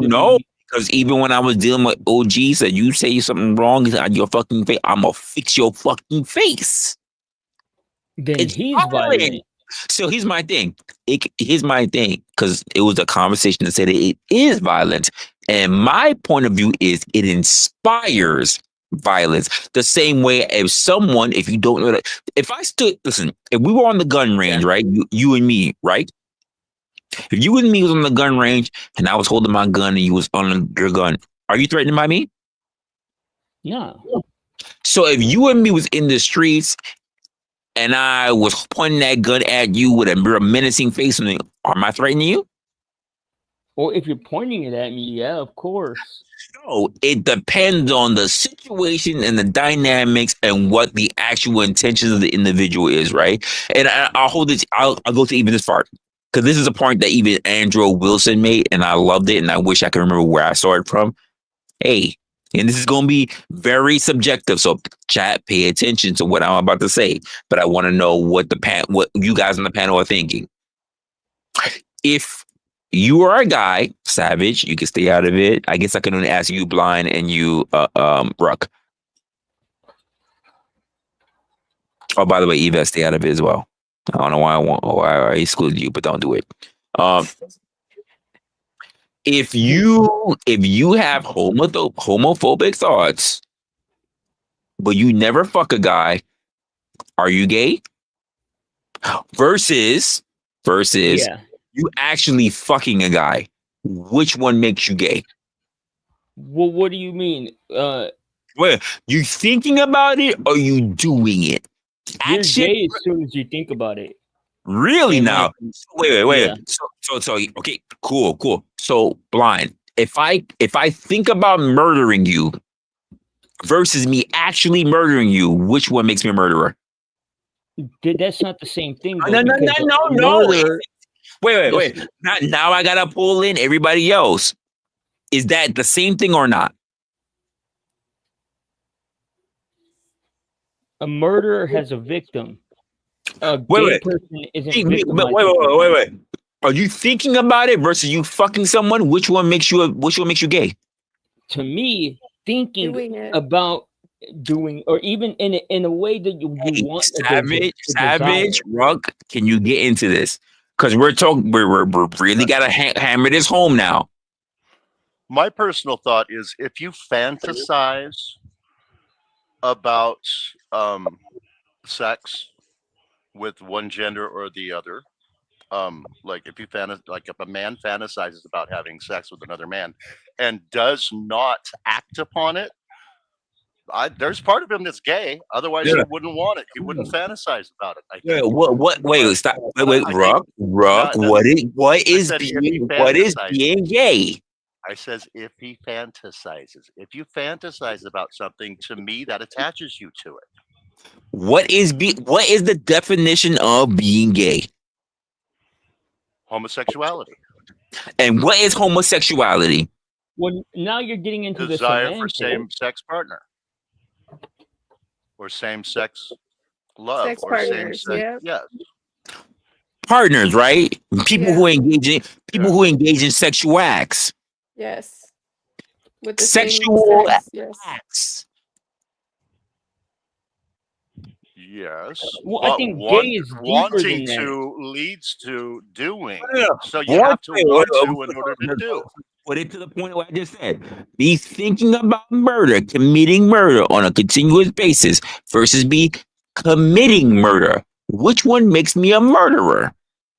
No. Because even when I was dealing with OG, said you say something wrong on your fucking face, I'm gonna fix your fucking face. Then he's violent. So here's my thing. Because it was a conversation that said it is violent. And my point of view is it inspires violence. The same way as someone, if you don't know that, if we were on the gun range, right? You and me, right? If you and me was on the gun range and I was holding my gun and you was on your gun, are you threatened by me? No. So if you and me was in the streets and I was pointing that gun at you with a menacing face, am I threatening you? Well, if you're pointing it at me, yeah, of course. No, it depends on the situation and the dynamics and what the actual intentions of the individual is, right? And I'll hold this. I'll go to even this part because this is a point that even Andrew Wilson made, and I loved it, and I wish I could remember where I saw it from. Hey, and this is going to be very subjective, so chat, pay attention to what I'm about to say. But I want to know what what you guys on the panel are thinking. If you are a guy, Savage, you can stay out of it. I guess I can only ask you, Blind, and you, Ruck. Oh, by the way, Yvette, stay out of it as well. I don't know why I excluded you, but don't do it. If you have homophobic thoughts, but you never fuck a guy, are you gay? Versus Yeah. you actually fucking a guy. Which one makes you gay? Well, what do you mean? Well, you thinking about it or you doing it? You're Action. gay as soon as you think about it. Really In now? my- Wait. Yeah. So okay, cool. So Blind, if I think about murdering you versus me actually murdering you, which one makes me a murderer? That's not the same thing. No. Murder, Wait. Now I gotta pull in everybody else. Is that the same thing or not? a murderer has a victim. A Wait. gay person isn't Wait. victimized. Wait. Are you thinking about it versus you fucking someone? Which one makes you gay? To me, thinking Doing it. about doing, or even in a way that you want Savage, Ruck, can you get into this? Because we're really gotta hammer this home now. My personal thought is if you fantasize about sex with one gender or the other, like if a man fantasizes about having sex with another man and does not act upon it, there's part of him that's gay. Otherwise, he wouldn't want it. He wouldn't fantasize about it. I think. Wait, stop. Wait, Ruck. What is being gay? I says if he fantasizes. If you fantasize about something, to me, that attaches you to it. What is the definition of being gay? Homosexuality. And what is homosexuality? Well, now you're getting into the desire for same-sex partner, or same-sex love, Sex or partners, same-sex, yeah. yes. Partners, right? People Yeah. who engage in sexual acts. Yes. With the Sexual same sex, yes. acts. Yes. Well, but I think gay is deeper wanting than that. to leads to doing. Yeah. So you have to want to in order to do. Put it to the point of what I just said. Be thinking about murder, committing murder on a continuous basis versus be committing murder. Which one makes me a murderer?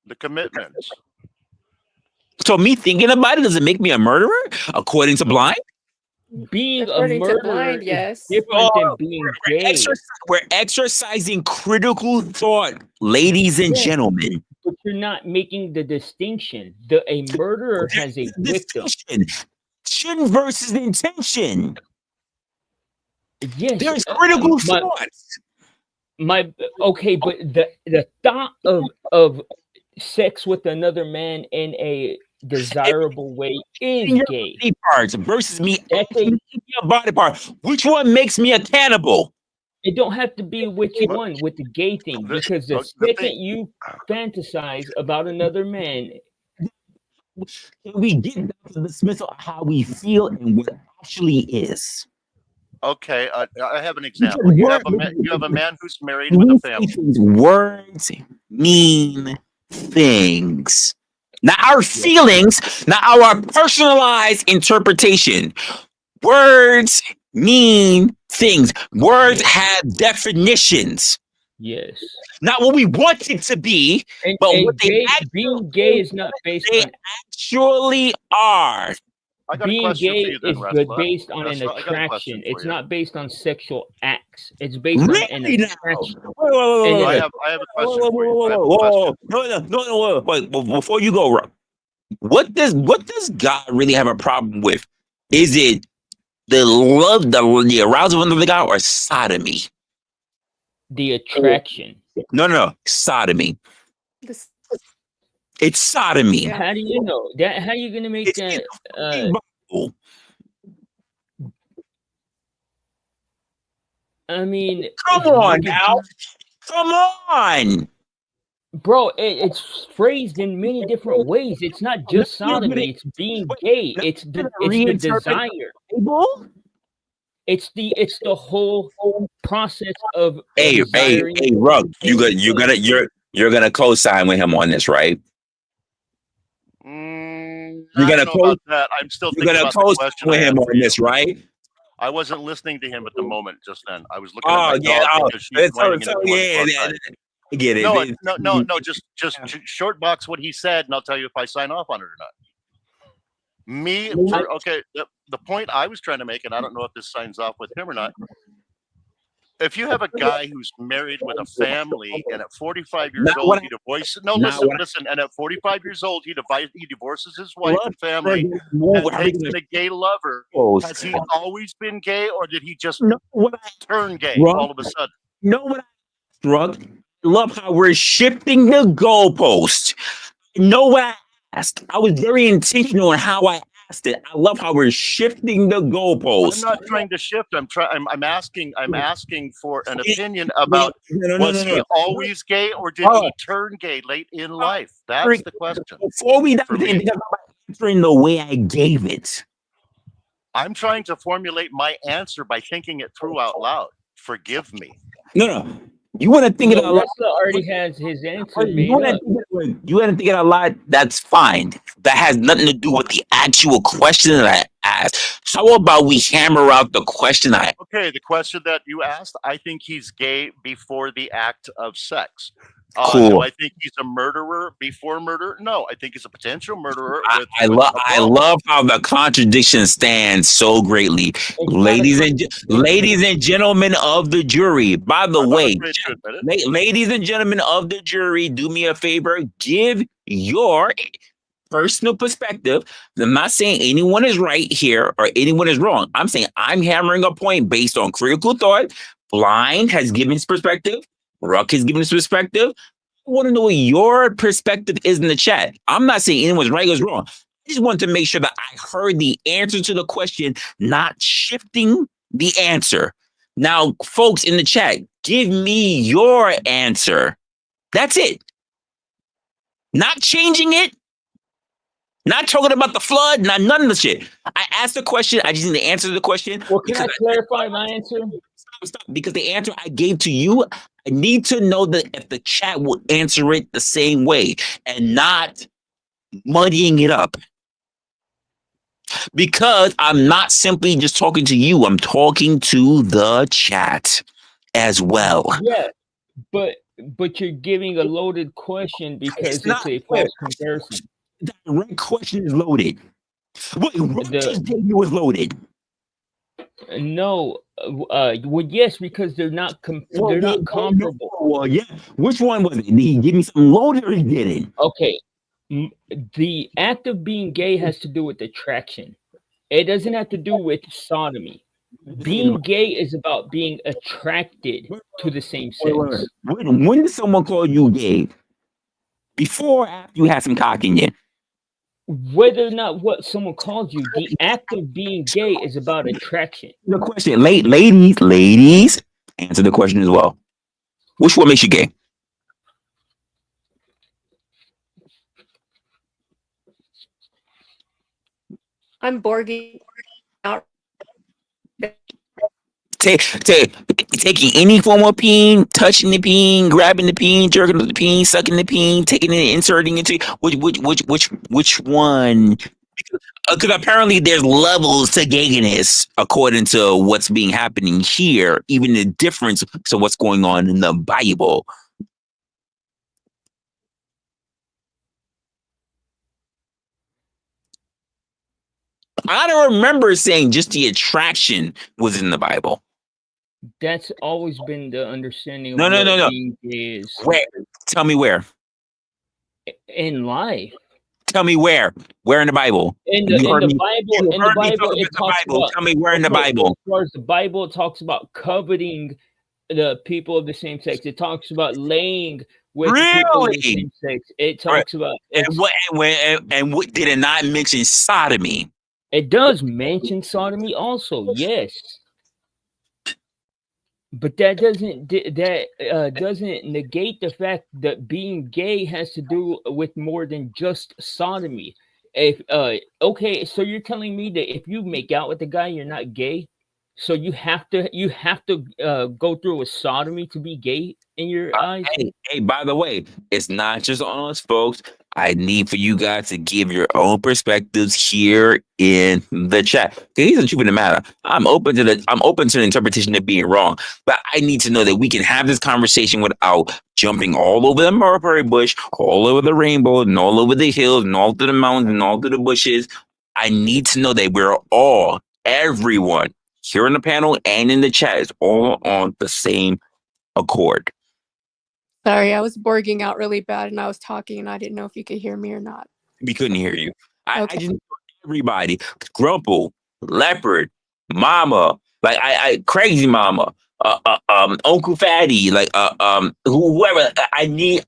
The commitment. So me thinking about it doesn't make me a murderer, according to Blind? Being According a to murderer Blind, yes. is different than being gay. We're exercising critical thought, ladies and gentlemen. But you're not making the distinction. A murderer has a victim. Intention versus intention. Yes. There's critical thoughts. Okay, but the thought of sex with another man in a desirable way is gay. Body parts versus me acting a body part. Which one makes me a cannibal? It don't have to be which one with the gay thing, because the second you fantasize about another man, we get down to the dismissal of how we feel and what actually is. Okay, I have an example. You have a man who's married with a family. Words mean things. not our feelings, not our personalized interpretation. Words mean things. Words have definitions. Yes. Not what we want it to be, but what And being gay is not based they on actually are. I got a being question for gay you then, is Resla. based on an Resla, I got a question attraction. for It's you. not based on sexual acts. It's based on an Really now? attraction. Whoa, And I have a question for you. I have a question. no. Wait, before you go, Rob, what does God really have a problem with? Is it the love, the arousal of another guy, or sodomy? the attraction. No, sodomy. This, It's sodomy. Yeah. How do you know that? How are you gonna make It's that? in the Bible. I mean, Come on now. Come on. bro, it's phrased in many different ways. It's not just sodomy. It's being gay. It's the desire. It's the whole process of desiring. Hey, Rug, you're gonna co-sign with him on this, right? You're I gonna don't know about that. I'm still you're thinking gonna about the co-sign question I with had him for on you. this, right? I wasn't listening to him at the moment just then. I was looking at Oh my yeah, dog because she's whining and everyone's yeah, outside. I get it. No. Just short box what he said, and I'll tell you if I sign off on it or not. The point I was trying to make, and I don't know if this signs off with him or not. If you have a guy who's married with a family, and at 45 years old he divorces. No, listen. And at 45 years old he divorces his wife and family and takes in a gay lover. Has he always been gay, or did he just turn gay all of a sudden? Know what I Rug? Love how we're shifting the goalpost. Know what I asked? I was very intentional in how I asked it. I love how we're shifting the goalpost. I'm not trying to shift. I'm asking for an opinion about was he always gay, or did he turn gay late in life? That's the question. Before we dive in, because I'm answering the way I gave it. I'm trying to formulate my answer by thinking it through out loud. Forgive me. No. You want to think it out loud? Resla already has his answer made You want to think it out loud? That's fine. That has nothing to do with the actual question that I asked. How about we hammer out the question I asked? Okay, the question that you asked, I think he's gay before the act of sex. Cool. Do I think he's a murderer before murder? No, I think he's a potential murderer. I love how the contradiction stands so greatly, ladies and gentlemen of the jury. By the way, ladies and gentlemen of the jury, do me a favor, give your personal perspective. I'm not saying anyone is right here or anyone is wrong. I'm saying I'm hammering a point based on critical thought. Blind has given his perspective. Ruck has given his perspective. I want to know what your perspective is in the chat. I'm not saying anyone's right or wrong. I just wanted to make sure that I heard the answer to the question, not shifting the answer. Now, folks in the chat, give me your answer. That's it. Not changing it. Not talking about the flood. None of the shit. I asked the question. I just need to answer the question. Well, can I clarify my answer? Stop. Because the answer I gave to you, I need to know that if the chat will answer it the same way and not muddying it up. Because I'm not simply just talking to you. I'm talking to the chat as well. Yeah, but you're giving a loaded question because it's a false comparison. The direct question is loaded. What just gave you was loaded. No, well, yes, because they're not comparable. Well, yeah. Which one was it? Did he give me something loaded or he didn't? Okay, the act of being gay has to do with attraction. It doesn't have to do with sodomy. Being gay is about being attracted to the same sex. When did someone call you gay? Before or after you had some cock in you? Whether or not what someone calls you, the act of being gay is about attraction. The question, ladies, answer the question as well. Which one makes you gay? I'm Borgie out. taking any form of peen, touching the peen, grabbing the peen, jerking the peen, sucking the peen, taking it, inserting it into which one? Because apparently there's levels to gayness according to what's being happening here, even the difference to what's going on in the Bible. I don't remember saying just the attraction was in the Bible. That's always been the understanding of No. being gay is. Where? Tell me where. In life. Tell me where. Where in the Bible? In the Bible, it talks about. Tell me where in the Bible. As far as the Bible, it talks about coveting the people of the same sex. It talks about laying with people of the same sex. It talks about. And what did it not mention sodomy? It does mention sodomy also, yes. But that doesn't negate the fact that being gay has to do with more than just sodomy. If okay, so you're telling me that if you make out with a guy, you're not gay? So you have to go through a sodomy to be gay in your eyes? Hey, by the way, it's not just on us, folks. I need for you guys to give your own perspectives here in the chat. Here's the truth of the matter. I'm open to the interpretation of being wrong, but I need to know that we can have this conversation without jumping all over the mulberry bush, all over the rainbow, and all over the hills, and all through the mountains, and all through the bushes. I need to know that we're all, everyone here on the panel and in the chat is all on the same accord. Sorry, I was borging out really bad and I was talking and I didn't know if you could hear me or not. We couldn't hear you. Okay. I just everybody, Grumple, Leopard, Mama, like I Crazy Mama, Uncle Fatty, like whoever. I need,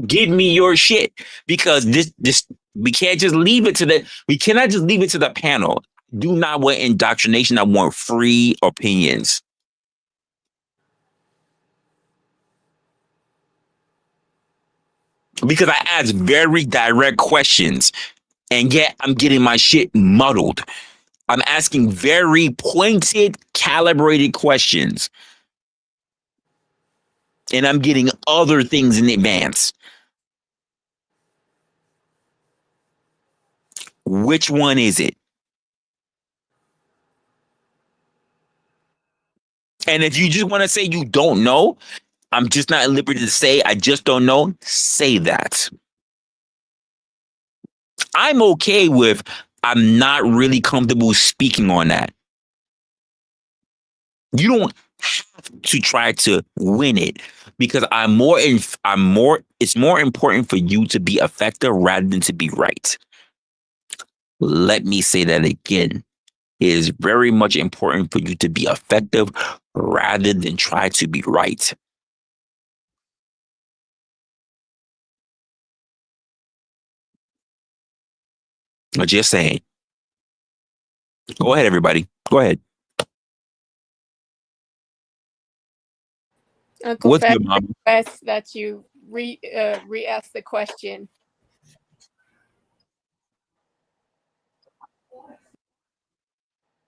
give me your shit, because this we can't just leave it to we cannot just leave it to the panel. Do not want indoctrination. I want free opinions. Because I ask very direct questions, and yet I'm getting my shit muddled. I'm asking very pointed, calibrated questions, and I'm getting other things in advance. Which one is it? And if you just want to say you don't know, I'm just not at liberty to say I just don't know. Say that. I'm okay with I'm not really comfortable speaking on that. You don't have to try to win it, because it's more important for you to be effective rather than to be right. Let me say that again. It is very much important for you to be effective rather than try to be right. I'm just saying. Go ahead, everybody. Go ahead. Uncle Fat requests that you re-ask the question.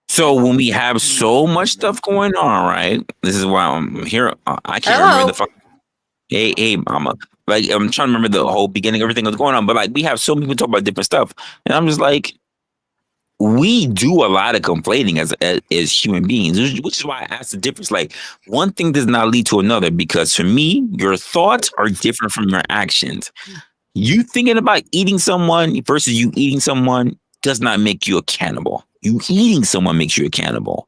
So when we have so much stuff going on, right? This is why I'm here. I can't remember the fuck. Hey, mama. Like, I'm trying to remember the whole beginning, everything that's going on. But like, we have so many people talk about different stuff, and I'm just like, we do a lot of complaining as human beings, which is why I asked the difference. Like, one thing does not lead to another, because for me, your thoughts are different from your actions. You thinking about eating someone versus you eating someone does not make you a cannibal. You eating someone makes you a cannibal.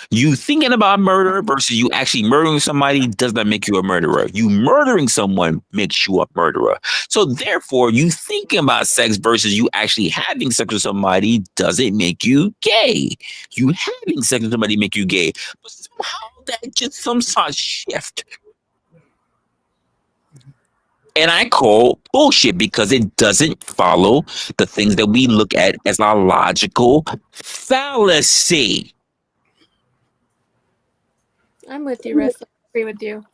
You thinking about murder versus you actually murdering somebody does not make you a murderer. You murdering someone makes you a murderer. So therefore, you thinking about sex versus you actually having sex with somebody doesn't make you gay. You having sex with somebody make you gay. But somehow that just some sort of shift. And I call bullshit, because it doesn't follow the things that we look at as a logical fallacy. I'm with you, Resla. I agree with you.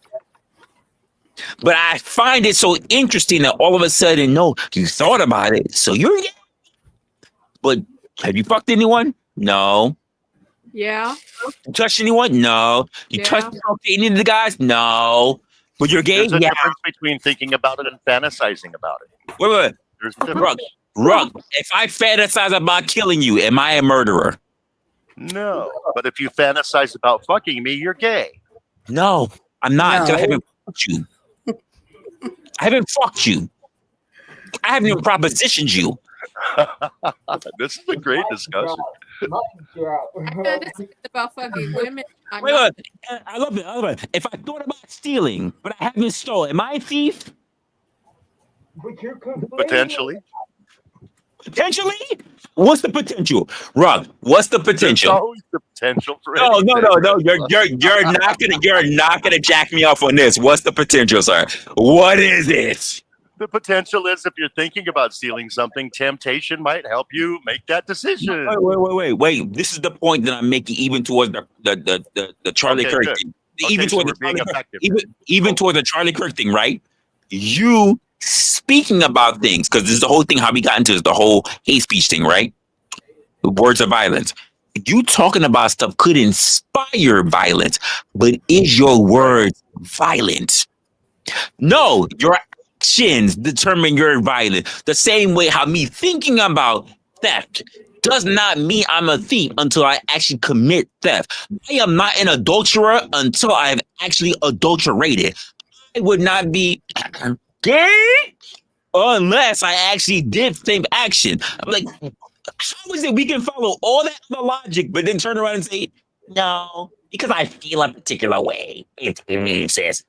But I find it so interesting that all of a sudden, no, you thought about it, so you're gay. But have you fucked anyone? No. Yeah. You touched anyone? No. You touched any of the guys? No. But you're gay? There's a Yeah. difference between thinking about it and fantasizing about it. Wait. There's a difference. Rug, if I fantasize about killing you, am I a murderer? No. But if you fantasize about fucking me, you're gay. No, I'm not. 'Cause No. I haven't fucked you. I haven't fucked you. I haven't even propositioned you. This is a great discussion. About fucking women. Wait. I love it. If I thought about stealing, but I haven't stolen, am I a thief? But you're Potentially. Potentially? What's the potential? Rug, what's the There's potential? always the potential for No. anything. You're not gonna jack me off on this. What's the potential, sir? What is it? The potential is if you're thinking about stealing something, temptation might help you make that decision. Wait. This is the point that I'm making, even towards the Charlie Kirk good. thing. Okay, Even so towards we're being effective. even towards the Charlie Kirk thing, right? You speaking about things, because this is the whole thing. How we got into is the whole hate speech thing, right? Words of violence. You talking about stuff could inspire violence, but is your words violent? No, your actions determine your violence. The same way how me thinking about theft does not mean I'm a thief until I actually commit theft. I am not an adulterer until I have actually adulterated. I would not be gay unless I actually did same action. I'm like, how is it we can follow all that other logic, but then turn around and say, no, because I feel a particular way. It means this.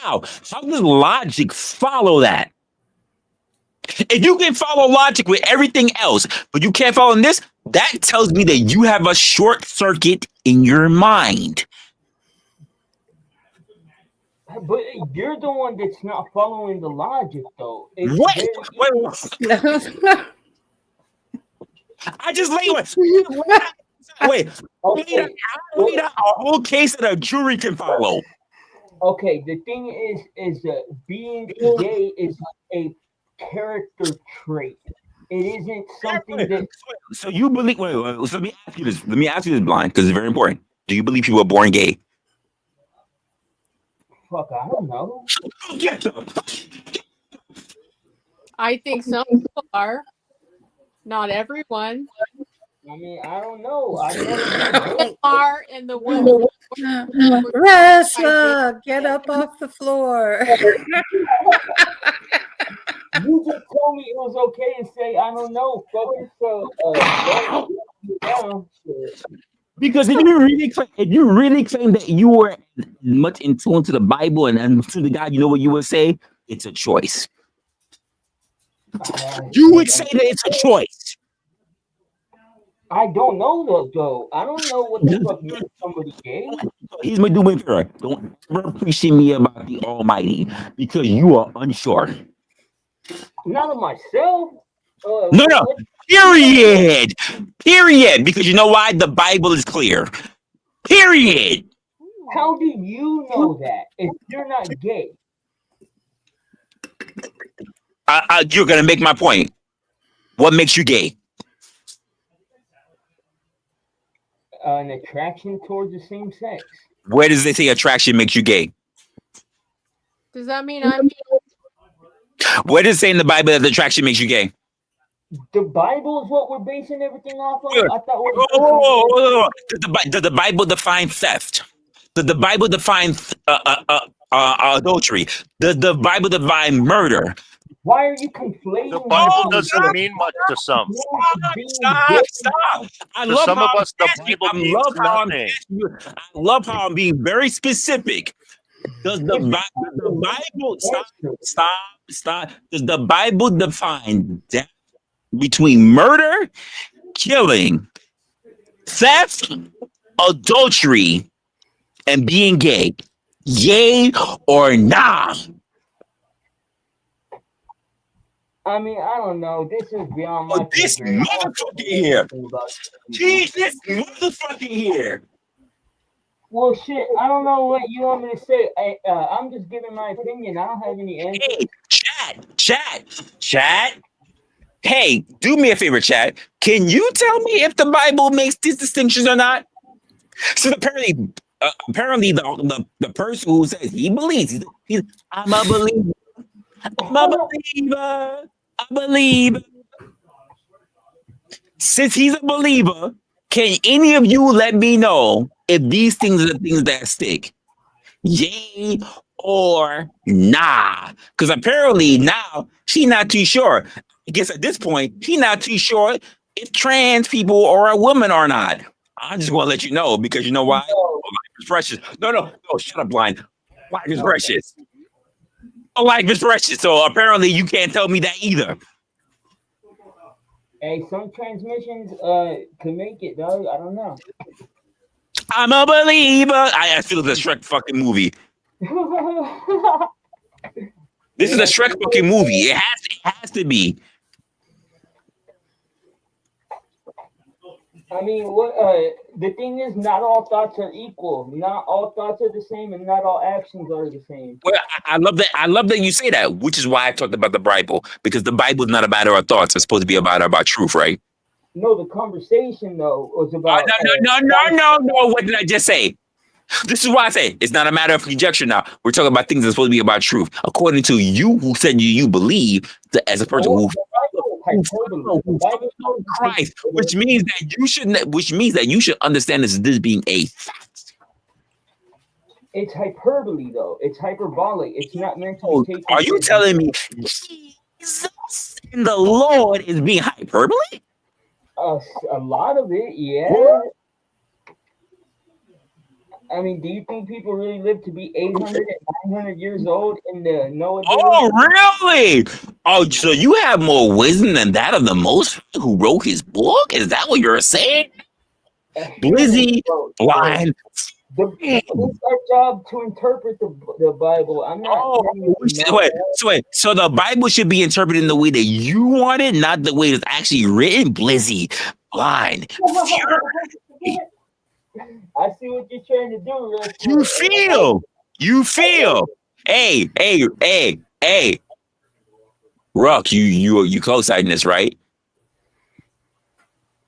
How? How does logic follow that? If you can follow logic with everything else, but you can't follow this, that tells me that you have a short circuit in your mind. But you're the one that's not following the logic, though. What? Wait. I just laid wait. Okay. Laid out a whole case that a jury can follow. Okay, the thing is that being gay is a character trait. It isn't something that. So you believe? Wait. So let me ask you this. Blind, because it's very important. Do you believe people are born gay? Fuck, I don't know. I think some people are. Not everyone. I mean, I don't know. I Some are, and the ones. Resla, get up off the floor. You just told me it was okay to say I don't know, fucker. So, Because if you really claim that you were much in tune to the Bible and to the God, you know what you would say? It's a choice. You would say that it's a choice. I don't know though. I don't know what the fuck makes somebody gay. He's my doing favor. Don't ever appreciate me about the Almighty because you are unsure. Not of myself. No. Period. Because you know why? The Bible is clear. Period. How do you know that if you're not gay? You're gonna make my point. What makes you gay? An attraction towards the same sex. Where does they say attraction makes you gay? Does that mean I'm? Where does it say in the Bible that the attraction makes you gay? The Bible is what we're basing everything off of. I thought Does the Bible define theft? Does the Bible define adultery? Does the Bible define murder? Why are you conflating? The Bible doesn't mean much to some. Stop! I love some how of us, the I Bible means nothing. love how I'm being very specific. Does the Bible stop? Does the Bible define death between murder, killing, theft, adultery, and being gay? Yay or nah? I mean, I don't know. This is beyond my. This motherfucker here. This motherfucker here. Well, shit. I don't know what you want me to say. I'm just giving my opinion. I don't have any answers. Hey, chat. Hey, do me a favor, chat. Can you tell me if the Bible makes these distinctions or not? So apparently the person who says he believes, I'm a believer. I'm a believer. I believe. Since he's a believer, can any of you let me know if these things are the things that stick? Yay or nah? Because apparently now she's not too sure. I guess at this point, she's not too sure if trans people are a woman or not. I just want to let you know because you know why? Life is precious. No, shut up, blind. Life is precious. Life is precious. So apparently you can't tell me that either. Hey, some transmissions can make it, though. I don't know. I'm a believer. I feel the Shrek fucking movie. This is a Shrek fucking movie. It has to be. I mean, the thing is, not all thoughts are equal. Not all thoughts are the same, and not all actions are the same. Well, I love that. I love that you say that, which is why I talked about the Bible, because the Bible is not about our thoughts. It's supposed to be about truth, right? No, the conversation though was about. No. What did I just say? This is why I say it's not a matter of conjecture. Now we're talking about things that's supposed to be about truth, according to you, who said you believe that as a person who Christ, which means that you should understand this being a fact. It's hyperbole, though. It's hyperbolic. It's not meant to be taken. Are you telling me Jesus and the Lord is being hyperbole? A lot of it, yeah. What? I mean, do you think people really live to be 800 and 900 years old in the Noah? Oh, really? Oh, so you have more wisdom than that of the Most who wrote his book? Is that what you're saying? Blizzy, blind. It's our job to interpret the Bible. I'm not. Wait. So the Bible should be interpreted in the way that you want it, not the way it's actually written. Blizzy, blind. I see what you're trying to do. You feel. Hey. Ruck, you co-signing this, right?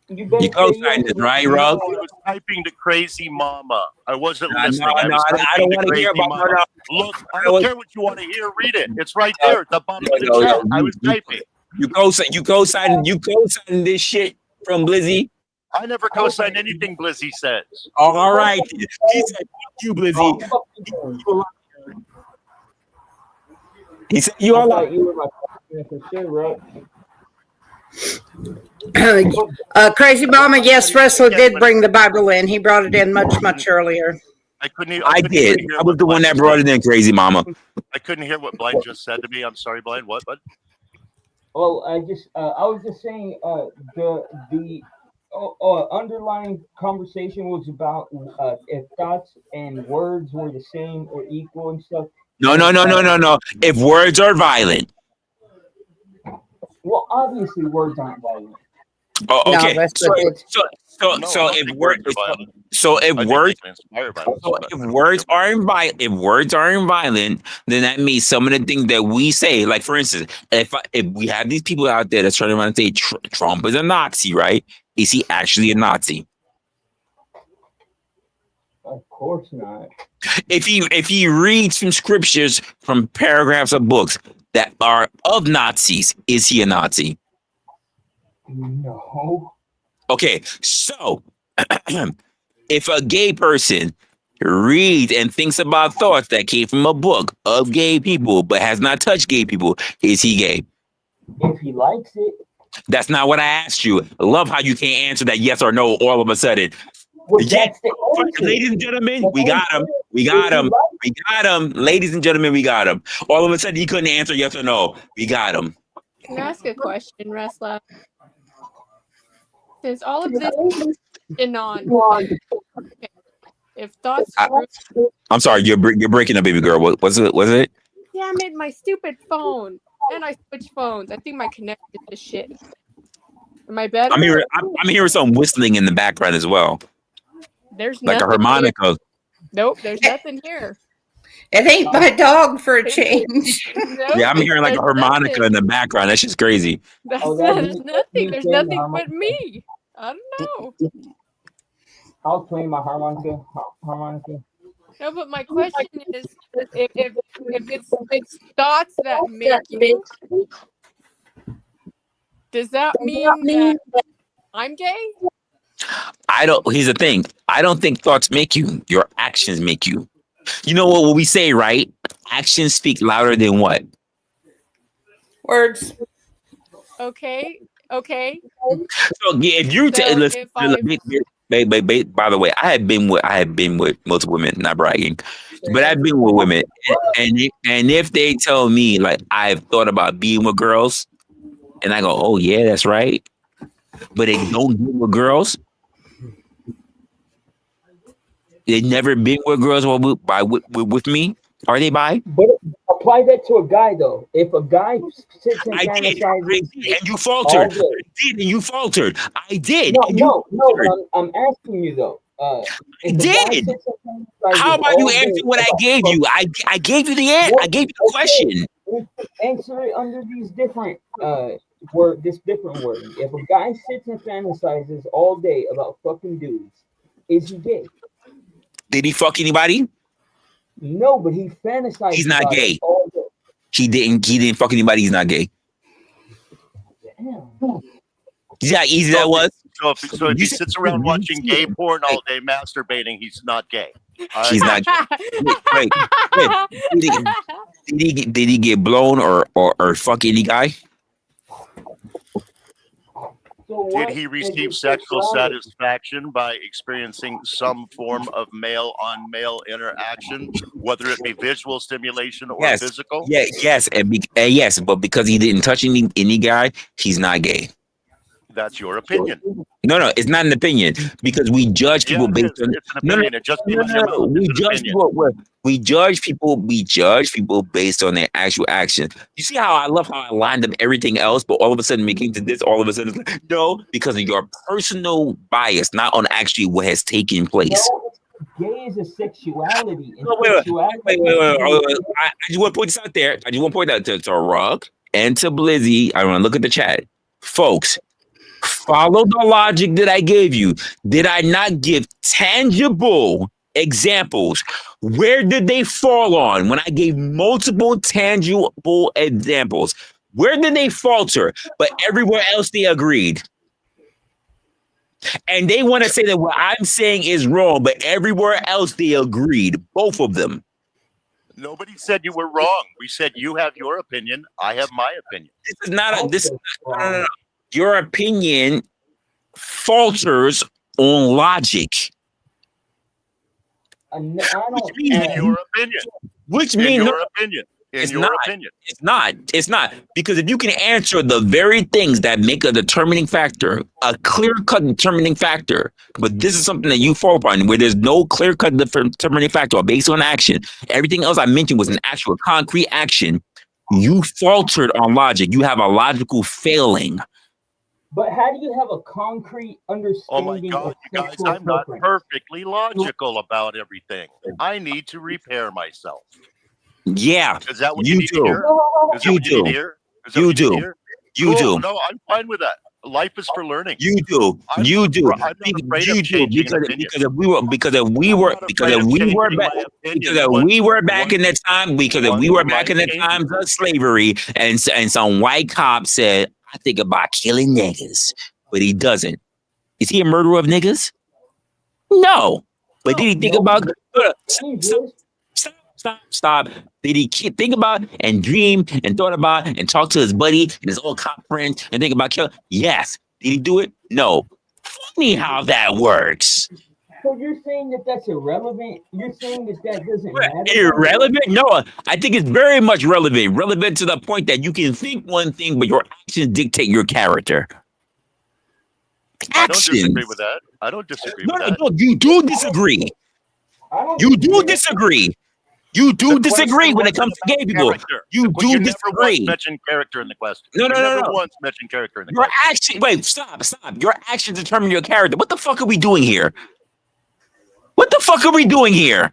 You co-signing this, right, Ruck? I was typing to Crazy Mama. I wasn't listening. I don't want to hear about Mama. Look, I don't care what you want to hear. Read it. It's right there at the bottom of the chat. I was typing. You co-signing this shit from Blizzy. I never co-signed anything Blizzy says. Oh, all right. He said, you, Blizzy. He said, you all right. Crazy Mama, yes, Resla did bring the Bible in. He brought it in much earlier. I did. I was the one that brought it in, Crazy Mama. I couldn't hear what Blind just said to me. I'm sorry, Blind. What? Well, I was just saying the underlying conversation was about if thoughts and words were the same or equal and stuff. No. If words are violent. Well, obviously words aren't violent. Oh, okay. No, if words aren't violent, then that means some of the things that we say, like for instance, if we have these people out there that's turning around and say Trump is a Nazi, right? Is he actually a Nazi? Of course not. If he reads from scriptures from paragraphs of books that are of Nazis, is he a Nazi? No. Okay, so if a gay person reads and thinks about thoughts that came from a book of gay people but has not touched gay people, is he gay? If he likes it. That's not what I asked you. I love how you can't answer that yes or no all of a sudden. Well, that's the ladies and gentlemen, we got him. Ladies and gentlemen, we got him. All of a sudden, he couldn't answer yes or no. We got him. Can I ask a question, Resla? Since all of this is on, if thoughts. I'm sorry, you're breaking up, baby girl. What was it? Damn it, my stupid phone. And I switched phones. I think my connection is shit. Am I better? I'm hearing some whistling in the background as well. There's like a harmonica. Here. Nope, there's nothing here. It ain't my dog for a change. Nope, yeah, I'm hearing like a harmonica in the background. That's just crazy. There's nothing. There's nothing but me. I don't know. I'll play my harmonica. No, but my question is, if it's thoughts that make you, does that mean that I'm gay? Here's the thing. I don't think thoughts make you. Your actions make you. You know what we say, right? Actions speak louder than what? Words. Okay. So yeah, if you So listen, by the way, I have been with multiple women, not bragging, but I've been with women, and if they tell me like I've thought about being with girls, and I go, oh yeah, that's right, but they don't get with girls. They never been with girls with me. Are they bi? But apply that to a guy though. If a guy sits and fantasizes, and you faltered. I did, and you faltered. I did. No. But I'm asking you though. I did. How about you answer what I gave you? I gave you the answer. I gave you the question. Answer it under these different this different wording. If a guy sits and fantasizes all day about fucking dudes, is he gay? Did he fuck anybody? No, but he fantasized. He's not gay. He didn't fuck anybody. He's not gay. Damn. See how easy that was? So if he sits around watching gay porn all day, masturbating, he's not gay. He's not gay. Wait. Did he get blown or fuck any guy? Did he receive sexual satisfaction by experiencing some form of male-on-male interaction, whether it be visual stimulation or physical? Yes, yes, but because he didn't touch any guy, he's not gay. That's your opinion. No, it's not an opinion because we judge people based on. It's an opinion. We judge people based on their actual actions. You see how I love how I lined up everything else, but all of a sudden we came to this. All of a sudden, it's like, no, because of your personal bias, not on actually what has taken place. No, gay is a sexuality. Wait. I just want to point this out there. I just want to point out to Rug and to Blizzy. I want to look at the chat, folks. Follow the logic that I gave you. Did I not give tangible examples? Where did they fall on when I gave multiple tangible examples? Where did they falter? But everywhere else they agreed. And they want to say that what I'm saying is wrong, but everywhere else they agreed. Both of them. Nobody said you were wrong. We said you have your opinion. I have my opinion. No. Your opinion falters on logic. In your opinion. Which means your opinion. In your opinion. It's not. Because if you can answer the very things that make a determining factor, a clear-cut determining factor, but this is something that you fall upon where there's no clear-cut determining factor based on action. Everything else I mentioned was an actual concrete action. You faltered on logic. You have a logical failing. But how do you have a concrete understanding? Oh my God, you guys, I'm not perfectly logical about everything. I need to repair myself. Yeah. Is that what you need to hear? You do. You do. You do. No, I'm fine with that. Life is for learning. You do. You do. I'm not afraid of changing because if we were back in the times of slavery and some white cop said, I think about killing niggas, but he doesn't. Is he a murderer of niggas? No. But did he think about stop. Did he think about and dream and thought about and talk to his buddy and his old cop friend and think about killing? Yes. Did he do it? No. Funny how that works. So you're saying that that's irrelevant? You're saying that doesn't matter? Irrelevant? No, I think it's very much relevant. Relevant to the point that you can think one thing, but your actions dictate your character. I don't disagree with that. I don't disagree with that. No, you do disagree. You do disagree. You do disagree when it comes to gay people. You do disagree. Never mentioned character in the question. No. Never once mentioned character in the question. Wait, stop. Your actions determine your character. What the fuck are we doing here? What the fuck are we doing here?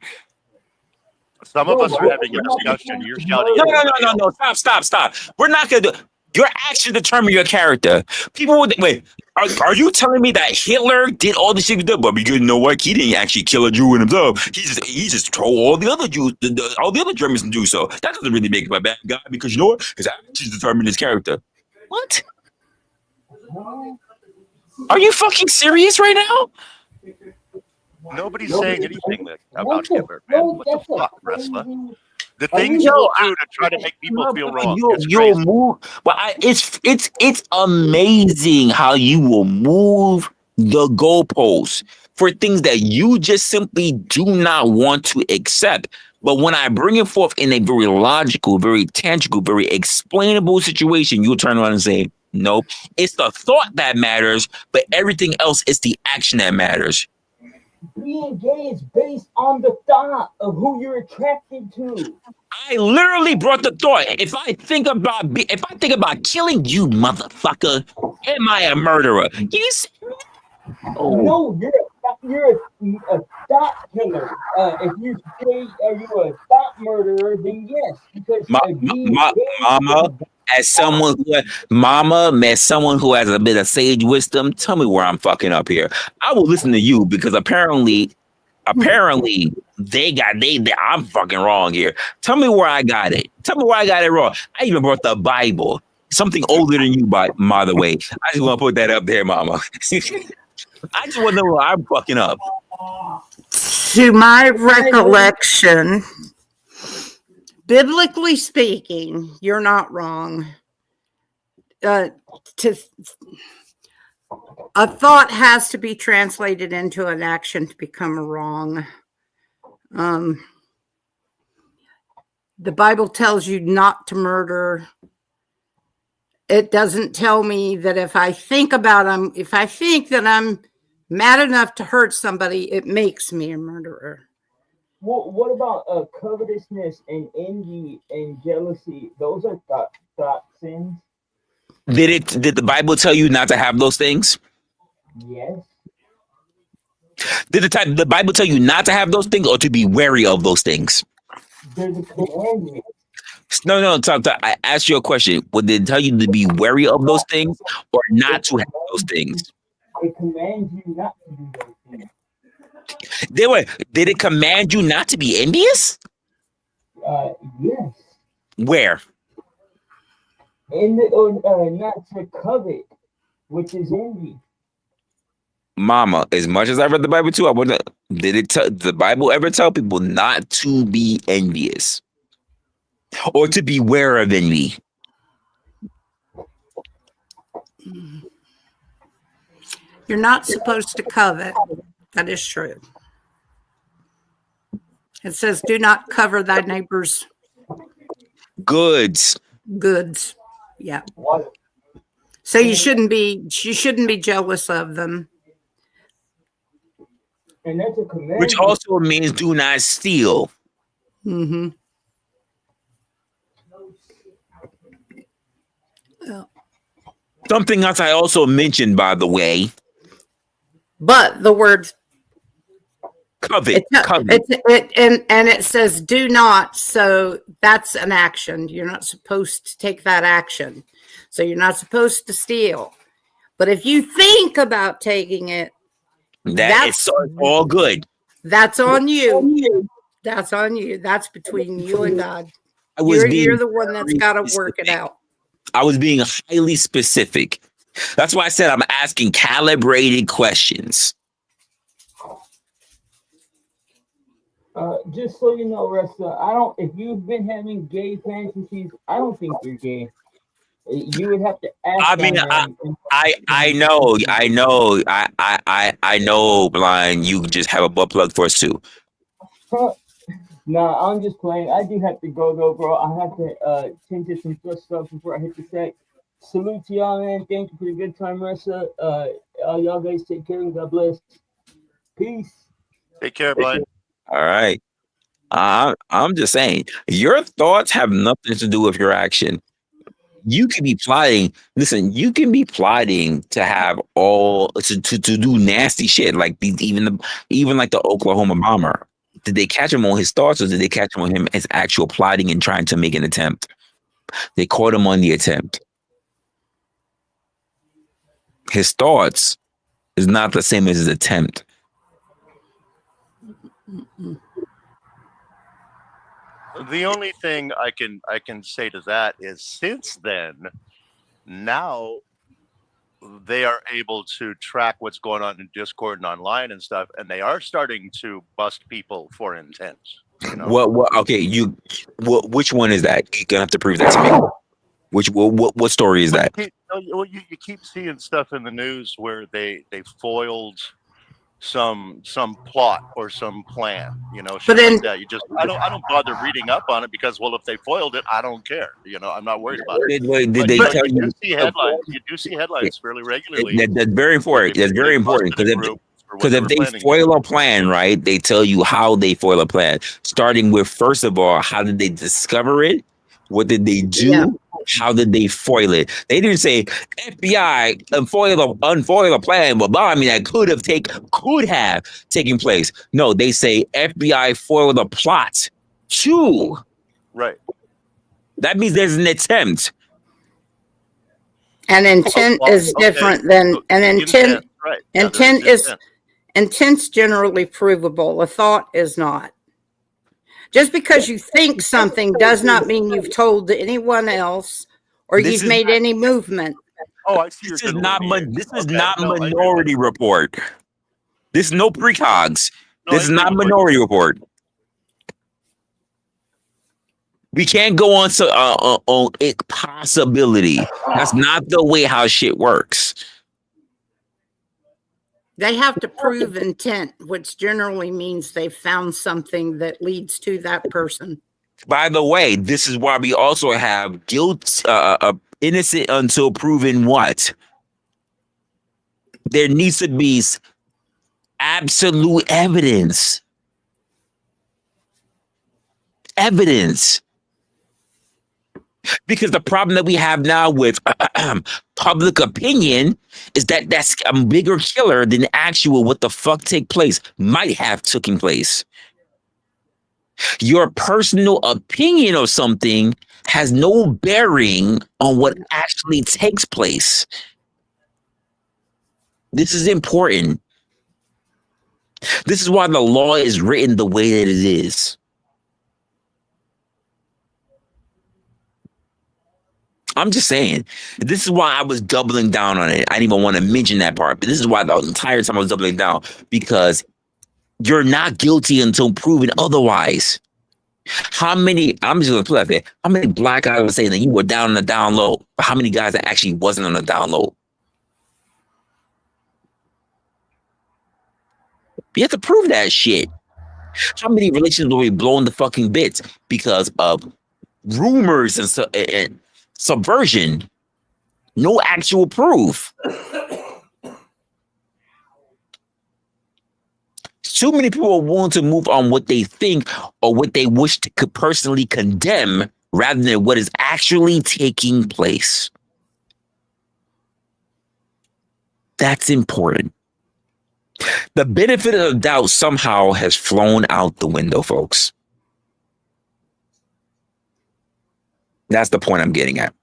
Some of us are having a discussion. You're shouting. No. Stop. We're not gonna do. Your actions determine your character. People would wait. Are you telling me that Hitler did all the shit he did? But because you know what, he didn't actually kill a Jew in himself. He just told all the other Jews, all the other Germans to do so. That doesn't really make him a bad guy because you know what? His actions determine his character. What? Are you fucking serious right now? Nobody's saying anything about Hitler, man. What the fuck, Resla? The things you will do to try to make people feel wrong. You'll move, but it's amazing how you will move the goalposts for things that you just simply do not want to accept. But when I bring it forth in a very logical, very tangible, very explainable situation, you'll turn around and say, nope, it's the thought that matters, but everything else is the action that matters. Being gay is based on the thought of who you're attracted to. I literally brought the thought. If I think about killing you, motherfucker, am I a murderer? You see? No, you're a thought killer. If you say are you a thought murderer, then yes, because Mama, as someone who has a bit of sage wisdom, tell me where I'm fucking up here. I will listen to you because apparently I'm fucking wrong here. Tell me where I got it. Tell me where I got it wrong. I even brought the Bible, something older than you, by the way. I just want to put that up there, Mama. I just want to know where I'm fucking up. To my recollection, biblically speaking, you're not wrong. A thought has to be translated into an action to become wrong. The Bible tells you not to murder. It doesn't tell me that if I think that I'm mad enough to hurt somebody, it makes me a murderer. Well, what about covetousness and envy and jealousy? Those are thought sins. Did the Bible tell you not to have those things? Yes. Did the Bible tell you not to have those things or to be wary of those things? There's a commandment. No. I asked you a question. Would it tell you to be wary of those things or not to have those things? It commands you not to do those things. Did it command you not to be envious? Yes. Where? Not to covet, which is envy. Mama, as much as I read the Bible too, did the Bible ever tell people not to be envious or to beware of envy? You're not supposed to covet. That is true. It says, do not cover thy neighbor's goods. Yeah. So you shouldn't be jealous of them. And that's a commandment. Which also means do not steal. Mm-hmm. Well, something else I also mentioned, by the way. But the word covet. And it says do not, so that's an action. You're not supposed to take that action. So you're not supposed to steal. But if you think about taking it, that's all good. That's on you. That's on you. That's between you and God. You're the one that's got to work it out. I was being highly specific. That's why I said I'm asking calibrated questions. Just so you know, Resla, if you've been having gay fantasies, I don't think you're gay. You would have to ask. I mean, I know, Blind. You just have a butt plug for us too. No, I'm just playing. I do have to go though, bro. I have to tend to some stuff before I hit the set. Salute to y'all, man. Thank you for the good time, Resla. Y'all guys take care and God bless. Peace. Take care, Blind. All right. I'm just saying, your thoughts have nothing to do with your action. You can be plotting. Listen, you can be plotting to have to do nasty shit like even like the Oklahoma bomber. Did they catch him on his thoughts, or did they catch him on his actual plotting and trying to make an attempt? They caught him on the attempt. his thoughts is not the same as his attempt. The only thing I can say to that is since then, now they are able to track what's going on in Discord and online and stuff, and they are starting to bust people for intent. You know? What? Okay, which one is that? You're gonna have to prove that to me. What story is that? You keep seeing stuff in the news where they foiled some plot or some plan, you know, shit like that. I don't bother reading up on it because, well, if they foiled it, I don't care. You know, I'm not worried about it. Did they tell you? You do see headlines fairly regularly. That's very important. That's very important because if they foil a plan, right, they tell you how they foil a plan. Starting with, first of all, how did they discover it? What did they do? Yeah. How did they foil it? They didn't say FBI unfoil a plan, blah blah. I mean, that could have taken place. No, they say FBI foiled a plot. Two. Right. That means there's an attempt. And intent is different than an intent. Right. Intent's generally provable. A thought is not. Just because you think something does not mean you've told anyone else or you've made any movement. Oh, I see. This is not Minority Report. This is no precogs. This is not Minority Report. We can't go on a possibility. That's not the way how shit works. They have to prove intent, which generally means they found something that leads to that person. By the way, this is why we also have guilt, innocent until proven what? There needs to be absolute evidence. Because the problem that we have now with public opinion is that that's a bigger killer than actual what the fuck might have taken place. Your personal opinion of something has no bearing on what actually takes place. This is important. This is why the law is written the way that it is. I'm just saying, this is why I was doubling down on it. I didn't even want to mention that part, but this is why the entire time I was doubling down, because you're not guilty until proven otherwise. I'm just going to put it out there. How many black guys were saying that you were down on the down low? But how many guys that actually wasn't on the down low? You have to prove that shit. How many relationships will be blowing the fucking bits because of rumors and subversion? No actual proof. Too many people are willing to move on what they think or what they wish to could personally condemn rather than what is actually taking place. That's important. The benefit of the doubt somehow has flown out the window, folks. That's the point I'm getting at.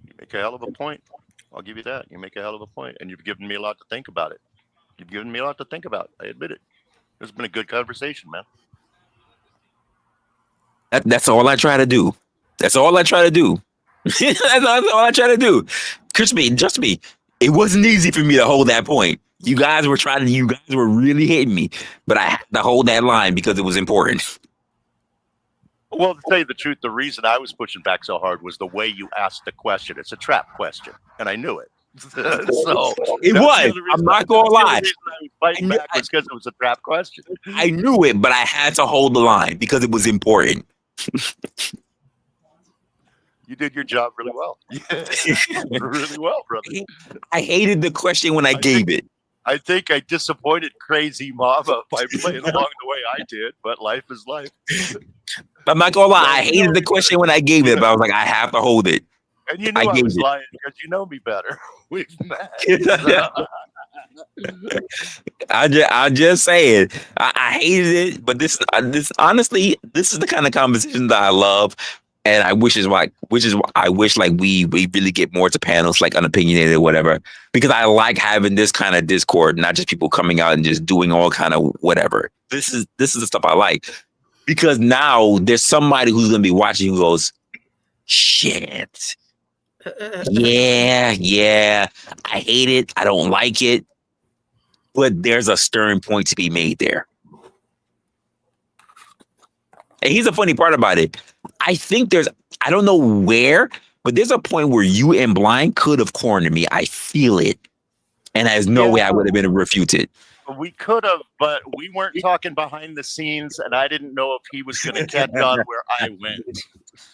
You make a hell of a point. I'll give you that. You make a hell of a point, and you've given me a lot to think about it. You've given me a lot to think about. I admit it. It's been a good conversation, man. That's all I try to do. That's all I try to do. That's all I try to do. Trust me, it wasn't easy for me to hold that point. You guys were really hitting me, but I had to hold that line because it was important. Well, to tell you the truth, the reason I was pushing back so hard was the way you asked the question. It's a trap question, and I knew it. So it was. I'm not gonna lie. I was fighting back because it was a trap question. I knew it, but I had to hold the line because it was important. You did your job really well. Really well, brother. I hated the question when I gave it. I think I disappointed Crazy Mama by playing along the way I did, but life is life. I'm not gonna lie, I hated the question when I gave it, but I was like, I have to hold it. And you knew I was lying because you know me better. We've met. I'm just saying, I hated it, but this honestly, this is the kind of conversation that I love. And I wish I wish like we really get more to panels like unopinionated or whatever, because I like having this kind of discord, not just people coming out and just doing all kind of whatever. This is the stuff I like, because now there's somebody who's gonna be watching who goes, shit, yeah, I hate it, I don't like it, but there's a stern point to be made there. And here's the funny part about it. I think I don't know where, but there's a point where you and Blind could have cornered me. I feel it. And there's no way I would have been refuted. We could have, but we weren't talking behind the scenes, and I didn't know if he was going to catch on where I went.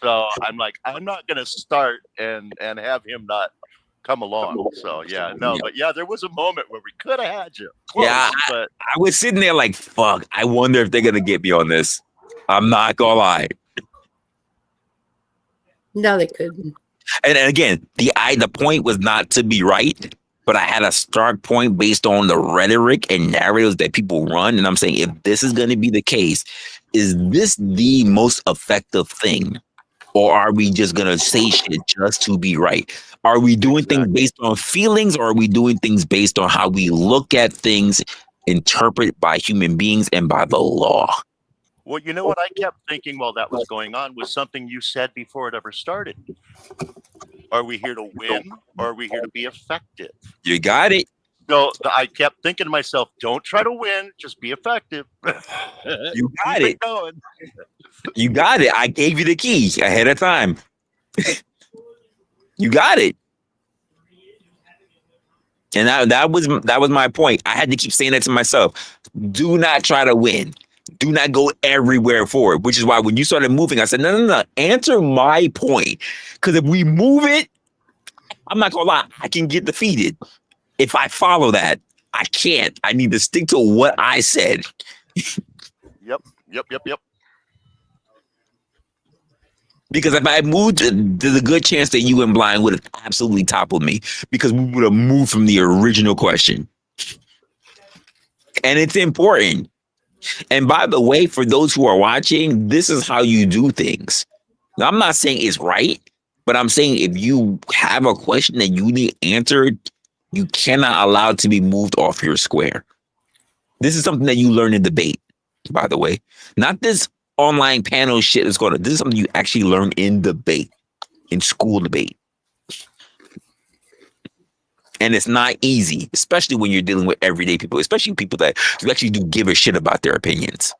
So I'm like, I'm not going to start and have him not come along. So but there was a moment where we could have had you. Close, but I was sitting there like, fuck, I wonder if they're going to get me on this. I'm not going to lie. No, they couldn't. And again, the point was not to be right, but I had a start point based on the rhetoric and narratives that people run. And I'm saying, if this is going to be the case, is this the most effective thing? Or are we just going to say shit just to be right? Are we doing things based on feelings, or are we doing things based on how we look at things, interpreted by human beings and by the law? Well, you know what I kept thinking while that was going on was something you said before it ever started. Are we here to win, or are we here to be effective? You got it. So I kept thinking to myself, don't try to win, just be effective. You got it. You got it. I gave you the key ahead of time. You got it. And that was my point. I had to keep saying that to myself. Do not try to win. Do not go everywhere forward, which is why when you started moving, I said, no. Answer my point. Because if we move it, I'm not going to lie, I can get defeated. If I follow that, I can't. I need to stick to what I said. Yep. Because if I moved, there's a good chance that you and Blind would have absolutely toppled me, because we would have moved from the original question. And it's important. And by the way, for those who are watching, this is how you do things. Now, I'm not saying it's right, but I'm saying if you have a question that you need answered, you cannot allow it to be moved off your square. This is something that you learn in debate, by the way. Not this online panel shit that's going on. This is something you actually learn in debate, in school debate. And it's not easy, especially when you're dealing with everyday people, especially people that you actually do give a shit about their opinions.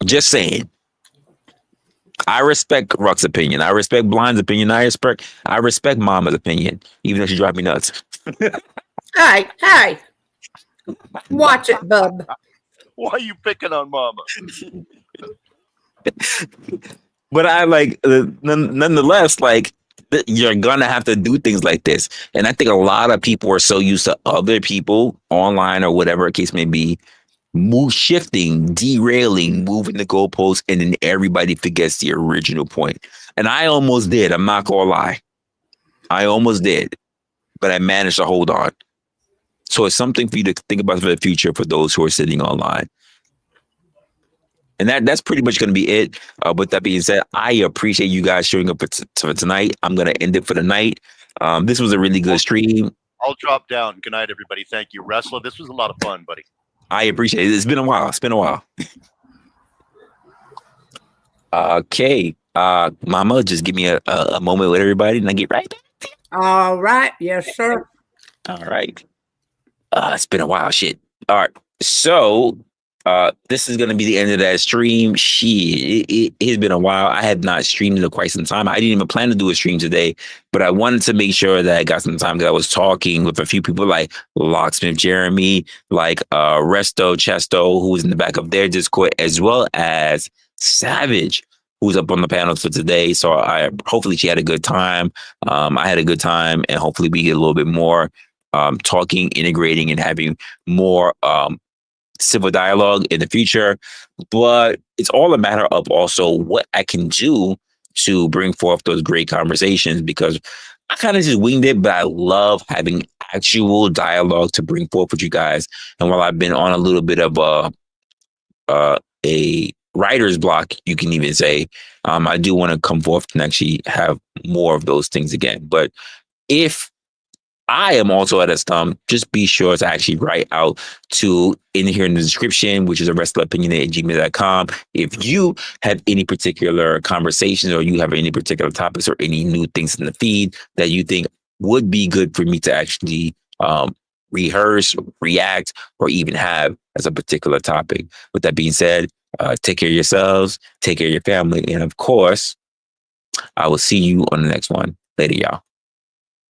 Just saying. I respect Ruck's opinion. I respect Blind's opinion. I respect Mama's opinion, even though she drives me nuts. Hey. Watch it, bub. Why are you picking on Mama? But I like, nonetheless, like, you're gonna have to do things like this. And I think a lot of people are so used to other people online or whatever the case may be, shifting, derailing, moving the goalposts, and then everybody forgets the original point. And I almost did. I'm not gonna lie. I almost did, but I managed to hold on. So it's something for you to think about for the future for those who are sitting online. And that's pretty much going to be it. With that being said, I appreciate you guys showing up for tonight. I'm going to end it for the night. This was a really good stream. I'll drop down. Good night, everybody. Thank you. Resla, this was a lot of fun, buddy. I appreciate it. It's been a while. Okay. Mama, just give me a moment with everybody and I get right back. All right. Yes, sir. All right. It's been a while. Shit. All right. So this is going to be the end of that stream. It has been a while. I have not streamed in quite some time. I didn't even plan to do a stream today, but I wanted to make sure that I got some time because I was talking with a few people like Locksmith Jeremy, like Resto Chesto, who was in the back of their Discord, as well as Savage, who's up on the panel for today. So hopefully she had a good time. I had a good time, and hopefully we get a little bit more talking, integrating, and having more civil dialogue in the future. But it's all a matter of also what I can do to bring forth those great conversations, because I kind of just winged it, but I love having actual dialogue to bring forth with you guys. And while I've been on a little bit of a writer's block, you can even say, I do want to come forth and actually have more of those things again. But if I am also at a stump, just be sure to actually write out to in here in the description, which is restlopinion@gmail.com. If you have any particular conversations or you have any particular topics or any new things in the feed that you think would be good for me to actually rehearse, react, or even have as a particular topic. With that being said, take care of yourselves, take care of your family, and of course, I will see you on the next one. Later, y'all.